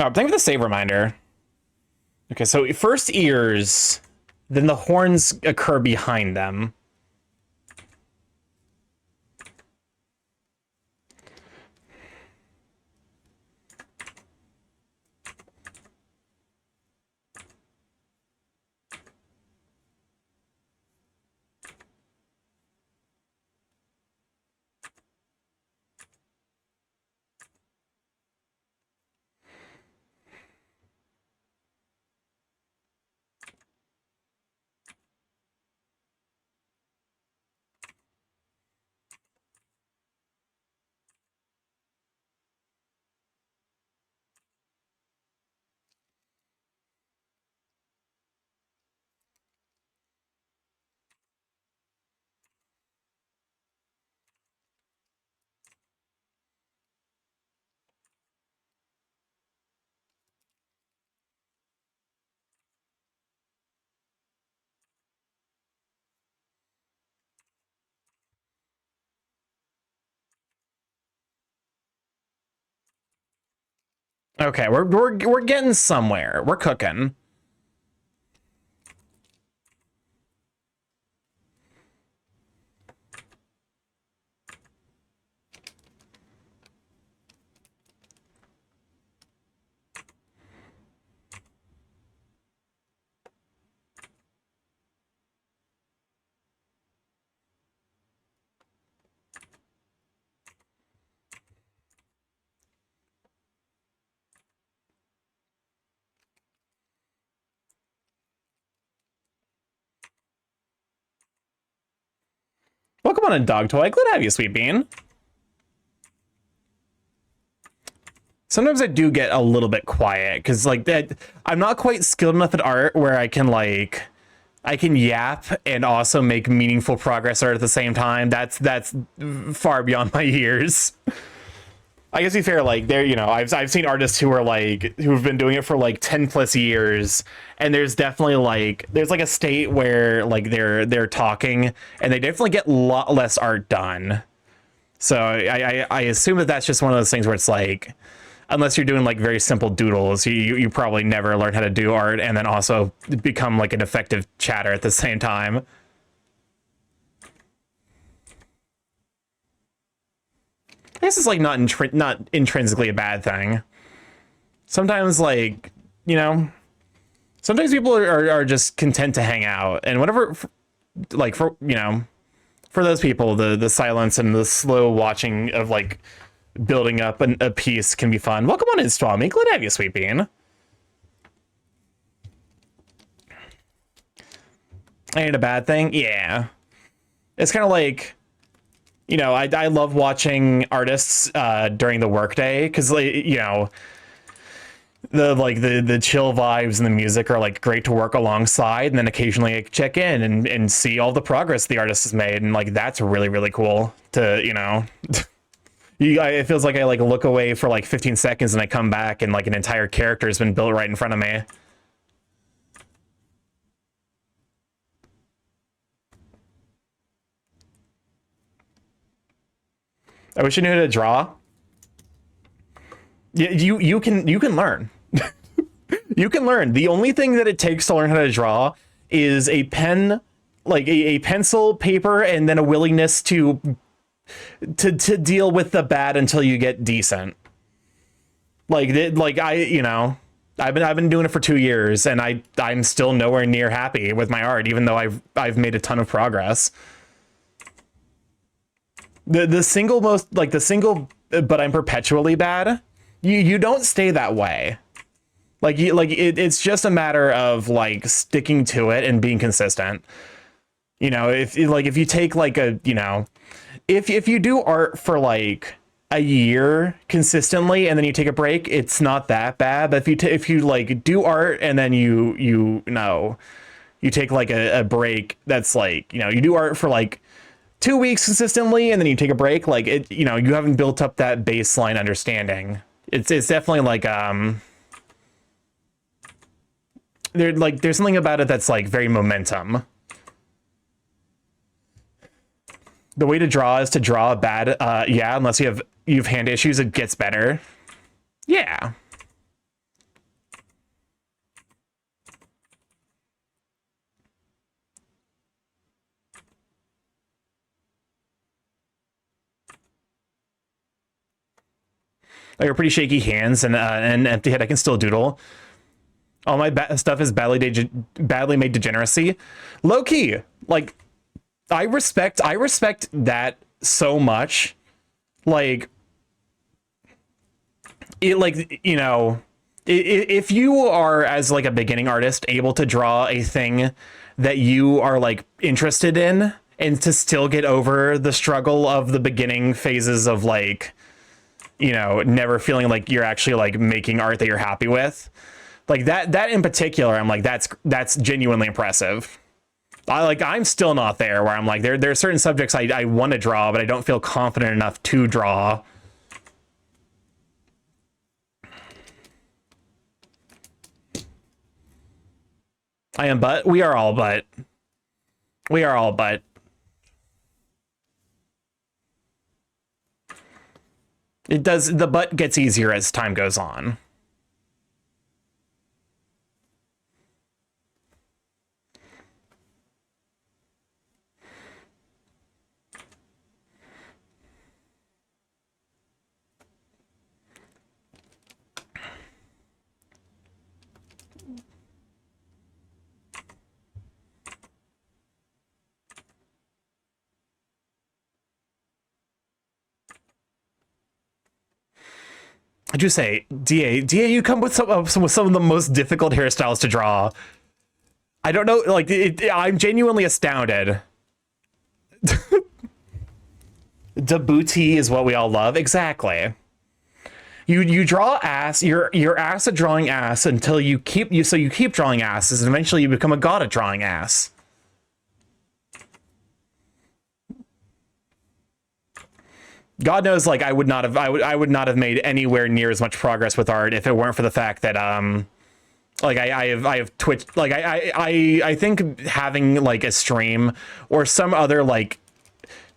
Oh, thank you for the save reminder. Okay, so first ears, then the horns occur behind them. Okay, we're getting somewhere. We're cooking. Welcome on in, Dog Toy. Glad to have you, Sweet Bean. Sometimes I do get a little bit quiet because like that I'm not quite skilled enough at art where I can yap and also make meaningful progress art at the same time. That's far beyond my years. I guess to be fair, like there, you know, I've seen artists who are like who've been doing it for like 10 plus years, and there's definitely like there's like a state where like they're talking and they definitely get a lot less art done. So I assume that that's just one of those things where it's like, unless you're doing like very simple doodles, you probably never learn how to do art and then also become like an effective chatter at the same time. I guess it's like not intrinsically a bad thing. Sometimes, like, you know, Sometimes people are just content to hang out, and whatever, like for you know, for those people, the silence and the slow watching of like building up a piece can be fun. Welcome on in, Stormy. Glad to have you, Sweet Bean. Ain't a bad thing. Yeah, it's kind of like, you know, I love watching artists during the workday because, like, you know, the chill vibes and the music are like great to work alongside, and then occasionally I check in and see all the progress the artist has made, and like that's really, really cool to, you know. It feels like I like look away for like 15 seconds and I come back and like an entire character has been built right in front of me. I wish I knew how to draw. Yeah, you can learn. You can learn. The only thing that it takes to learn how to draw is a pen, like a pencil, paper, and then a willingness to deal with the bad until you get decent. Like you know, I've been doing it for 2 years and I'm still nowhere near happy with my art, even though I've made a ton of progress. The single most, like the single, but I'm perpetually bad. You don't stay that way. It's just a matter of like sticking to it and being consistent. You know, if you take like a, you know, if you do art for like a year consistently and then you take a break, it's not that bad. But if you like do art and then you know, you take like a break, that's like, you know, you do art for like 2 weeks consistently and then you take a break, like it, you know, you haven't built up that baseline understanding. It's definitely like there's something about it that's like very momentum. The way to draw is to draw bad, yeah, unless you've hand issues, it gets better. Yeah. Like, pretty shaky hands and an empty head, I can still doodle. All my stuff is badly made degeneracy. Low key, like, I respect that so much. Like, it, like, you know, if you are, as like a beginning artist, able to draw a thing that you are like interested in, and to still get over the struggle of the beginning phases of like, you know, never feeling like you're actually like making art that you're happy with, like that in particular, I'm like, that's genuinely impressive. I'm still not there where I'm like, there are certain subjects I want to draw, but I don't feel confident enough to draw. I am, but we are all but. We are all but. It does, the butt gets easier as time goes on. I just say, DA, you come with some of the most difficult hairstyles to draw. I don't know, like, I'm genuinely astounded. Debooty is what we all love, exactly. You draw ass, you're ass at drawing ass until you keep drawing asses, and eventually you become a god at drawing ass. God knows, like, I would not have made anywhere near as much progress with art if it weren't for the fact that like I have Twitch, like I think having like a stream or some other like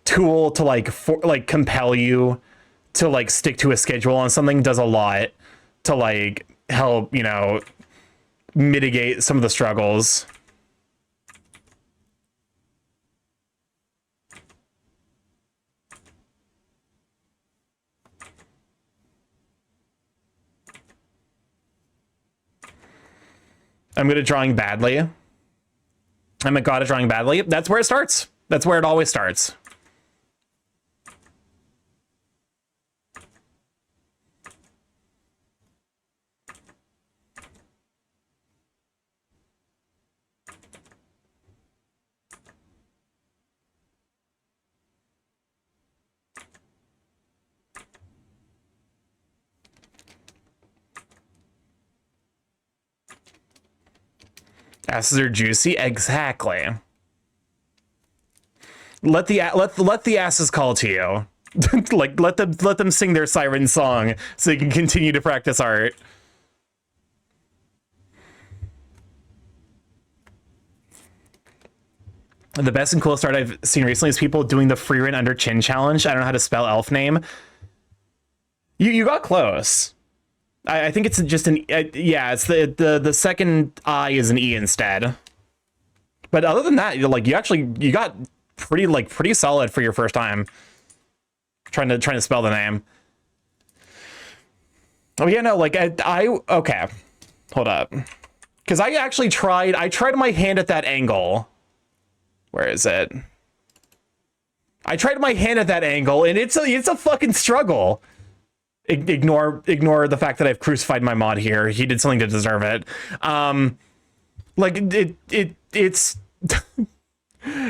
tool to like compel you to like stick to a schedule on something does a lot to like help, you know, mitigate some of the struggles. I'm good at drawing badly. I'm a god at drawing badly. That's where it starts. That's where it always starts. Asses are juicy, exactly. Let the asses call to you. Like let them sing their siren song so you can continue to practice art. The best and coolest art I've seen recently is people doing the free run under chin challenge. I don't know how to spell elf name. You got close. I think it's just an yeah. It's the second I is an E instead. But other than that, you got pretty solid for your first time. Trying to spell the name. Oh yeah, no, like I okay, hold up, because I actually tried. I tried my hand at that angle. Where is it? I tried my hand at that angle, and it's a fucking struggle. Ignore the fact that I've crucified my mod here. He did something to deserve it. Like it's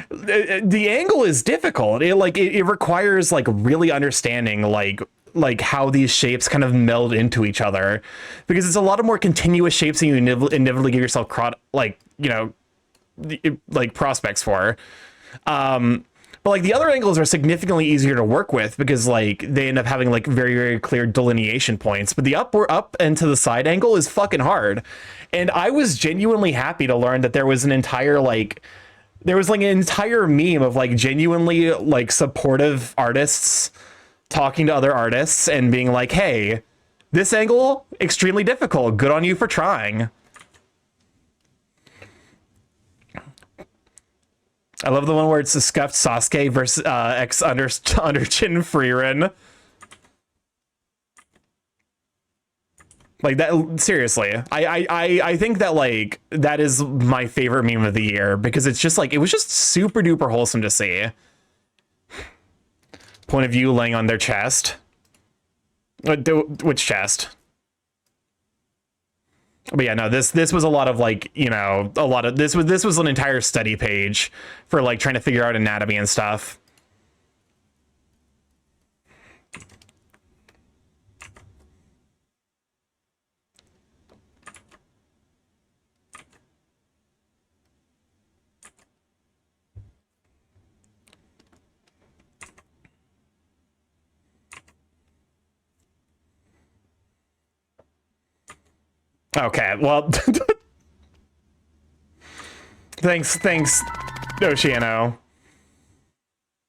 the angle is difficult. It requires like really understanding like how these shapes kind of meld into each other, because it's a lot of more continuous shapes than you inevitably give yourself like prospects for. But like the other angles are significantly easier to work with because like they end up having like very, very clear delineation points. But the up and to the side angle is fucking hard. And I was genuinely happy to learn that there was an entire an entire meme of like genuinely like supportive artists talking to other artists and being like, hey, this angle, extremely difficult. Good on you for trying. I love the one where it's a scuffed Sasuke versus X under chin Freerin. Like that, seriously. I think that like that is my favorite meme of the year because it's just like it was just super duper wholesome to see. Point of view laying on their chest. Which chest? But yeah, no, this was a lot of like, this was an entire study page for like trying to figure out anatomy and stuff. Okay, well, thanks, Oceano.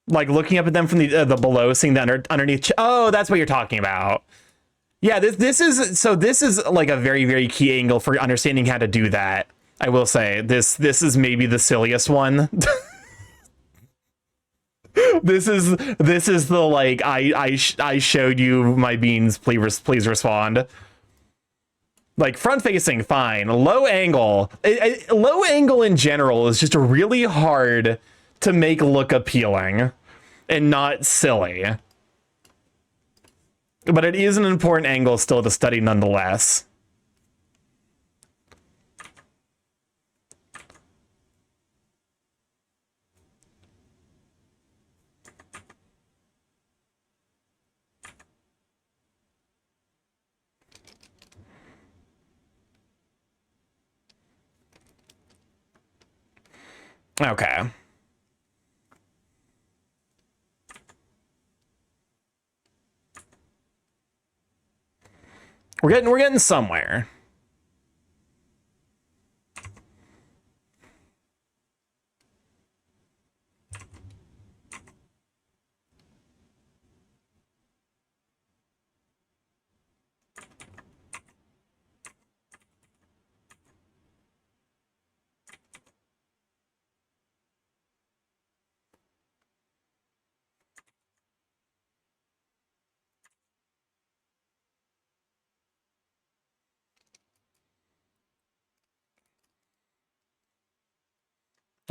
Like looking up at them from the below, seeing the underneath. Oh, that's what you're talking about. Yeah, this is like a very, very key angle for understanding how to do that. I will say this is maybe the silliest one. This is the like I showed you my beans. Please respond. Like front facing, fine. Low angle, low angle in general is just really hard to make look appealing and not silly. But it is an important angle still to study nonetheless. Okay. We're getting somewhere.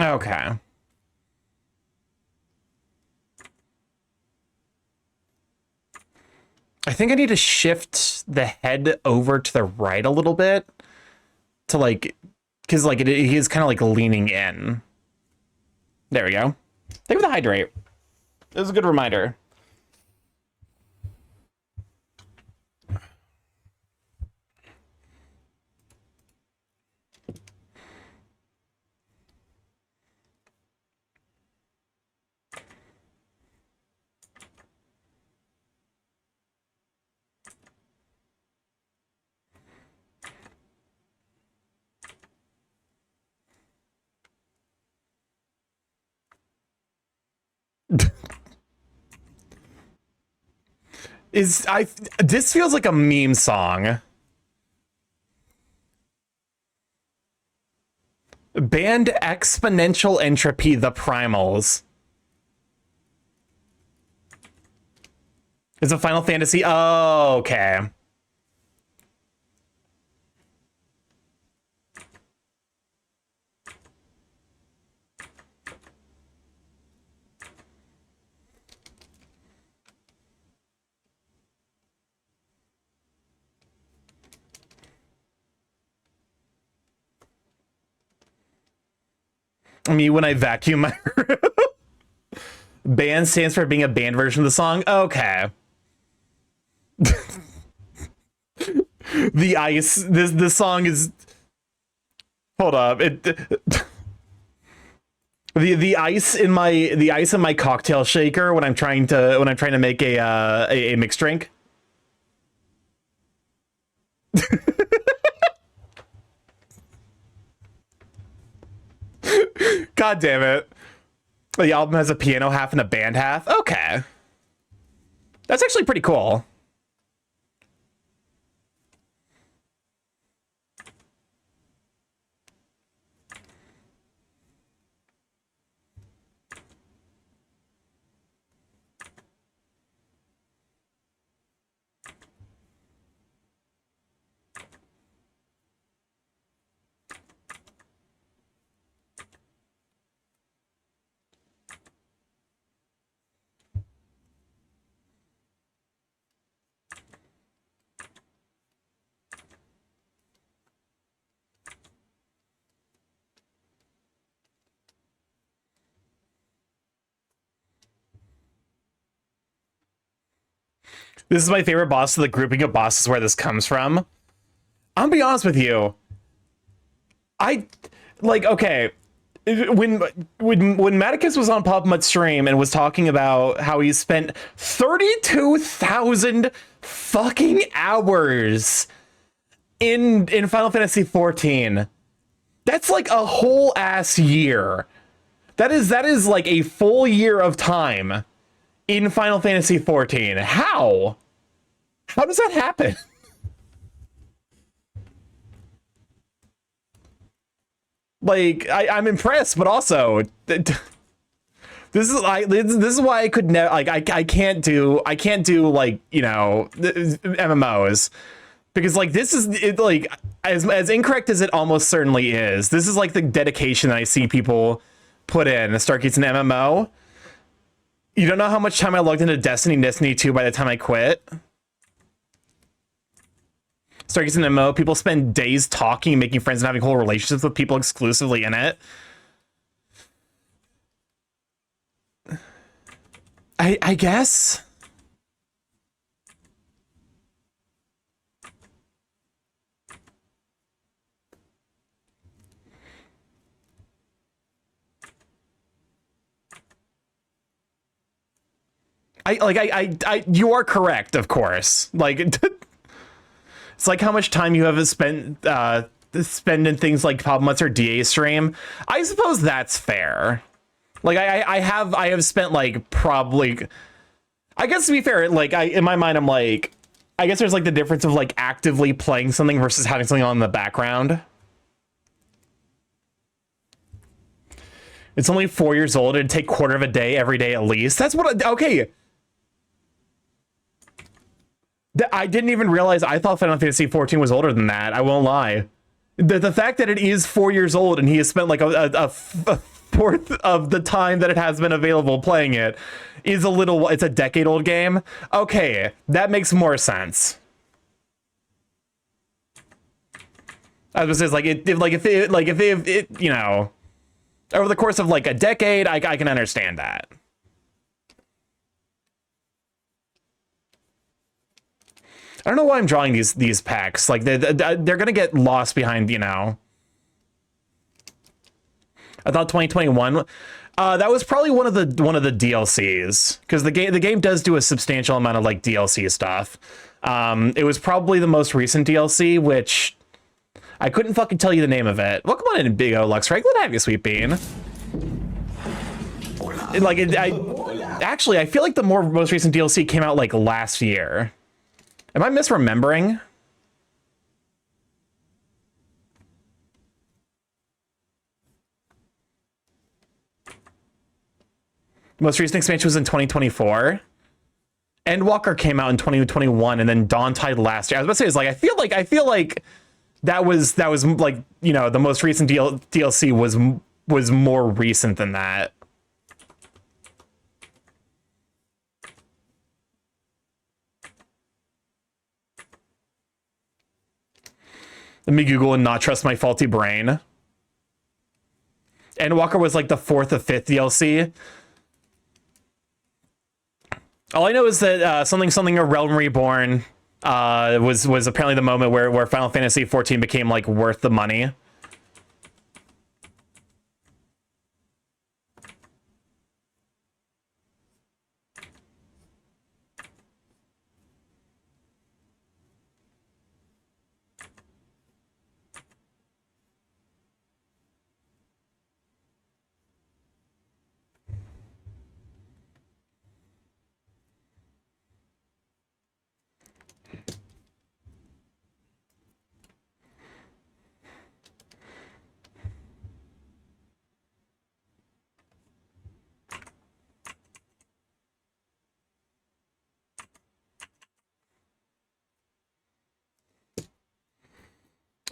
Okay. I think I need to shift the head over to the right a little bit to like, because like he is kind of like leaning in. There we go. Thank you for the hydrate. It was a good reminder. This feels like a meme song. Band Exponential Entropy the Primals. It's a Final Fantasy. Oh, okay. Me when I vacuum my room. Band stands for being a band version of the song. Okay. The ice. This song is. Hold up. The ice in my cocktail shaker when I'm trying to make a mixed drink. God damn it. The album has a piano half and a band half. Okay. That's actually pretty cool. This is my favorite boss, so the grouping of bosses where this comes from. I'll be honest with you. Okay. When Maticus was on Pop Mutt stream and was talking about how he spent 32,000 fucking hours in Final Fantasy 14. That's like a whole ass year. That is like a full year of time in Final Fantasy 14. How? How does that happen? Like, I'm impressed, but also this is why I could never like I can't do like, you know, MMOs, because like this is it, like as incorrect as it almost certainly is. This is like the dedication that I see people put in. Starky's an MMO. You don't know how much time I logged into Destiny 2 by the time I quit. Starky's an MMO. People spend days talking, making friends, and having whole relationships with people exclusively in it. I guess. You are correct, of course. Like, it's like how much time you have spent in things like Pop Mutts or DA stream. I suppose that's fair. Like, I have spent like probably, I guess to be fair, like in my mind I'm like, I guess there's like the difference of like actively playing something versus having something on in the background. It's only 4 years old. It'd take quarter of a day every day at least. That's what okay. I didn't even realize. I thought Final Fantasy 14 was older than that. I won't lie. The fact that it is 4 years old and he has spent like a fourth of the time that it has been available playing it is it's a decade old game. Okay, that makes more sense. I was just like, if you know, over the course of like a decade, I can understand that. I don't know why I'm drawing these packs. Like they're gonna get lost behind, you know. I thought 2021. That was probably one of the DLCs, because the game does do a substantial amount of like DLC stuff. It was probably the most recent DLC, which I couldn't fucking tell you the name of it. Welcome on in, Big O Lux. Glad to have you, Sweet Bean. Actually, I feel like the most recent DLC came out like last year. Am I misremembering? Most recent expansion was in 2024. Endwalker came out in 2021, and then Dawn Tide last year. I was about to say, it's like I feel like that was like, you know, the most recent DLC was more recent than that. Let me Google and not trust my faulty brain. Endwalker was like the 4th or 5th DLC. All I know is that something A Realm Reborn was apparently the moment where Final Fantasy XIV became like worth the money.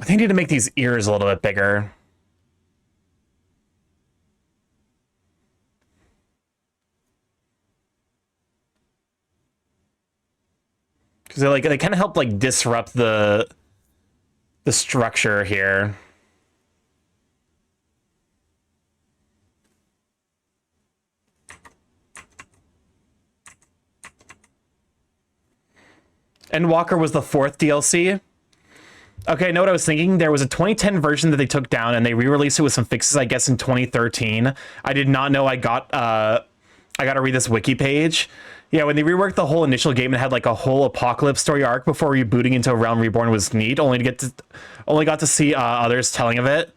I think I need to make these ears a little bit bigger. Because they kind of help like disrupt the structure here. Endwalker was the 4th DLC. Okay, I know what I was thinking. There was a 2010 version that they took down, and they re-released it with some fixes, I guess, in 2013. I did not know I got to read this wiki page. Yeah, when they reworked the whole initial game and had like a whole apocalypse story arc before rebooting into A Realm Reborn was neat. Only got to see others telling of it.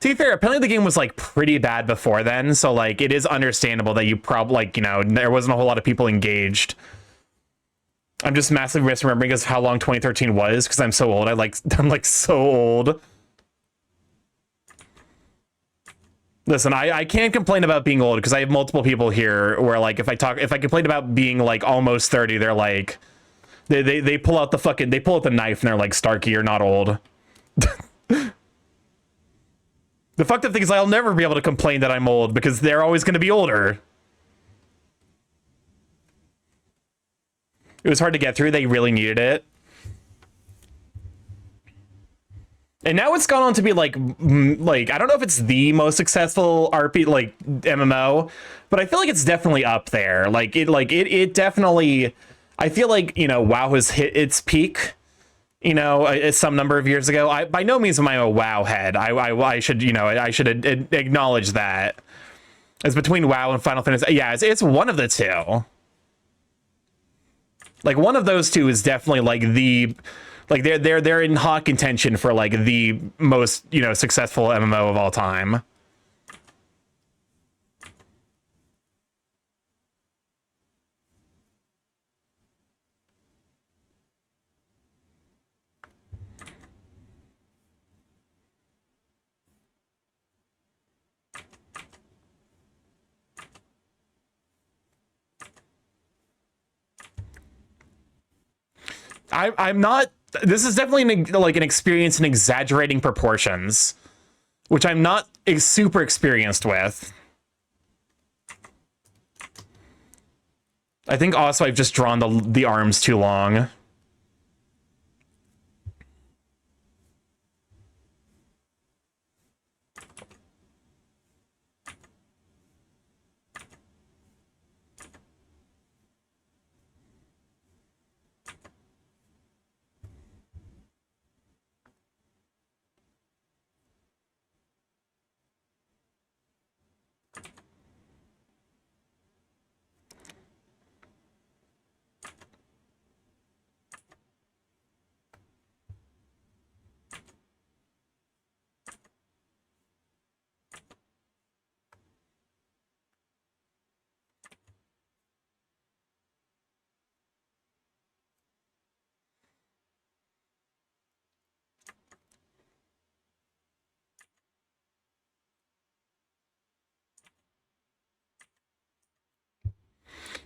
To be fair, apparently the game was like pretty bad before then, so like it is understandable that you probably, like, you know, there wasn't a whole lot of people engaged. I'm just massively misremembering because how long 2013 was, because I'm so old. I'm like so old. Listen, I can't complain about being old because I have multiple people here where like if I complain about being like almost 30, they're like they pull out the knife and they're like, Starky, you're not old. The fucked up thing is I'll never be able to complain that I'm old because they're always going to be older. It was hard to get through. They really needed it. And now it's gone on to be like I don't know if it's the most successful RP like MMO, but I feel like it's definitely up there. It definitely, I feel like, you know, WoW has hit its peak, you know, some number of years ago. By no means am I a WoW head. I should, you know, I should acknowledge that. It's between WoW and Final Fantasy. Yeah, it's one of the two. Like one of those two is definitely like they're in hot contention for like the most, you know, successful MMO of all time. I'm not. This is definitely an experience in exaggerating proportions, which I'm not super experienced with. I think also I've just drawn the arms too long.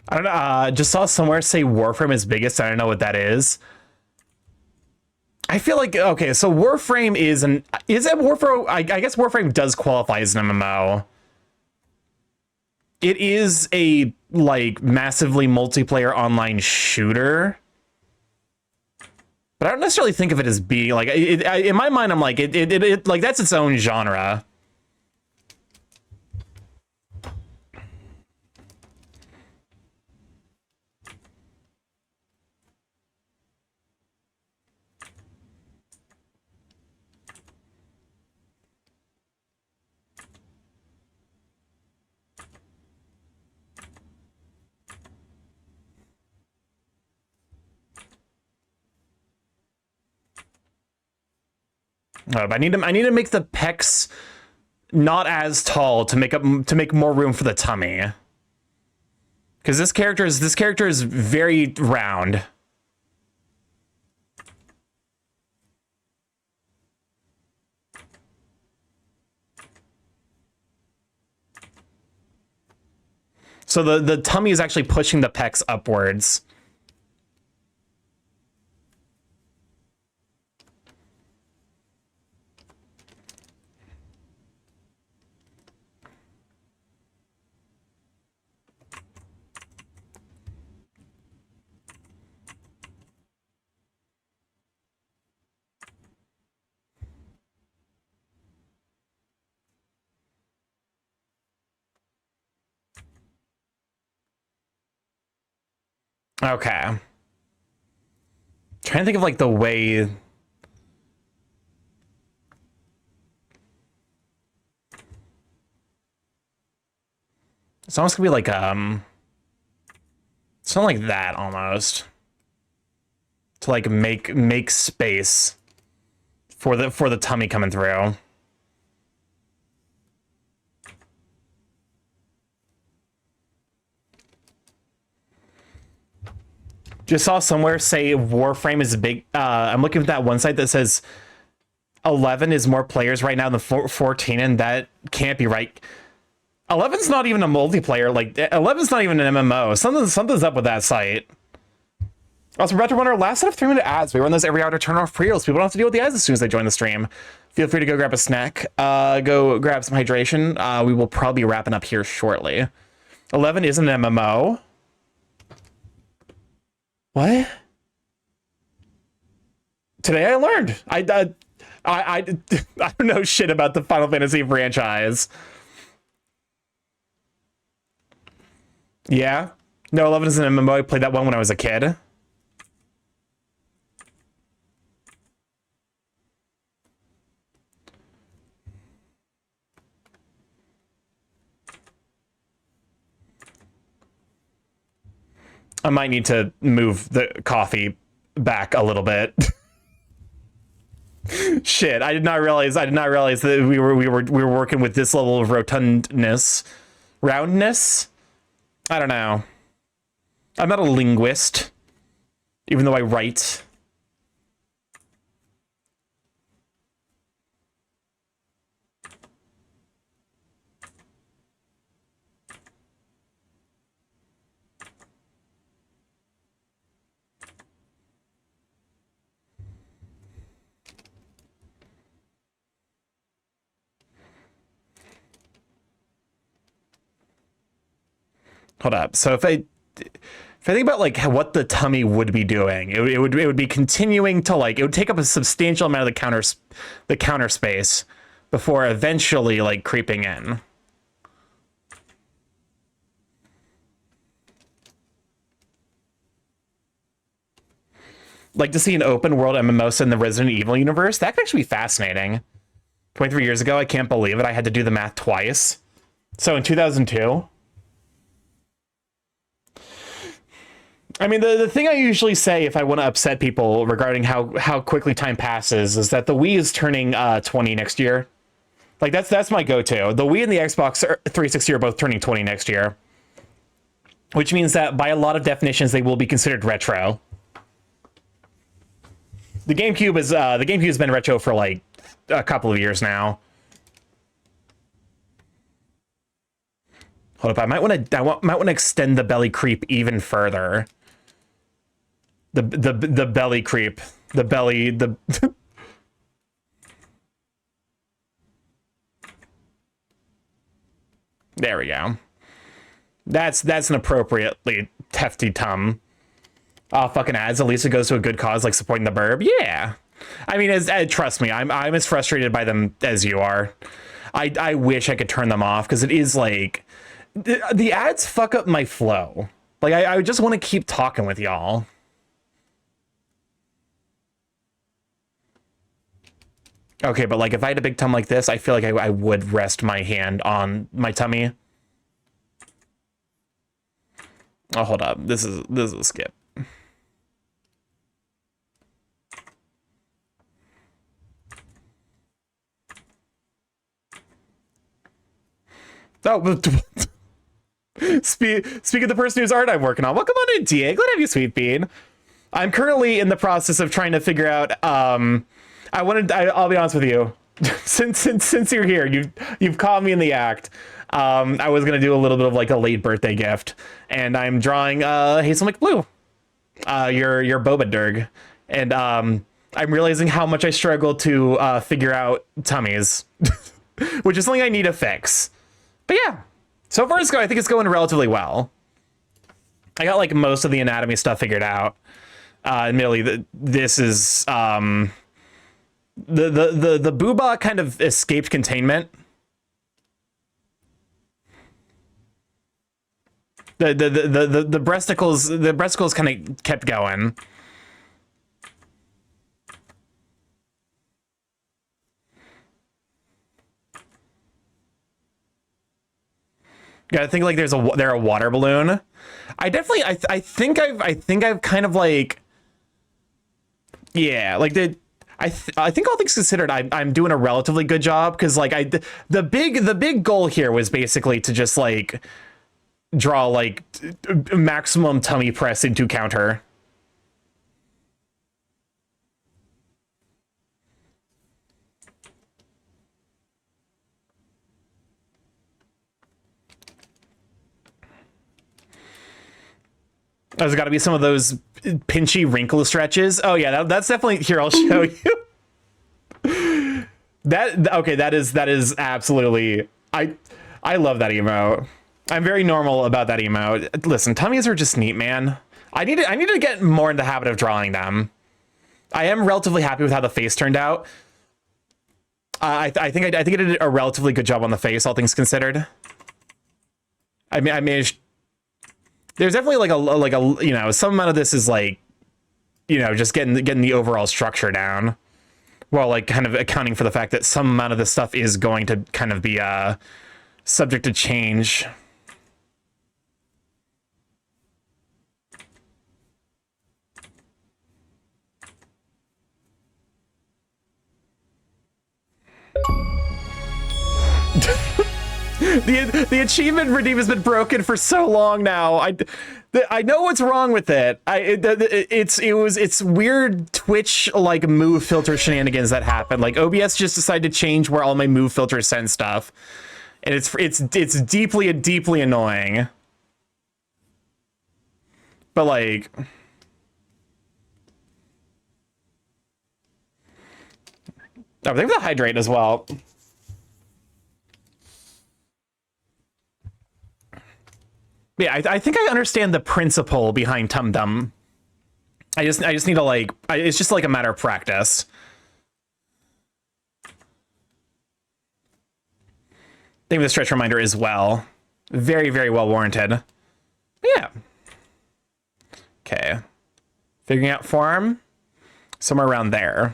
I don't know. Just saw somewhere say Warframe is biggest. I don't know what that is. I feel like, okay, so Warframe is it Warframe? I guess Warframe does qualify as an MMO. It is a like massively multiplayer online shooter, but I don't necessarily think of it as being like in my mind. I'm like it like that's its own genre. But I need to make the pecs not as tall to make more room for the tummy. Because this character is very round. So the tummy is actually pushing the pecs upwards. Okay. Trying to think of like the way. It's almost gonna be like something like that almost. To like make space for the tummy coming through. Just saw somewhere say Warframe is big. I'm looking at that one site that says 11 is more players right now than 14, and that can't be right. 11's not even a multiplayer. Like 11's not even an MMO. Something's up with that site. Also, Retro Runner, last set of 3-minute ads. We run those every hour to turn off pre-rolls. People don't have to deal with the ads as soon as they join the stream. Feel free to go grab a snack. Go grab some hydration. We will probably be wrapping up here shortly. 11 is an MMO. What? Today I learned. I don't know shit about the Final Fantasy franchise. Yeah. No, 11 is an MMO. I played that one when I was a kid. I might need to move the coffee back a little bit. Shit, I did not realize that we were working with this level of roundness. I don't know. I'm not a linguist, even though I write. Hold up. So if I if I think about like what the tummy would be doing, it would be continuing to like, it would take up a substantial amount of the counter space before eventually like creeping in. Like to see an open world MMO in the Resident Evil universe. That could actually be fascinating. 23 years ago, I can't believe it. I had to do the math twice. So in 2002. I mean, the thing I usually say if I want to upset people regarding how quickly time passes is that the Wii is turning 20 next year. Like that's my go-to. The Wii and the Xbox 360 are both turning 20 next year, which means that by a lot of definitions they will be considered retro. The GameCube has been retro for like a couple of years now. Hold up, I might want to extend the belly creep even further. The belly creep, the belly There we go. That's an appropriately hefty tum. Oh, fucking ads. At least it goes to a good cause, like supporting the burb. Yeah. I mean, trust me, I'm as frustrated by them as you are. I wish I could turn them off because it is like the ads fuck up my flow. Like I just want to keep talking with y'all. Okay, but like if I had a big tum like this, I feel like I would rest my hand on my tummy. Oh, hold up. This is a skip. Oh, speak of the person whose art I'm working on. Welcome on in, DA. Glad to have you, Sweet Bean. I'm currently in the process of trying to figure out. I'll be honest with you. since you're here, you've caught me in the act. I was gonna do a little bit of like a late birthday gift, and I'm drawing Hazel McBlue, your Boba Durg, and I'm realizing how much I struggle to figure out tummies, which is something I need to fix. But yeah, so far I think it's going relatively well. I got like most of the anatomy stuff figured out. Admittedly, this is the booba kind of escaped containment. The breasticles kind of kept going. Yeah, I think like they're a water balloon. I think I've kind of like, yeah, like I think all things considered, I'm doing a relatively good job because like the big goal here was basically to just like draw like maximum tummy press into counter. There's got to be some of those pinchy wrinkle stretches. Oh yeah, that's definitely here. I'll show you. That is absolutely. I love that emote. I'm very normal about that emote. Listen, tummies are just neat, man. I need to get more in the habit of drawing them. I am relatively happy with how the face turned out. I think I did a relatively good job on the face, all things considered. I managed. There's definitely like a you know, some amount of this is like, you know, just getting the overall structure down, while like kind of accounting for the fact that some amount of this stuff is going to kind of be subject to change. The achievement redeem has been broken for so long now. I know what's wrong with it. It's weird Twitch like move filter shenanigans that happen. Like OBS just decided to change where all my move filters send stuff, and it's deeply annoying. But like, I think the hydrate as well. Yeah, I think I understand the principle behind Tum Tum. I just need to like, it's just like a matter of practice. Thank you for the stretch reminder as well. Very, very well warranted. Yeah. Okay. Figuring out form. Somewhere around there.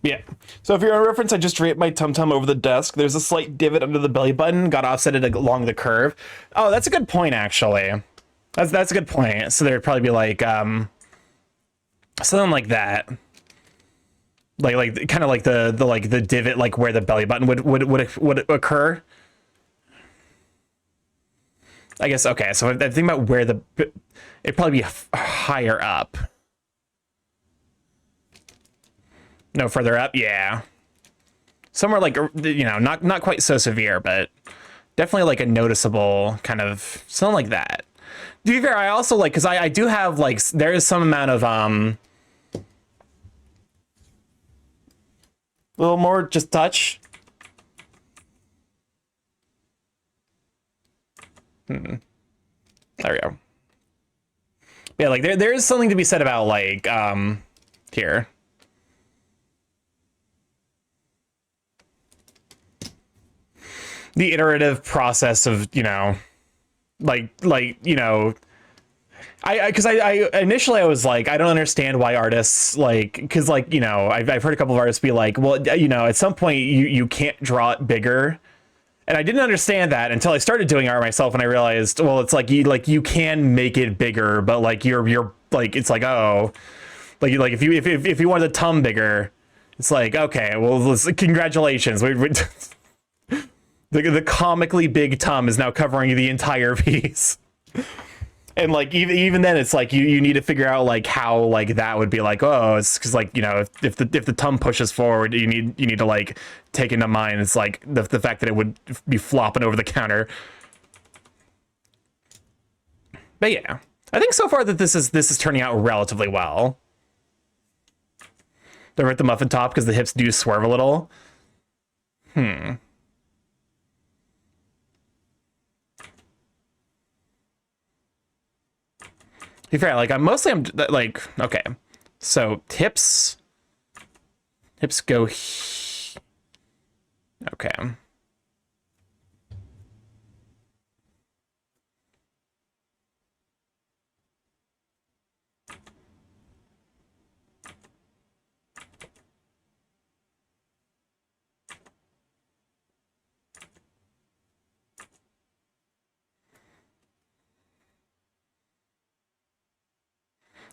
Yeah. So if you're on reference, I just draped my Tum Tum over the desk. There's a slight divot under the belly button. Got offsetted along the curve. Oh, that's a good point, actually. That's a good point. So there'd probably be like something like that. Like kind of like the divot, like where the belly button would occur. I guess, okay, so I think about where it'd probably be higher up. No, further up, yeah. Somewhere like, you know, not quite so severe, but definitely like a noticeable kind of, something like that. To be fair, I also like, because I do have like, there is some amount of, a little more just touch. There we go. Yeah, like there is something to be said about like, here. The iterative process of, you know, like, you know, because I initially I was like, I don't understand why artists like, because like, you know, I've heard a couple of artists be like, well, you know, at some point you can't draw it bigger. And I didn't understand that until I started doing art myself, and I realized, well, it's like you can make it bigger, but like you're like, it's like, oh, like if you want the Tum bigger, it's like, okay, well, congratulations. The comically big Tum is now covering the entire piece. And like even then it's like you need to figure out like how like that would be like, oh, it's because like, you know, if the Tum pushes forward, you need to like take into mind it's like the fact that it would be flopping over the counter. But yeah, I think so far that this is turning out relatively well. They're at the muffin top because the hips do swerve a little. To be fair, like I'm like, okay, so hips go okay.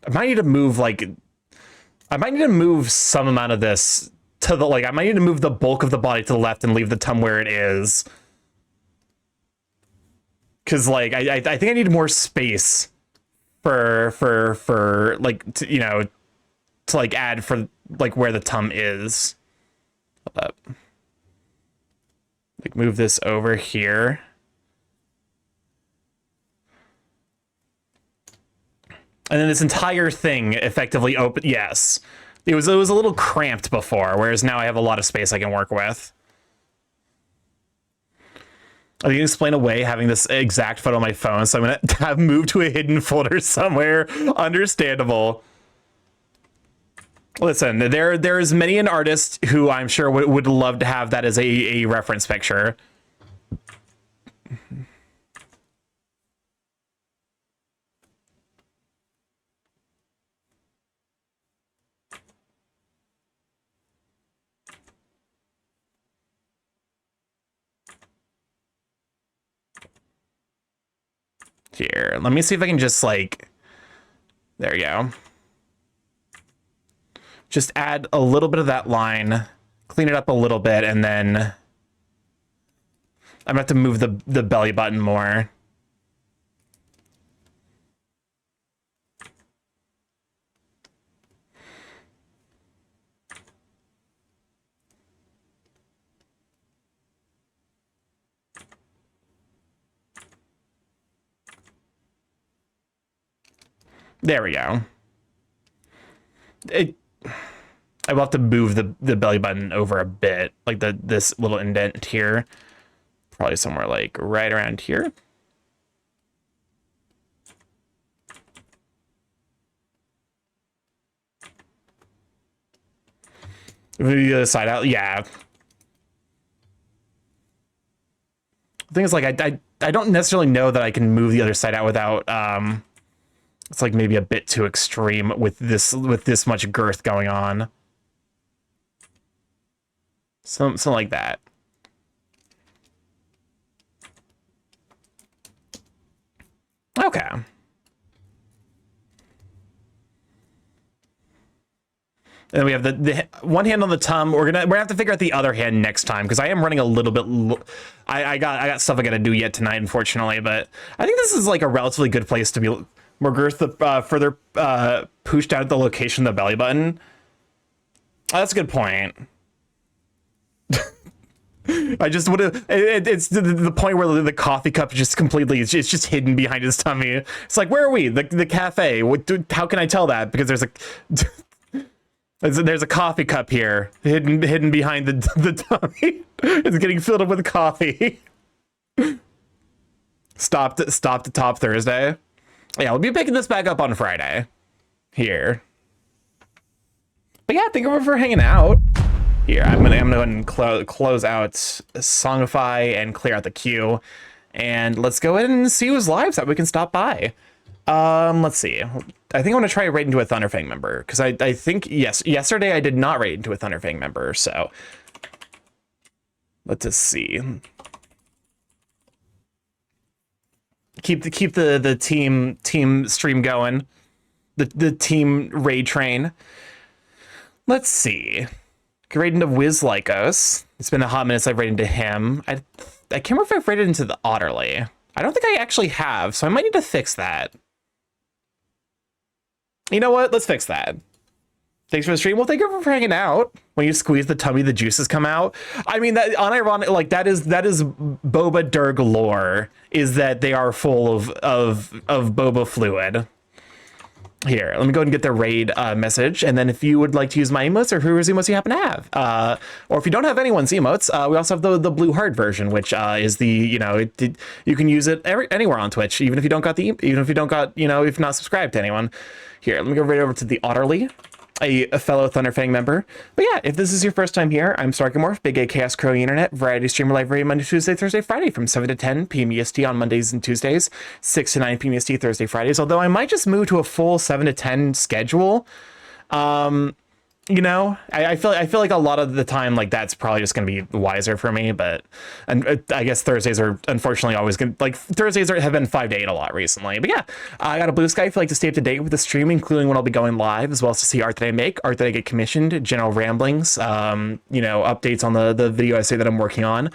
I might need to move like, I might need to move some amount of this to the, like, I might need to move the bulk of the body to the left and leave the Tum where it is. Cause like, I think I need more space for like, to, you know, to like add for like where the Tum is. Hold up. Like move this over here. And then this entire thing effectively open. Yes, it was a little cramped before, whereas now I have a lot of space I can work with. I can explain away having this exact photo on my phone, so I'm gonna have moved to a hidden folder somewhere. Understandable. Listen, there's many an artist who I'm sure would love to have that as a reference picture. Here, let me see if I can just like, there you go. Just add a little bit of that line, clean it up a little bit, and then I'm gonna have to move the belly button more. There we go. I will have to move the belly button over a bit, like this little indent here. Probably somewhere like right around here. Move the other side out, yeah. The thing is, like, I don't necessarily know that I can move the other side out without it's like maybe a bit too extreme with this much girth going on. Something like that. Okay. And then we have the one hand on the tum. We're gonna have to figure out the other hand next time because I am running a little bit. I got stuff I gotta do yet tonight, unfortunately. But I think this is like a relatively good place to be. More girth, further pushed out the location of the belly button. Oh, that's a good point. I just would have. It's the point where the coffee cup is just completely. It's just hidden behind his tummy. It's like, where are we? The cafe. How can I tell that? Because there's a coffee cup here, hidden behind the tummy. It's getting filled up with coffee. Stopped at Top Thursday. Yeah, we'll be picking this back up on Friday. Here. But yeah, thank you for hanging out. Here, I'm gonna go ahead and close out Songify and clear out the queue. And let's go ahead and see who's live so that we can stop by. Let's see. I think I want to try raid into a Thunderfang member. Because I think, yes, yesterday I did not raid into a Thunderfang member, so let's just see. Keep the team stream going. The team raid train. Let's see. Raid into Wiz Lycos. It's been a hot minute since I've raided into him. I can't remember if I've raided into the Otterly. I don't think I actually have, so I might need to fix that. You know what? Let's fix that. Thanks for the stream. Well, thank you for hanging out. When you squeeze the tummy, the juices come out. I mean, that unironic, like that is Boba Durg lore. Is that they are full of boba fluid. Here, let me go ahead and get the raid message, and then if you would like to use my emotes or whoever's emotes you happen to have, or if you don't have anyone's emotes, we also have the blue heart version, which is the you can use it anywhere on Twitch, even if you don't got if you're not subscribed to anyone. Here, let me go right over to the Otterly, a fellow Thunderfang member. But yeah, if this is your first time here, I'm StarkyMorph, big A Chaos Crow Internet, variety streamer live every Monday, Tuesday, Thursday, Friday from 7 to 10 p.m. EST on Mondays and Tuesdays, 6 to 9 p.m. EST Thursday, Fridays, although I might just move to a full 7 to 10 schedule. I feel like a lot of the time, like, that's probably just going to be wiser for me, but I guess Thursdays are unfortunately always going to, like, Thursdays have been 5 to 8 a lot recently. But yeah, I got a Blue Sky if you like to stay up to date with the stream, including when I'll be going live, as well as to see art that I make, art that I get commissioned, general ramblings, updates on the video essay that I'm working on.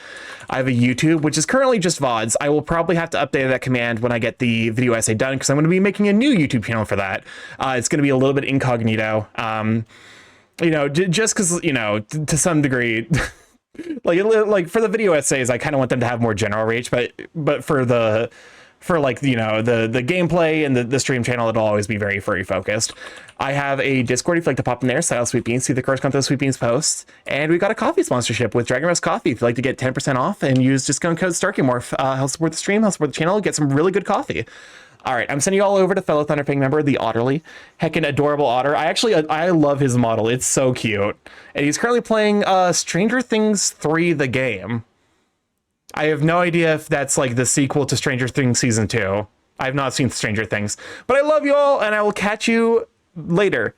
I have a YouTube, which is currently just VODs. I will probably have to update that command when I get the video essay done, because I'm going to be making a new YouTube channel for that. It's going to be a little bit incognito. Just because, to some degree, like for the video essays, I kind of want them to have more general reach, but for the gameplay and the stream channel, it'll always be very furry focused. I have a Discord if you'd like to pop in there, style Sweet Beans, see the corresponding to the Sweet Beans posts, and we've got a coffee sponsorship with Dragon Rose Coffee. If you'd like to get 10% off and use discount code StarkyMorph, help support the stream, help support the channel, get some really good coffee. All right, I'm sending you all over to fellow Thunderfang member, the Otterly. Heckin' adorable otter. I love his model. It's so cute. And he's currently playing Stranger Things 3, the game. I have no idea if that's like the sequel to Stranger Things Season 2. I have not seen Stranger Things. But I love you all, and I will catch you later.